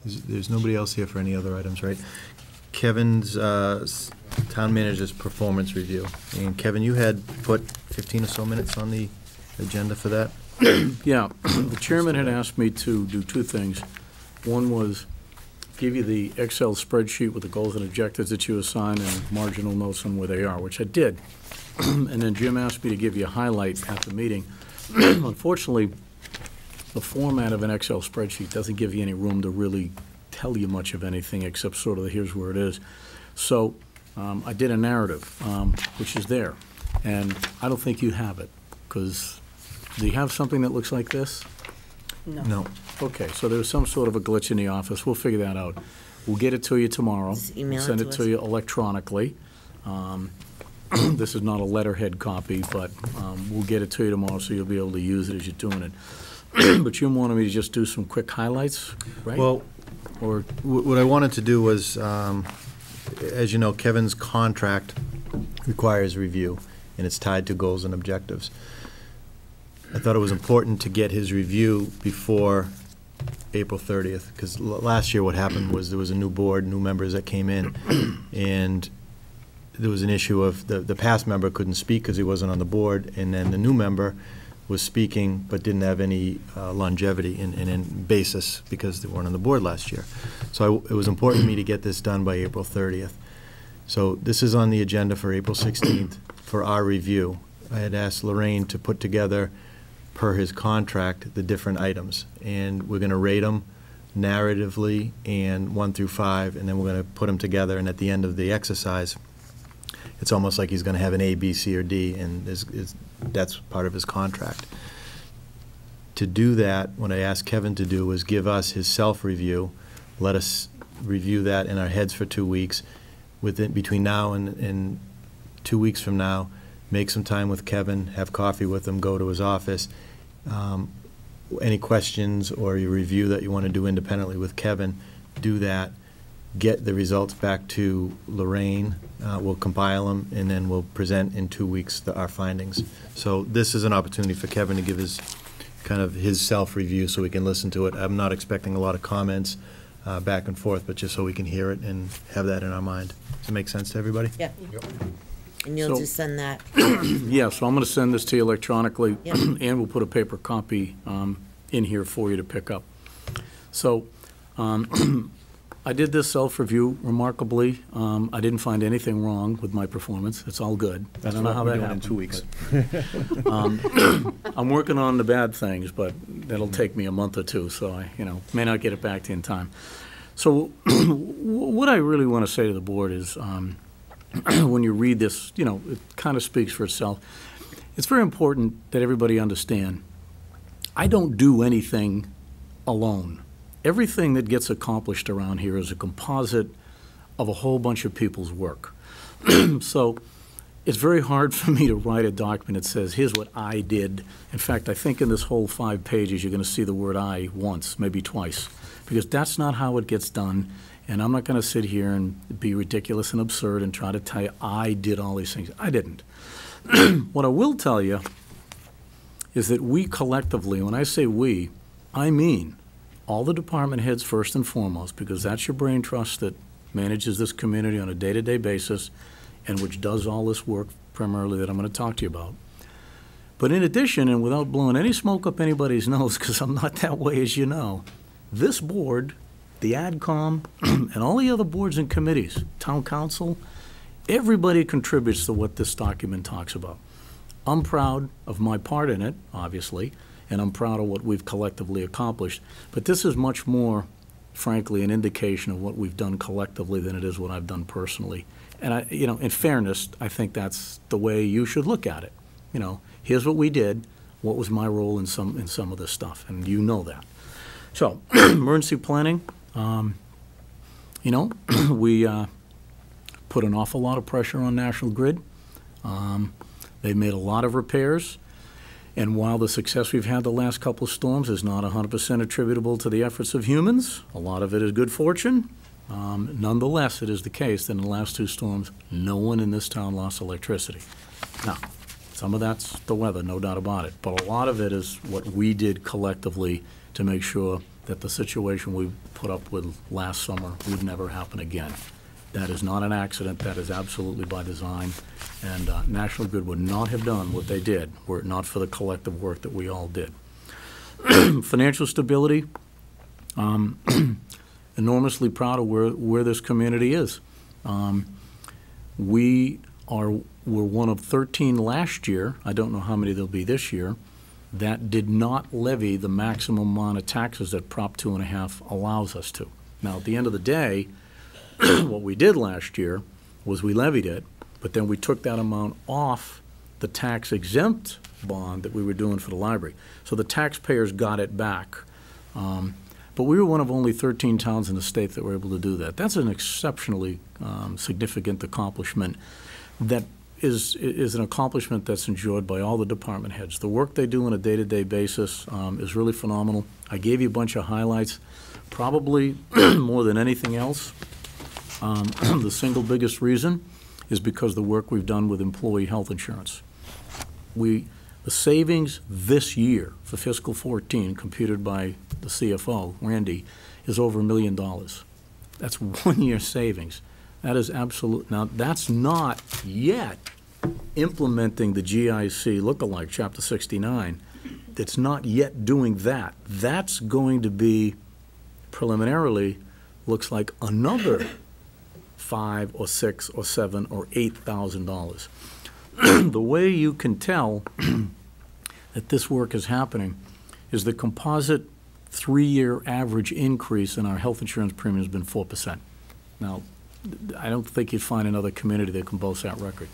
There's nobody else here for any other items, right? Kevin's town manager's performance review. And Kevin, you had put 15 or so minutes on the agenda for that? Yeah, the chairman had asked me to do two things. One was give you the Excel spreadsheet with the goals and objectives that you assign and marginal notes on where they are, which I did. And then Jim asked me to give you a highlight at the meeting. Unfortunately, the format of an Excel spreadsheet doesn't give you any room to really tell you much of anything except sort of the here's where it is. So I did a narrative, which is there. And I don't think you have it, because do you have something that looks like this? No. No. Okay, so there's some sort of a glitch in the office. We'll figure that out. We'll get it to you tomorrow. Just email it Send to it to us. you electronically. This is not a letterhead copy, but we'll get it to you tomorrow so you'll be able to use it as you're doing it. But you wanted me to just do some quick highlights, right? Well, Or what I wanted to do was, as you know, Kevin's contract requires review, and it's tied to goals and objectives. I thought it was important to get his review before April 30th, because last year what happened was there was a new board, new members that came in, and there was an issue of the past member couldn't speak because he wasn't on the board, and then the new member was speaking but didn't have any longevity in basis because they weren't on the board last year. So it was important to me to get this done by April 30th. So this is on the agenda for April 16th for our review. I had asked Lorraine to put together, per his contract, the different items, and we're going to rate them narratively and 1 through 5, and then we're going to put them together, and at the end of the exercise it's almost like he's going to have an A, B, C, or D, and that's part of his contract. To do that, what I asked Kevin to do was give us his self-review, let us review that in our heads for 2 weeks. Between now and 2 weeks from now, make some time with Kevin, have coffee with him, go to his office. Any questions or your review that you want to do independently with Kevin, do that. Get the results back to Lorraine. We'll compile them, and then we'll present in 2 weeks our findings. So this is an opportunity for Kevin to give his self-review so we can listen to it. I'm not expecting a lot of comments back and forth, but just so we can hear it and have that in our mind. Does it make sense to everybody? Yeah. And you'll So- just send that? Yeah, so I'm going to send this to you electronically, Yep. and we'll put a paper copy in here for you to pick up. So I did this self-review remarkably. I didn't find anything wrong with my performance. It's all good. I don't know how that happened. In 2 weeks. I'm working on the bad things, but that'll take me a month or two, so I, may not get it back to you in time. So what I really want to say to the board is, when you read this, it kind of speaks for itself. It's very important that everybody understand, I don't do anything alone. Everything that gets accomplished around here is a composite of a whole bunch of people's work. So it's very hard for me to write a document that says, here's what I did. In fact, I think in this whole 5 pages, you're going to see the word I once, maybe twice, because that's not how it gets done. And I'm not going to sit here and be ridiculous and absurd and try to tell you I did all these things. I didn't. What I will tell you is that we collectively, when I say we, I mean all the department heads first and foremost, because that's your brain trust that manages this community on a day-to-day basis and which does all this work primarily that I'm going to talk to you about. But in addition, and without blowing any smoke up anybody's nose, because I'm not that way as you know, this board, the AdCom, and all the other boards and committees, town council, everybody contributes to what this document talks about. I'm proud of my part in it, obviously, and I'm proud of what we've collectively accomplished. But this is much more, frankly, an indication of what we've done collectively than it is what I've done personally. And in fairness, I think that's the way you should look at it. Here's what we did. What was my role in some of this stuff? And you know that. So, emergency planning. We put an awful lot of pressure on National Grid. They made a lot of repairs. And while the success we've had the last couple of storms is not 100% attributable to the efforts of humans, a lot of it is good fortune. Nonetheless, it is the case that in the last 2 storms, no one in this town lost electricity. Now, some of that's the weather, no doubt about it. But a lot of it is what we did collectively to make sure that the situation we put up with last summer would never happen again. That is not an accident. That is absolutely by design. And National Grid would not have done what they did were it not for the collective work that we all did. Financial stability, enormously proud of where this community is. We're one of 13 last year, I don't know how many there'll be this year, that did not levy the maximum amount of taxes that Prop 2.5 allows us to. Now, at the end of the day, what we did last year was we levied it, but then we took that amount off the tax-exempt bond that we were doing for the library. So the taxpayers got it back. But we were one of only 13 towns in the state that were able to do that. That's an exceptionally significant accomplishment that is an accomplishment that's enjoyed by all the department heads. The work they do on a day-to-day basis is really phenomenal. I gave you a bunch of highlights. Probably more than anything else, the single biggest reason is because the work we've done with employee health insurance. The savings this year for fiscal 14, computed by the CFO, Randy, is over $1 million. That's 1 year savings. That is absolute. Now, that's not yet implementing the GIC lookalike, Chapter 69. It's not yet doing that. That's going to be, preliminarily, looks like another $5,000 or $6,000 or $7,000 or $8,000. The way you can tell that this work is happening is the composite 3-year average increase in our health insurance premium has been 4%. Now, I don't think you'd find another community that can boast that record.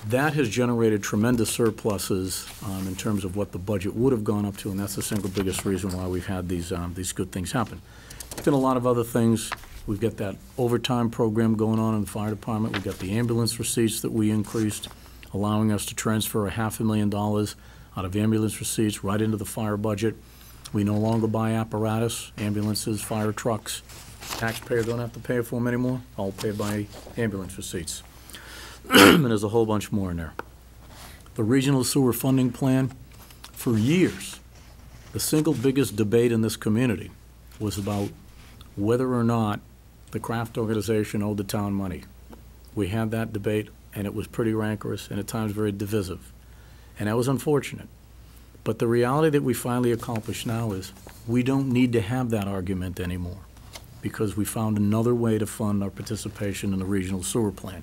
That has generated tremendous surpluses in terms of what the budget would have gone up to, and that's the single biggest reason why we've had these good things happen. There's been a lot of other things. We've got that overtime program going on in the fire department. We've got the ambulance receipts that we increased, allowing us to transfer $500,000 out of ambulance receipts right into the fire budget. We no longer buy apparatus, ambulances, fire trucks. Taxpayers don't have to pay for them anymore, all paid by ambulance receipts. And there's a whole bunch more in there. The regional sewer funding plan, for years, the single biggest debate in this community was about whether or not the Kraft organization owed the town money. We had that debate, and it was pretty rancorous and at times very divisive. And that was unfortunate. But the reality that we finally accomplished now is we don't need to have that argument anymore because we found another way to fund our participation in the regional sewer plan.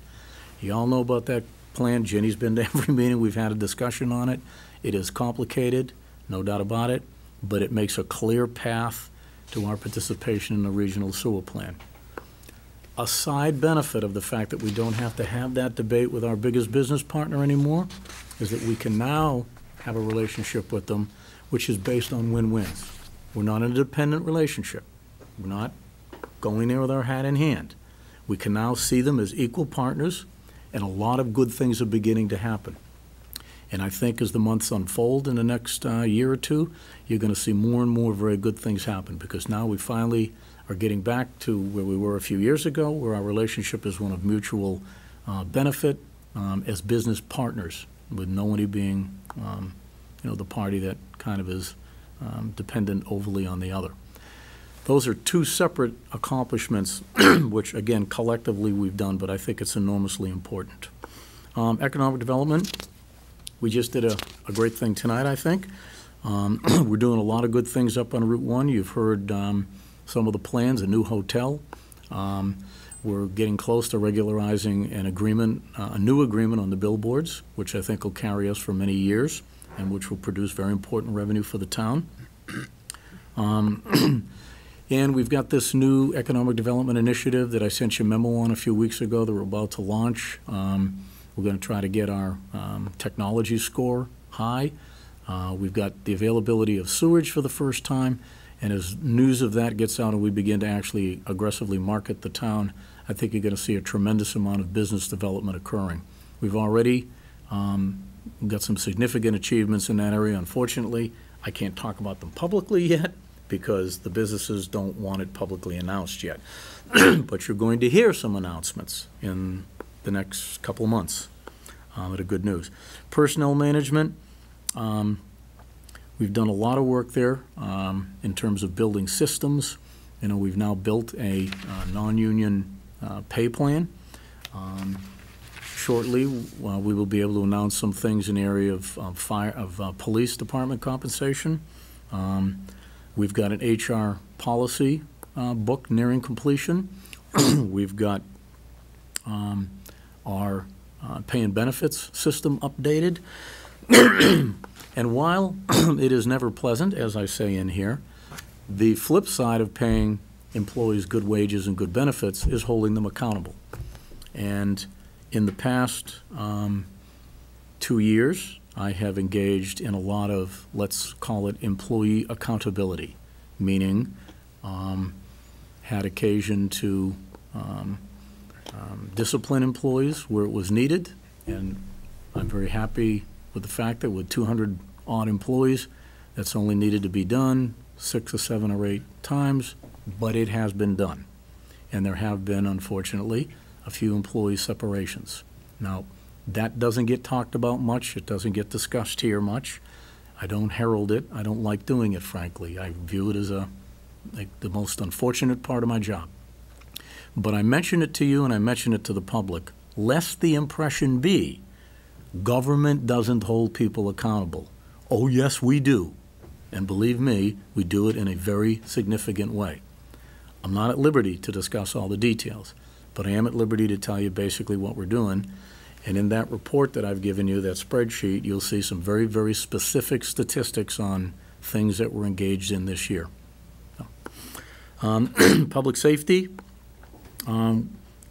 You all know about that plan. Jenny's been to every meeting. We've had a discussion on it. It is complicated, no doubt about it, but it makes a clear path to our participation in the regional sewer plan. A side benefit of the fact that we don't have to have that debate with our biggest business partner anymore is that we can now have a relationship with them which is based on win-wins. We're not in a dependent relationship. We're not going there with our hat in hand. We can now see them as equal partners, and a lot of good things are beginning to happen. And I think as the months unfold in the next year or two, you're going to see more and more very good things happen because now we finally are getting back to where we were a few years ago, where our relationship is one of mutual benefit as business partners, with nobody being the party that kind of is dependent overly on the other. Those are two separate accomplishments, which, again, collectively we've done, but I think it's enormously important. Economic development, we just did a great thing tonight, I think. We're doing a lot of good things up on Route 1. You've heard some of the plans, a new hotel. We're getting close to regularizing an agreement, a new agreement on the billboards, which I think will carry us for many years and which will produce very important revenue for the town. And we've got this new economic development initiative that I sent you a memo on a few weeks ago that we're about to launch. We're going to try to get our technology score high. We've got the availability of sewage for the first time, and as news of that gets out and we begin to actually aggressively market the town, I think you're going to see a tremendous amount of business development occurring. We've already got some significant achievements in that area. Unfortunately, I can't talk about them publicly yet because the businesses don't want it publicly announced yet. But you're going to hear some announcements in the next couple of months that are good news. Personnel management, We've done a lot of work there in terms of building systems. You know, we've now built a non-union pay plan. Shortly, we will be able to announce some things in the area of police department compensation. We've got an HR policy book nearing completion. We've got our pay and benefits system updated. And while it is never pleasant, as I say in here, the flip side of paying employees good wages and good benefits is holding them accountable. And in the past 2 years, I have engaged in a lot of, let's call it, employee accountability, meaning had occasion to discipline employees where it was needed, and I'm very happy with the fact that with 200-odd employees, that's only needed to be done 6 or 7 or 8 times, but it has been done. And there have been, unfortunately, a few employee separations. Now, that doesn't get talked about much. It doesn't get discussed here much. I don't herald it. I don't like doing it, frankly. I view it as the most unfortunate part of my job. But I mention it to you and I mention it to the public, lest the impression be government doesn't hold people accountable. Oh, yes, we do. And believe me, we do it in a very significant way. I'm not at liberty to discuss all the details, but I am at liberty to tell you basically what we're doing. And in that report that I've given you, that spreadsheet, you'll see some very, very specific statistics on things that we're engaged in this year. Public safety, a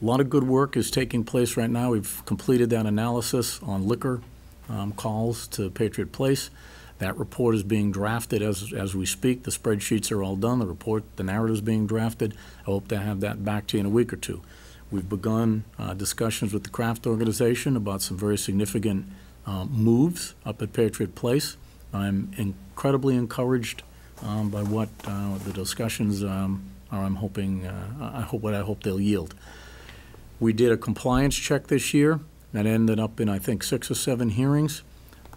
lot of good work is taking place right now. We've completed that analysis on liquor calls to Patriot Place. That report is being drafted as we speak. The spreadsheets are all done. The narrative is being drafted. I hope to have that back to you in a week or two. We've begun discussions with the craft organization about some very significant moves up at Patriot Place. I'm incredibly encouraged by what the discussions are. I hope they'll yield. We did a compliance check this year that ended up in, I think, 6 or 7 hearings.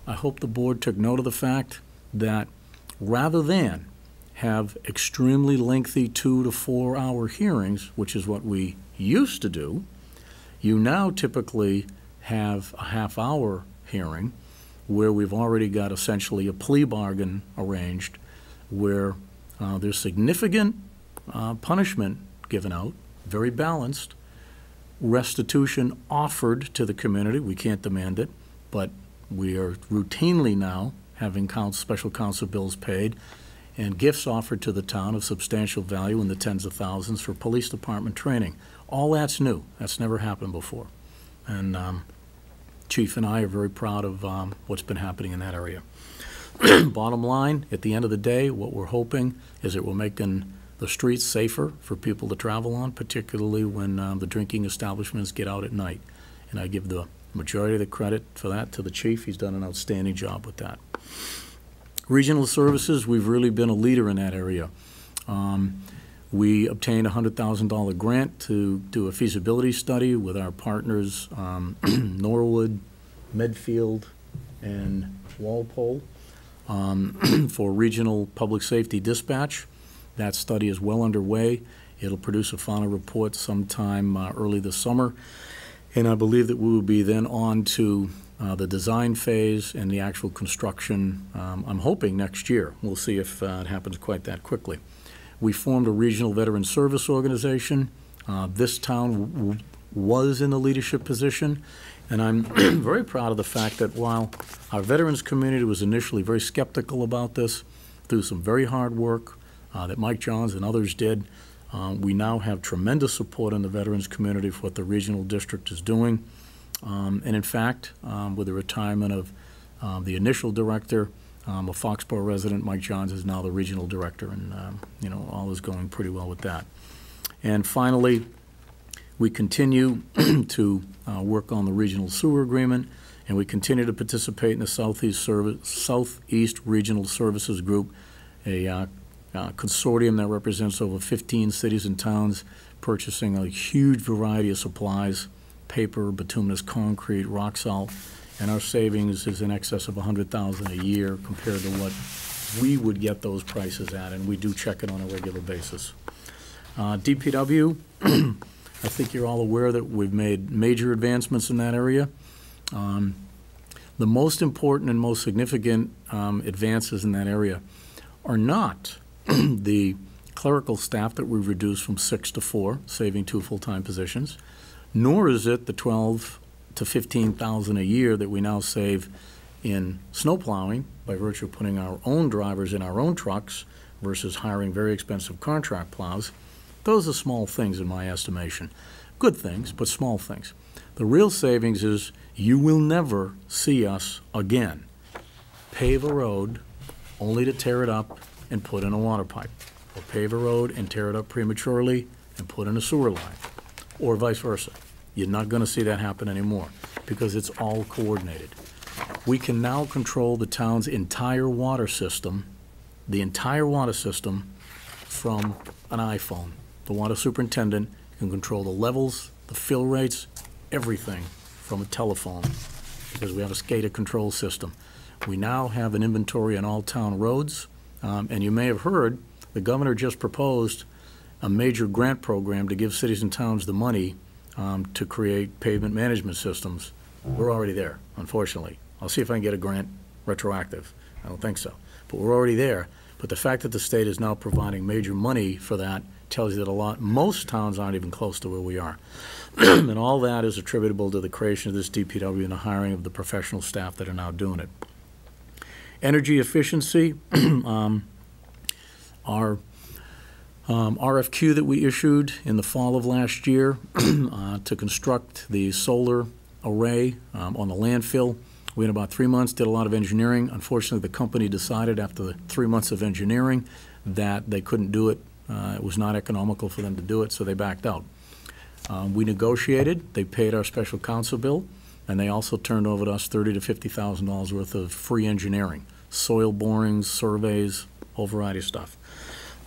I hope the board took note of the fact that rather than have extremely lengthy 2 to 4 hour hearings, which is what we used to do, you now typically have a half-hour hearing where we've already got essentially a plea bargain arranged where there's significant punishment given out, very balanced, restitution offered to the community. We can't demand it, but we are routinely now having special counsel bills paid and gifts offered to the town of substantial value in the tens of thousands for police department training. All that's new. That's never happened before. And Chief and I are very proud of what's been happening in that area. Bottom line, at the end of the day, what we're hoping is that we're making the streets safer for people to travel on, particularly when the drinking establishments get out at night. And I give the majority of the credit for that to the chief. He's done an outstanding job with that. Regional services, we've really been a leader in that area. We obtained a $100,000 grant to do a feasibility study with our partners Norwood, Medfield, and Walpole for regional public safety dispatch. That study is well underway. It'll produce a final report sometime early this summer. And I believe that we will be then on to the design phase and the actual construction, I'm hoping next year. We'll see if it happens quite that quickly. We formed a regional veteran service organization. This town was in the leadership position, and I'm very proud of the fact that while our veterans community was initially very skeptical about this, through some very hard work that Mike Johns and others did, we now have tremendous support in the veterans community for what the regional district is doing. And in fact, with the retirement of the initial director, a Foxborough resident, Mike Johns, is now the regional director, and all is going pretty well with that. And finally, we continue to work on the regional sewer agreement, and we continue to participate in the Southeast Regional Services Group, a consortium that represents over 15 cities and towns, purchasing a huge variety of supplies, paper, bituminous concrete, rock salt, and our savings is in excess of $100,000 a year compared to what we would get those prices at, and we do check it on a regular basis. DPW, I think you're all aware that we've made major advancements in that area. The most important and most significant advances in that area are not the clerical staff that we've reduced from 6 to 4, saving 2 full-time positions, nor is it the 12 to 15,000 a year that we now save in snow plowing by virtue of putting our own drivers in our own trucks versus hiring very expensive contract plows. Those are small things in my estimation. Good things, but small things. The real savings is you will never see us again pave a road only to tear it up and put in a water pipe, or pave a road and tear it up prematurely and put in a sewer line, or vice versa. You're not going to see that happen anymore because it's all coordinated. We can now control the town's entire water system, from an iPhone. The water superintendent can control the levels, the fill rates, everything from a telephone because we have a SCADA control system. We now have an inventory on all town roads, and you may have heard the governor just proposed a major grant program to give cities and towns the money to create pavement management systems. We're already there, unfortunately. I'll see if I can get a grant retroactive. I don't think so, but we're already there. But the fact that the state is now providing major money for that tells you that most towns aren't even close to where we are. And all that is attributable to the creation of this DPW and the hiring of the professional staff that are now doing it. Energy efficiency, our RFQ that we issued in the fall of last year to construct the solar array on the landfill. We had about 3 months, did a lot of engineering. Unfortunately, the company decided after the 3 months of engineering that they couldn't do it. It was not economical for them to do it, so they backed out. We negotiated. They paid our special counsel bill, and they also turned over to us $30,000 to $50,000 worth of free engineering, soil borings, surveys, whole variety of stuff.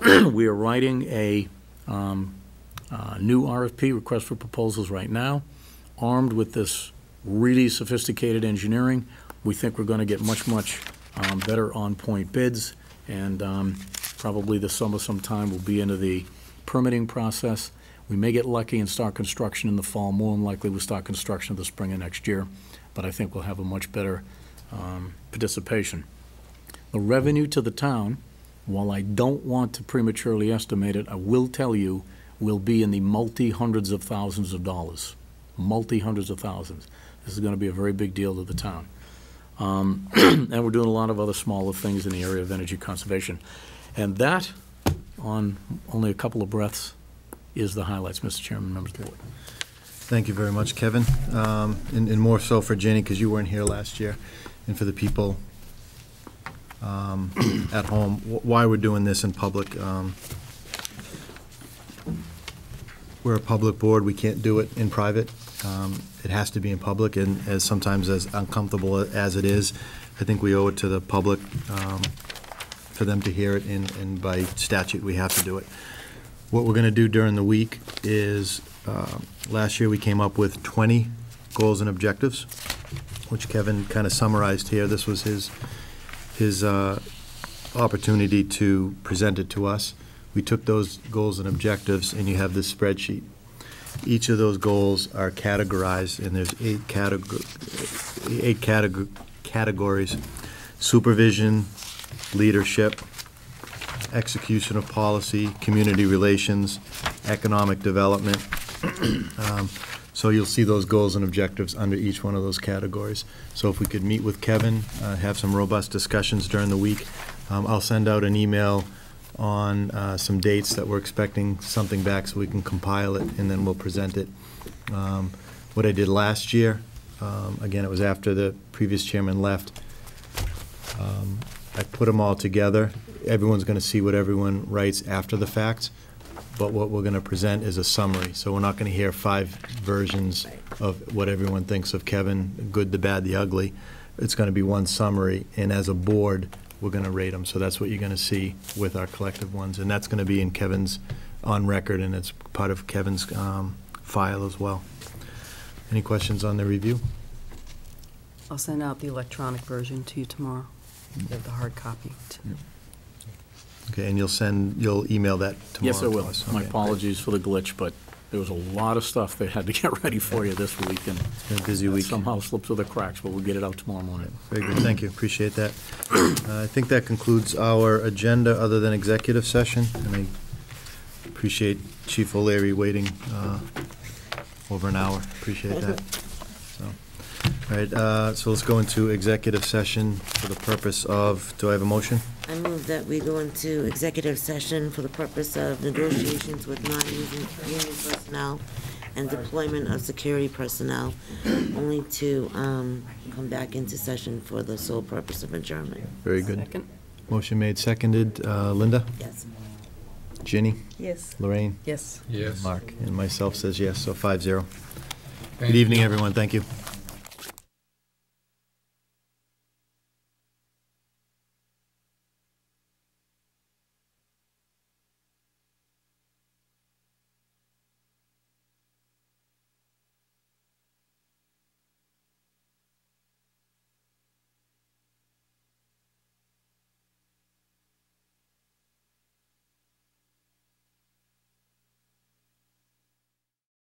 We are writing a new RFP, request for proposals, right now, armed with this really sophisticated engineering. We think we're going to get much better on-point bids, and probably this summer sometime we'll be into the permitting process. We may get lucky and start construction in the fall. More than likely we'll start construction in the spring of next year, but I think we'll have a much better participation. The revenue to the town, while I don't want to prematurely estimate it, I will tell you will be in the multi-hundreds of thousands of dollars. Multi-hundreds of thousands. This is going to be a very big deal to the town. And we're doing a lot of other smaller things in the area of energy conservation. And that, on only a couple of breaths, is the highlights, Mr. Chairman, members of the board. Thank you very much, Kevin. And more so for Jenny, because you weren't here last year, and for the people at home, why we're doing this in public. We're a public board. We can't do it in private. It has to be in public, and sometimes as uncomfortable as it is, I think we owe it to the public for them to hear it, and by statute we have to do it. What we're going to do during the week is, last year we came up with 20 goals and objectives, which Kevin kind of summarized here. This was his opportunity to present it to us. We took those goals and objectives, and you have this spreadsheet. Each of those goals are categorized, and there's 8 categories: supervision, leadership, execution of policy, community relations, economic development. So you'll see those goals and objectives under each one of those categories. So if we could meet with Kevin, have some robust discussions during the week. I'll send out an email on some dates that we're expecting something back so we can compile it, and then we'll present it. What I did last year, again, it was after the previous chairman left, I put them all together. Everyone's going to see what everyone writes after the fact, but what we're going to present is a summary. So we're not going to hear 5 versions of what everyone thinks of Kevin, good, the bad, the ugly. It's going to be one summary, and as a board, we're going to rate them. So that's what you're going to see with our collective ones, and that's going to be in Kevin's on record, and it's part of Kevin's file as well. Any questions on the review? I'll send out the electronic version to you tomorrow. You have the hard copy. Okay, and you'll email that tomorrow? Yes, I will. to us. My Okay, apologies for the glitch, but there was a lot of stuff they had to get ready for you this week, and been a busy week. somehow slipped through the cracks, but we'll get it out tomorrow morning. Very good, thank you, appreciate that. I think that concludes our agenda, other than executive session, and I appreciate Chief O'Leary waiting over an hour, appreciate that. So, all right, so let's go into executive session for the purpose of, do I have a motion? I move that we go into executive session for the purpose of negotiations with non-union personnel and deployment of security personnel, only to come back into session for the sole purpose of adjournment. Very good. Second. Motion made, seconded. Linda? Yes. Ginny? Yes. Lorraine? Yes. Yes. Mark? And myself says yes, so 5-0. Thank Good evening, you. everyone, thank you.